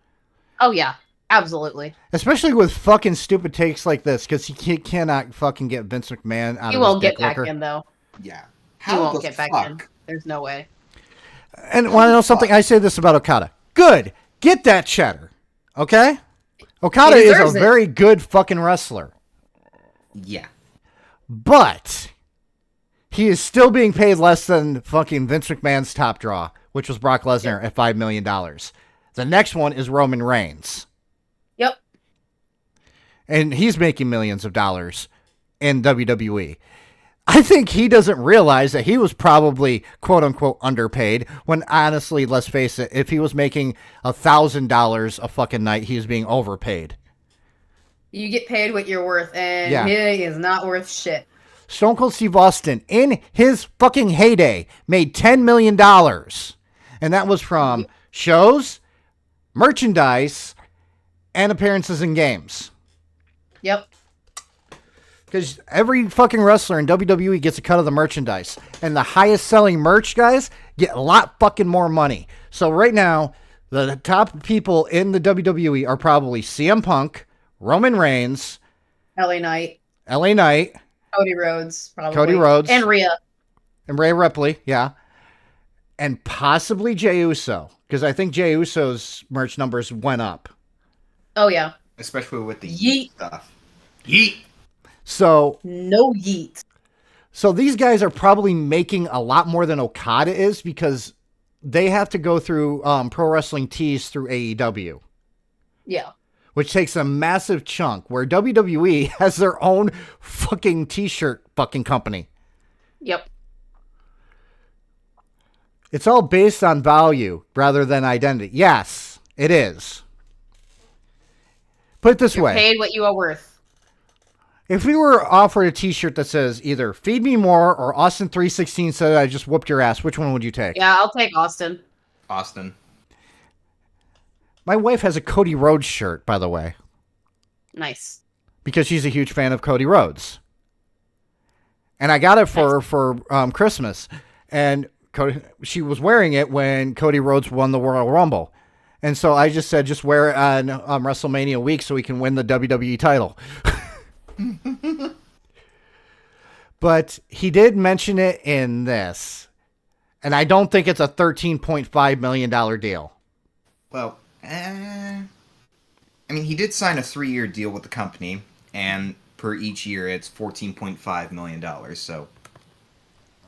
Oh yeah, absolutely. Especially with fucking stupid takes like this, because he cannot fucking get Vince McMahon out He of won't his get dick back liquor. in though. Yeah. He won't get back in. There's no way. And want to know something? I say this about Okada. Good. Get that cheddar. Okay? Okada is a very good fucking wrestler. Yeah. But he is still being paid less than fucking Vince McMahon's top draw, which was Brock Lesnar at $5 million. The next one is Roman Reigns. Yep. And he's making millions of dollars in WWE. I think he doesn't realize that he was probably quote unquote underpaid when honestly, let's face it, if he was making $1,000 a fucking night, he was being overpaid. You get paid what you're worth, and he is not worth shit. Stone Cold Steve Austin, in his fucking heyday, made $10 million. And that was from shows, merchandise, and appearances in games. Yep. Because every fucking wrestler in WWE gets a cut of the merchandise. And the highest selling merch guys get a lot fucking more money. So right now, the top people in the WWE are probably CM Punk, Roman Reigns, LA Knight, Cody Rhodes, probably. And Rhea. And Rhea Ripley, yeah. And possibly Jey Uso. Because I think Jey Uso's merch numbers went up. Oh, yeah. Especially with the yeet stuff. Yeet! So no yeet. So these guys are probably making a lot more than Okada is because they have to go through Pro Wrestling Tees through AEW. Yeah. Which takes a massive chunk where WWE has their own fucking t-shirt fucking company. Yep. It's all based on value rather than identity. Yes, it is. Put it this way. You're paid what you are worth. If we were offered a t-shirt that says either Feed Me More or Austin 316 said I just whooped your ass, which one would you take? Yeah, I'll take Austin. Austin. My wife has a Cody Rhodes shirt, by the way. Nice. Because she's a huge fan of Cody Rhodes. And I got it for Christmas. And she was wearing it when Cody Rhodes won the Royal Rumble. And so I just said, just wear it on WrestleMania week so we can win the WWE title. But he did mention it in this. And I don't think it's a $13.5 million deal. Well, I mean, he did sign a 3-year deal with the company, and per each year it's $14.5 million, so...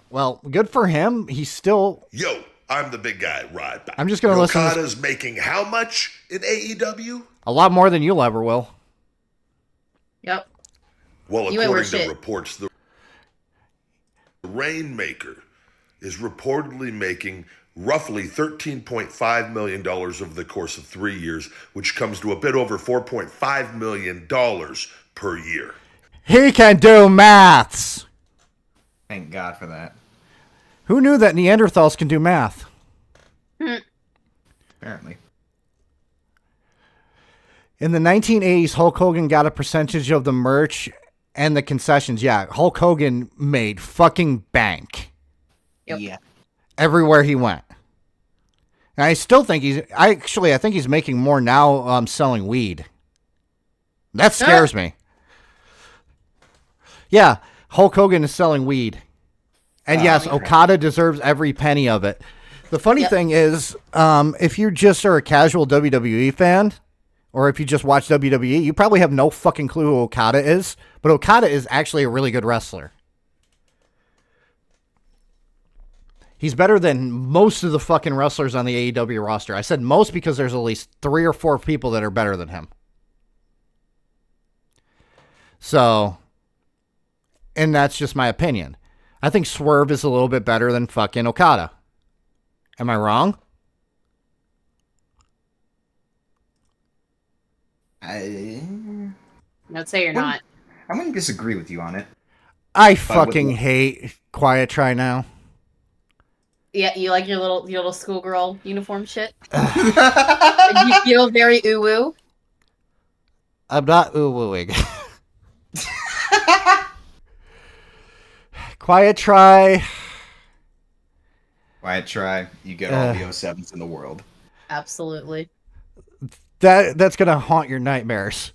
Well, good for him. He's still... Yo, I'm the big guy, Ryback. I'm just going to listen. Okada's making how much in AEW? A lot more than you'll ever will. Yep. Well, according to reports, the Rainmaker is reportedly making roughly $13.5 million over the course of 3 years, which comes to a bit over $4.5 million per year. He can do maths. Thank God for that. Who knew that Neanderthals can do math? Apparently. In the 1980s, Hulk Hogan got a percentage of the merch and the concessions. Yeah, Hulk Hogan made fucking bank. Yep. Yeah. Everywhere he went. And I still think I think he's making more now selling weed. That scares me. Yeah, Hulk Hogan is selling weed. And yes, Okada deserves every penny of it. The funny thing is, if you just are a casual WWE fan, or if you just watch WWE, you probably have no fucking clue who Okada is. But Okada is actually a really good wrestler. He's better than most of the fucking wrestlers on the AEW roster. I said most because there's at least 3 or 4 people that are better than him. So, and that's just my opinion. I think Swerve is a little bit better than fucking Okada. Am I wrong? I'd say you're not. I wouldn't disagree with you on it. I fucking hate Quiet Try Now. Yeah, you like your little schoolgirl uniform shit. You feel very ooh-woo. I'm not ooh-wooing. Quiet Try. Quiet Try. You get all the 07s in the world. Absolutely. That's gonna haunt your nightmares.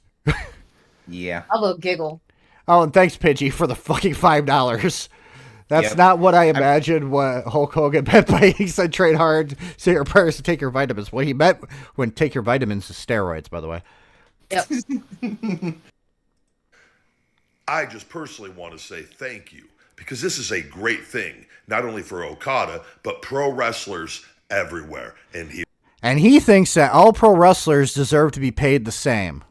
Yeah. I'll giggle. Oh, and thanks, Pidgey, for the fucking $5. That's not what I imagined what Hulk Hogan meant by he said train hard, say your prayers, to take your vitamins. What he meant when take your vitamins is steroids, by the way. Yep. I just personally want to say thank you because this is a great thing, not only for Okada, but pro wrestlers everywhere. And he thinks that all pro wrestlers deserve to be paid the same.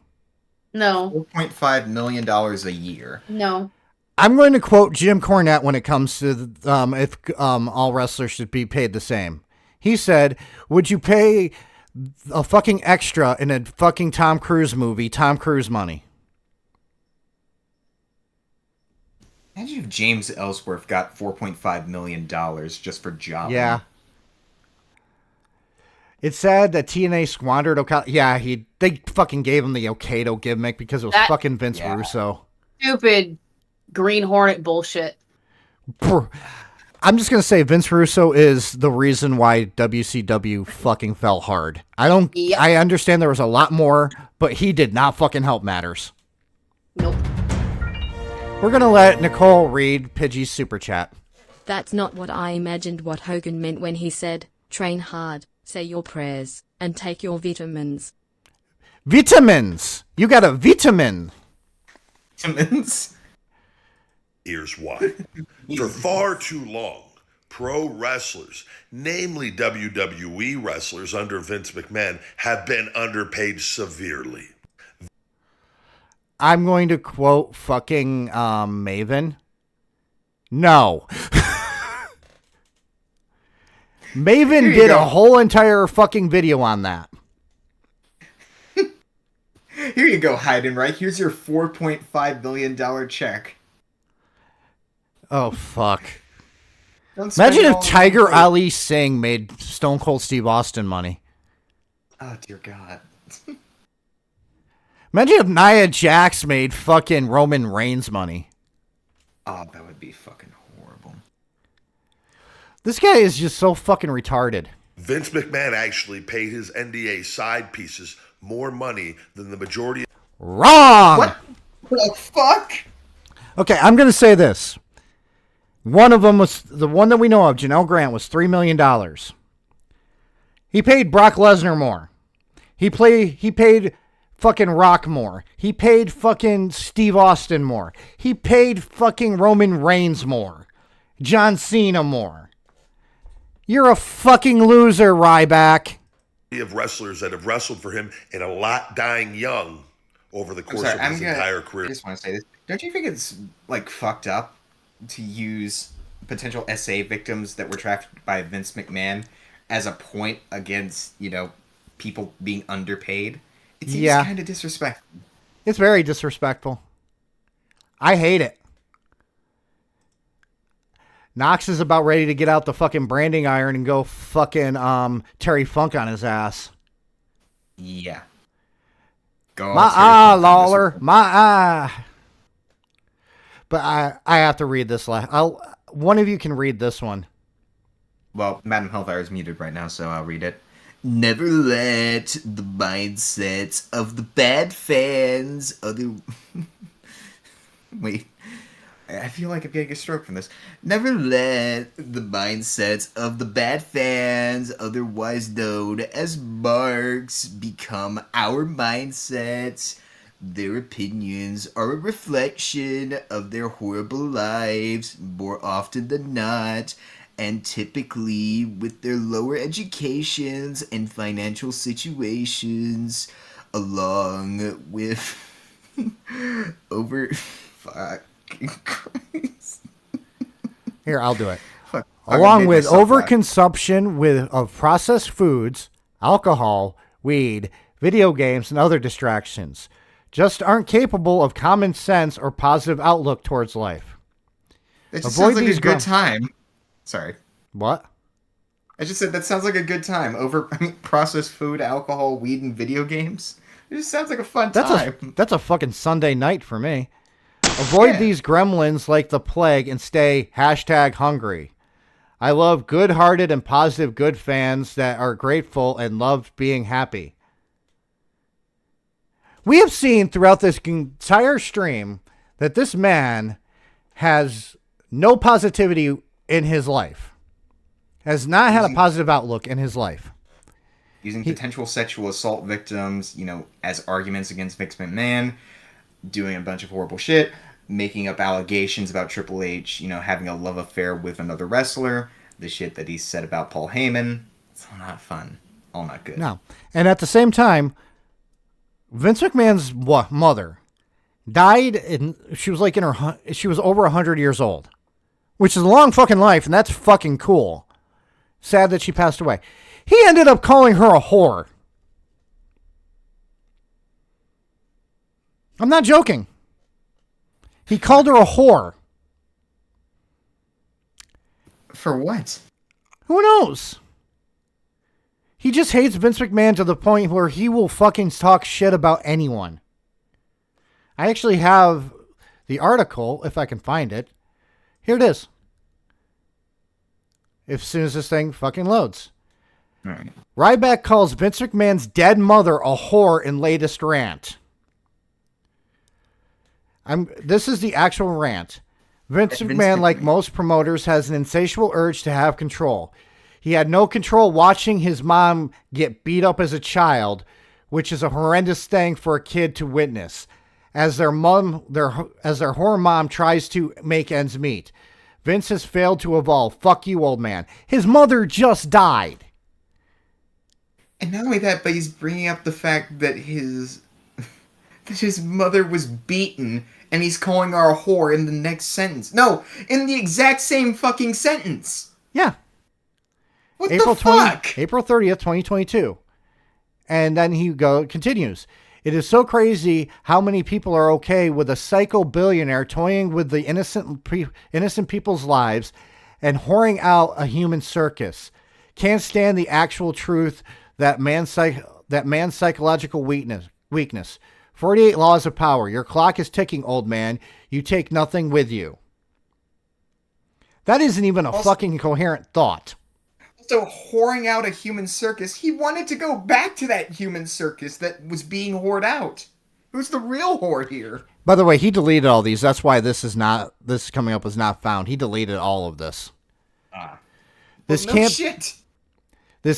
No. $4.5 million a year. No. I'm going to quote Jim Cornette when it comes to if all wrestlers should be paid the same. He said, would you pay a fucking extra in a fucking Tom Cruise movie Tom Cruise money? Imagine if James Ellsworth got $4.5 million just for jobbing. Yeah. It's sad that TNA squandered Okada. Yeah, they fucking gave him the Okado gimmick because it was fucking Vince Russo. Stupid Green Hornet bullshit. I'm just going to say Vince Russo is the reason why WCW fucking fell hard. I understand there was a lot more, but he did not fucking help matters. Nope. We're going to let Nicole read Pidgey's super chat. That's not what I imagined what Hogan meant when he said, train hard, say your prayers, and take your vitamins. Vitamins! You got a vitamin! Vitamins? Here's why. For far too long, pro wrestlers, namely WWE wrestlers under Vince McMahon, have been underpaid severely. I'm going to quote fucking Maven. No. Maven did a whole entire fucking video on that. Here you go, Heidenreich. Here's your $4.5 million check. Oh, fuck. Imagine if Tiger Ali Singh made Stone Cold Steve Austin money. Oh, dear God. Imagine if Nia Jax made fucking Roman Reigns money. Oh, that would be fucking horrible. This guy is just so fucking retarded. Vince McMahon actually paid his NDA side pieces more money than the majority. Wrong! What the fuck? Okay, I'm going to say this. One of them was, the one that we know of, Janelle Grant, was $3 million. He paid Brock Lesnar more. He paid fucking Rock more. He paid fucking Steve Austin more. He paid fucking Roman Reigns more. John Cena more. You're a fucking loser, Ryback. Of wrestlers that have wrestled for him and a lot dying young over the course of his entire career. I just want to say this. Don't you think it's like fucked up to use potential SA victims that were trafficked by Vince McMahon as a point against, people being underpaid? It seems kind of disrespectful. It's very disrespectful. I hate it. Knox is about ready to get out the fucking branding iron and go fucking Terry Funk on his ass. Yeah. Go Lawler. But I have to read this. One of you can read this one. Well, Madam Hellfire is muted right now, so I'll read it. Never let the mindsets of the bad fans Wait. I feel like I'm getting a stroke from this. Never let the mindsets of the bad fans, otherwise known as marks, become our mindsets. Their opinions are a reflection of their horrible lives, more often than not, and typically with their lower educations and financial situations, along with Here, I'll do it. Along with overconsumption of processed foods, alcohol, weed, video games, and other distractions, just aren't capable of common sense or positive outlook towards life. It just Avoid sounds like these a good gum- time. Sorry. What? I just said that sounds like a good time. Processed food, alcohol, weed, and video games. It just sounds like a fun time. That's a fucking Sunday night for me. Avoid these gremlins like the plague and stay #hungry. I love good-hearted and positive good fans that are grateful and love being happy. We have seen throughout this entire stream that this man has no positivity in his life. Has not had a positive outlook in his life. Using potential sexual assault victims, as arguments against Vince McMahon, doing a bunch of horrible shit, making up allegations about Triple H, having a love affair with another wrestler, the shit that he said about Paul Heyman. It's all not fun. All not good. No. And at the same time, Vince McMahon's mother died, and she was she was over 100 years old, which is a long fucking life, and that's fucking cool. Sad that she passed away. He ended up calling her a whore. I'm not joking. He called her a whore. For what? Who knows? He just hates Vince McMahon to the point where he will fucking talk shit about anyone. I actually have the article, if I can find it. Here it is. As soon as this thing fucking loads. All right. Ryback calls Vince McMahon's dead mother a whore in latest rant. This is the actual rant. Vince McMahon, like most promoters, has an insatiable urge to have control. He had no control watching his mom get beat up as a child, which is a horrendous thing for a kid to witness, as their horror mom tries to make ends meet. Vince has failed to evolve. Fuck you, old man. His mother just died. And not only that, but he's bringing up the fact that his mother was beaten, and he's calling her a whore in the next sentence. No, in the exact same fucking sentence. Yeah. What the fuck? April 30th, 2022. And then he continues. It is so crazy how many people are okay with a psycho billionaire toying with the innocent people's lives and whoring out a human circus. Can't stand the actual truth that man's psychological weakness. 48 laws of power. Your clock is ticking, old man. You take nothing with you. That isn't even a fucking coherent thought. So whoring out a human circus, he wanted to go back to that human circus that was being whored out. Who's the real whore here? By the way, he deleted all these. That's why this coming up was not found. He deleted all of this. This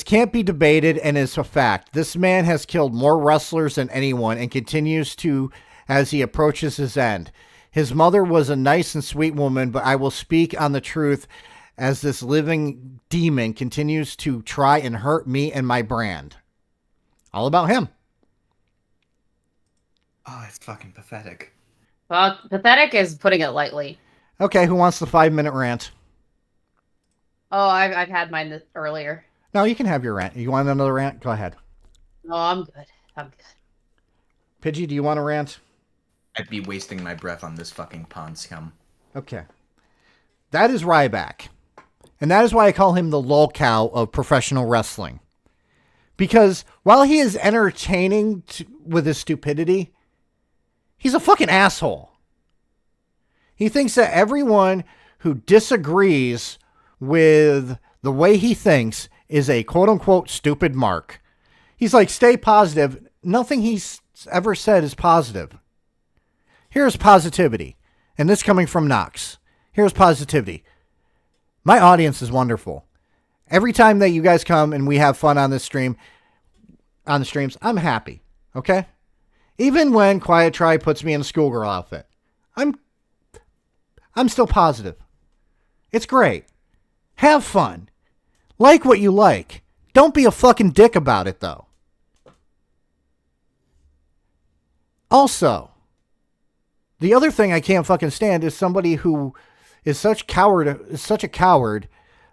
can't be debated and is a fact. This man has killed more wrestlers than anyone and continues to as he approaches his end. His mother was a nice and sweet woman, but I will speak on the truth as this living demon continues to try and hurt me and my brand. All about him. Oh, it's fucking pathetic. Well, pathetic is putting it lightly. Okay, who wants the 5-minute rant? Oh, I've had mine earlier. No, you can have your rant. You want another rant? Go ahead. No, I'm good. I'm good. Pidgey, do you want a rant? I'd be wasting my breath on this fucking pond scum. Okay. That is Ryback. And that is why I call him the Lolcow of professional wrestling. Because while he is entertaining with his stupidity, he's a fucking asshole. He thinks that everyone who disagrees with the way he thinks is a quote-unquote stupid mark. He's like, stay positive. Nothing he's ever said is positive. Here's positivity. And this coming from Knox. Here's positivity. My audience is wonderful. Every time that you guys come and we have fun on this stream, on the streams, I'm happy. Okay? Even when Quiet Try puts me in a schoolgirl outfit, I'm still positive. It's great. Have fun. Like what you like. Don't be a fucking dick about it, though. Also, the other thing I can't fucking stand is somebody who is such a coward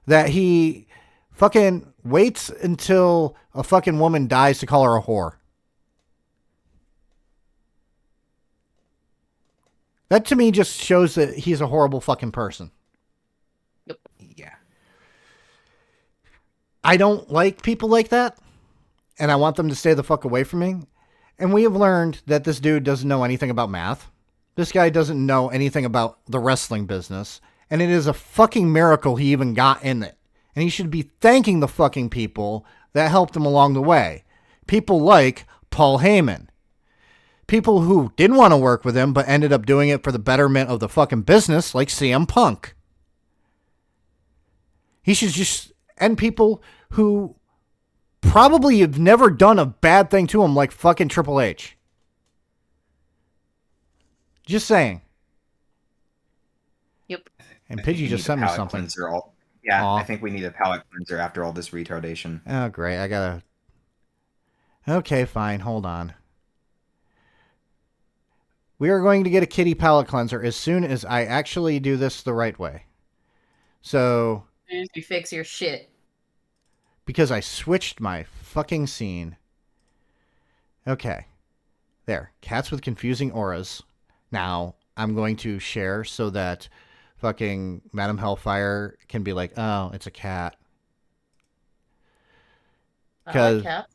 that he fucking waits until a fucking woman dies to call her a whore. That to me just shows that he's a horrible fucking person. I don't like people like that, and I want them to stay the fuck away from me. And we have learned that this dude doesn't know anything about math. This guy doesn't know anything about the wrestling business. And it is a fucking miracle he even got in it. And he should be thanking the fucking people that helped him along the way. People like Paul Heyman. People who didn't want to work with him but ended up doing it for the betterment of the fucking business, like CM Punk. He should just... And people who probably have never done a bad thing to him, like fucking Triple H. Just saying. Yep. And Pidgey just sent me something. I think we need a palate cleanser after all this retardation. Oh, great. I gotta... Okay, fine. Hold on. We are going to get a kitty palate cleanser as soon as I actually do this the right way. So... As soon as you fix your shit. Because I switched my fucking scene. Okay. There. Cats with confusing auras. Now, I'm going to share so that fucking Madam Hellfire can be like, oh, it's a cat. I like cats.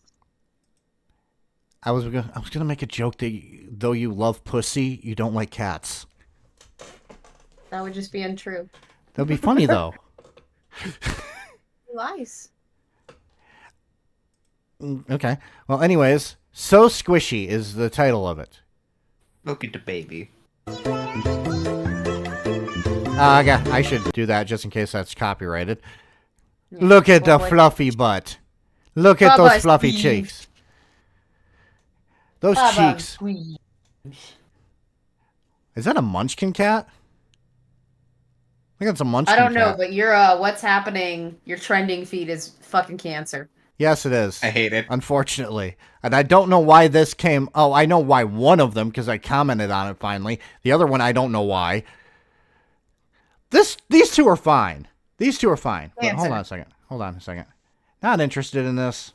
I was gonna make a joke that though you love pussy, you don't like cats. That would just be untrue. That would be funny though. Lies. Okay. Well, anyways, So Squishy is the title of it. Look at the baby. Yeah, I should do that just in case that's copyrighted. Yeah, look at the fluffy butt. Look at those fluffy cheeks. Those cheeks. Is that a Munchkin cat? I think it's a Munchkin cat. I don't know, but your what's happening, your trending feed is fucking cancer. Yes, it is. I hate it. Unfortunately. And I don't know why this came... Oh, I know why one of them, because I commented on it finally. The other one, I don't know why. These two are fine. These two are fine. But hold on a second. Hold on a second. Not interested in this.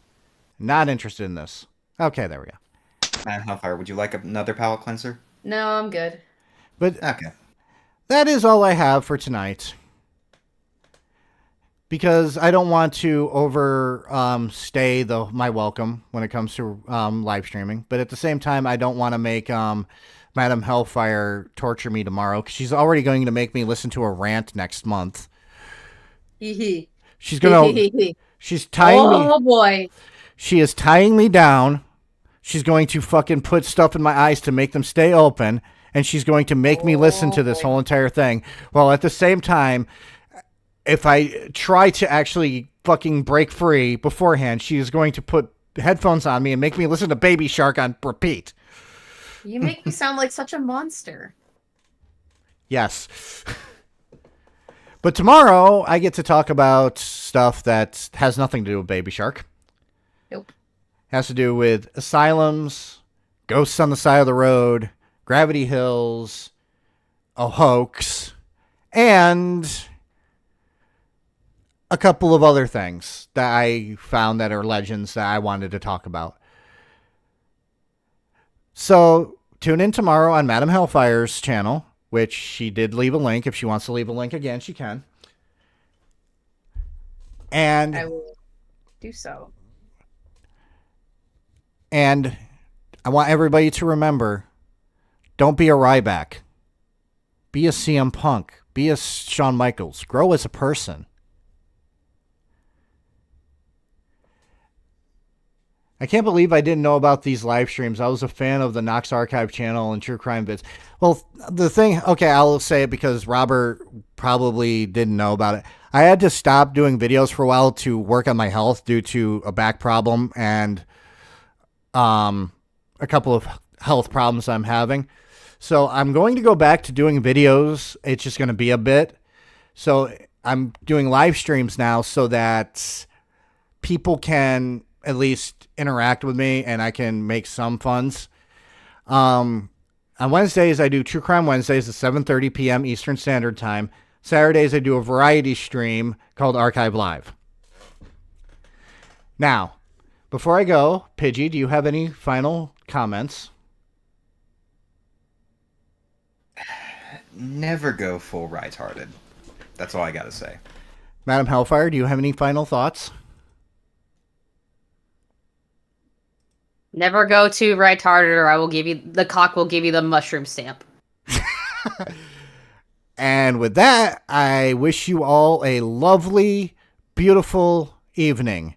Not interested in this. Okay, there we go. Man, Hellfire, would you like another palate cleanser? No, I'm good. But okay. That is all I have for tonight. Because I don't want to overstay my welcome when it comes to live streaming. But at the same time, I don't want to make Madam Hellfire torture me tomorrow. Because she's already going to make me listen to a rant next month. She's going to... She's tying me... Oh, boy. She is tying me down. She's going to fucking put stuff in my eyes to make them stay open. And she's going to make me listen to this whole entire thing. While at the same time... If I try to actually fucking break free beforehand, she is going to put headphones on me and make me listen to Baby Shark on repeat. You make me sound like such a monster. Yes. But tomorrow, I get to talk about stuff that has nothing to do with Baby Shark. Nope. Has to do with asylums, ghosts on the side of the road, Gravity Hills, a hoax, and... a couple of other things that I found that are legends that I wanted to talk about. So tune in tomorrow on Madam Hellfire's channel, which she did leave a link. If she wants to leave a link again, she can. And I will do so. And I want everybody to remember, don't be a Ryback. Be a CM Punk. Be a Shawn Michaels. Grow as a person. I can't believe I didn't know about these live streams. I was a fan of the Knox Archive channel and True Crime Bits. Well, the thing, okay, I'll say it because Robert probably didn't know about it. I had to stop doing videos for a while to work on my health due to a back problem and a couple of health problems I'm having. So I'm going to go back to doing videos. It's just going to be a bit. So I'm doing live streams now so that people can at least interact with me and I can make some funds. On Wednesdays, I do True Crime Wednesdays at 7:30 p.m. Eastern Standard Time. Saturdays, I do a variety stream called Archive Live. Now, before I go, Pidgey, do you have any final comments? Never go full right-hearted. That's all I gotta say. Madam Hellfire, do you have any final thoughts? Never go too retarded, or I will give you the cock will give you the mushroom stamp. And with that, I wish you all a lovely, beautiful evening.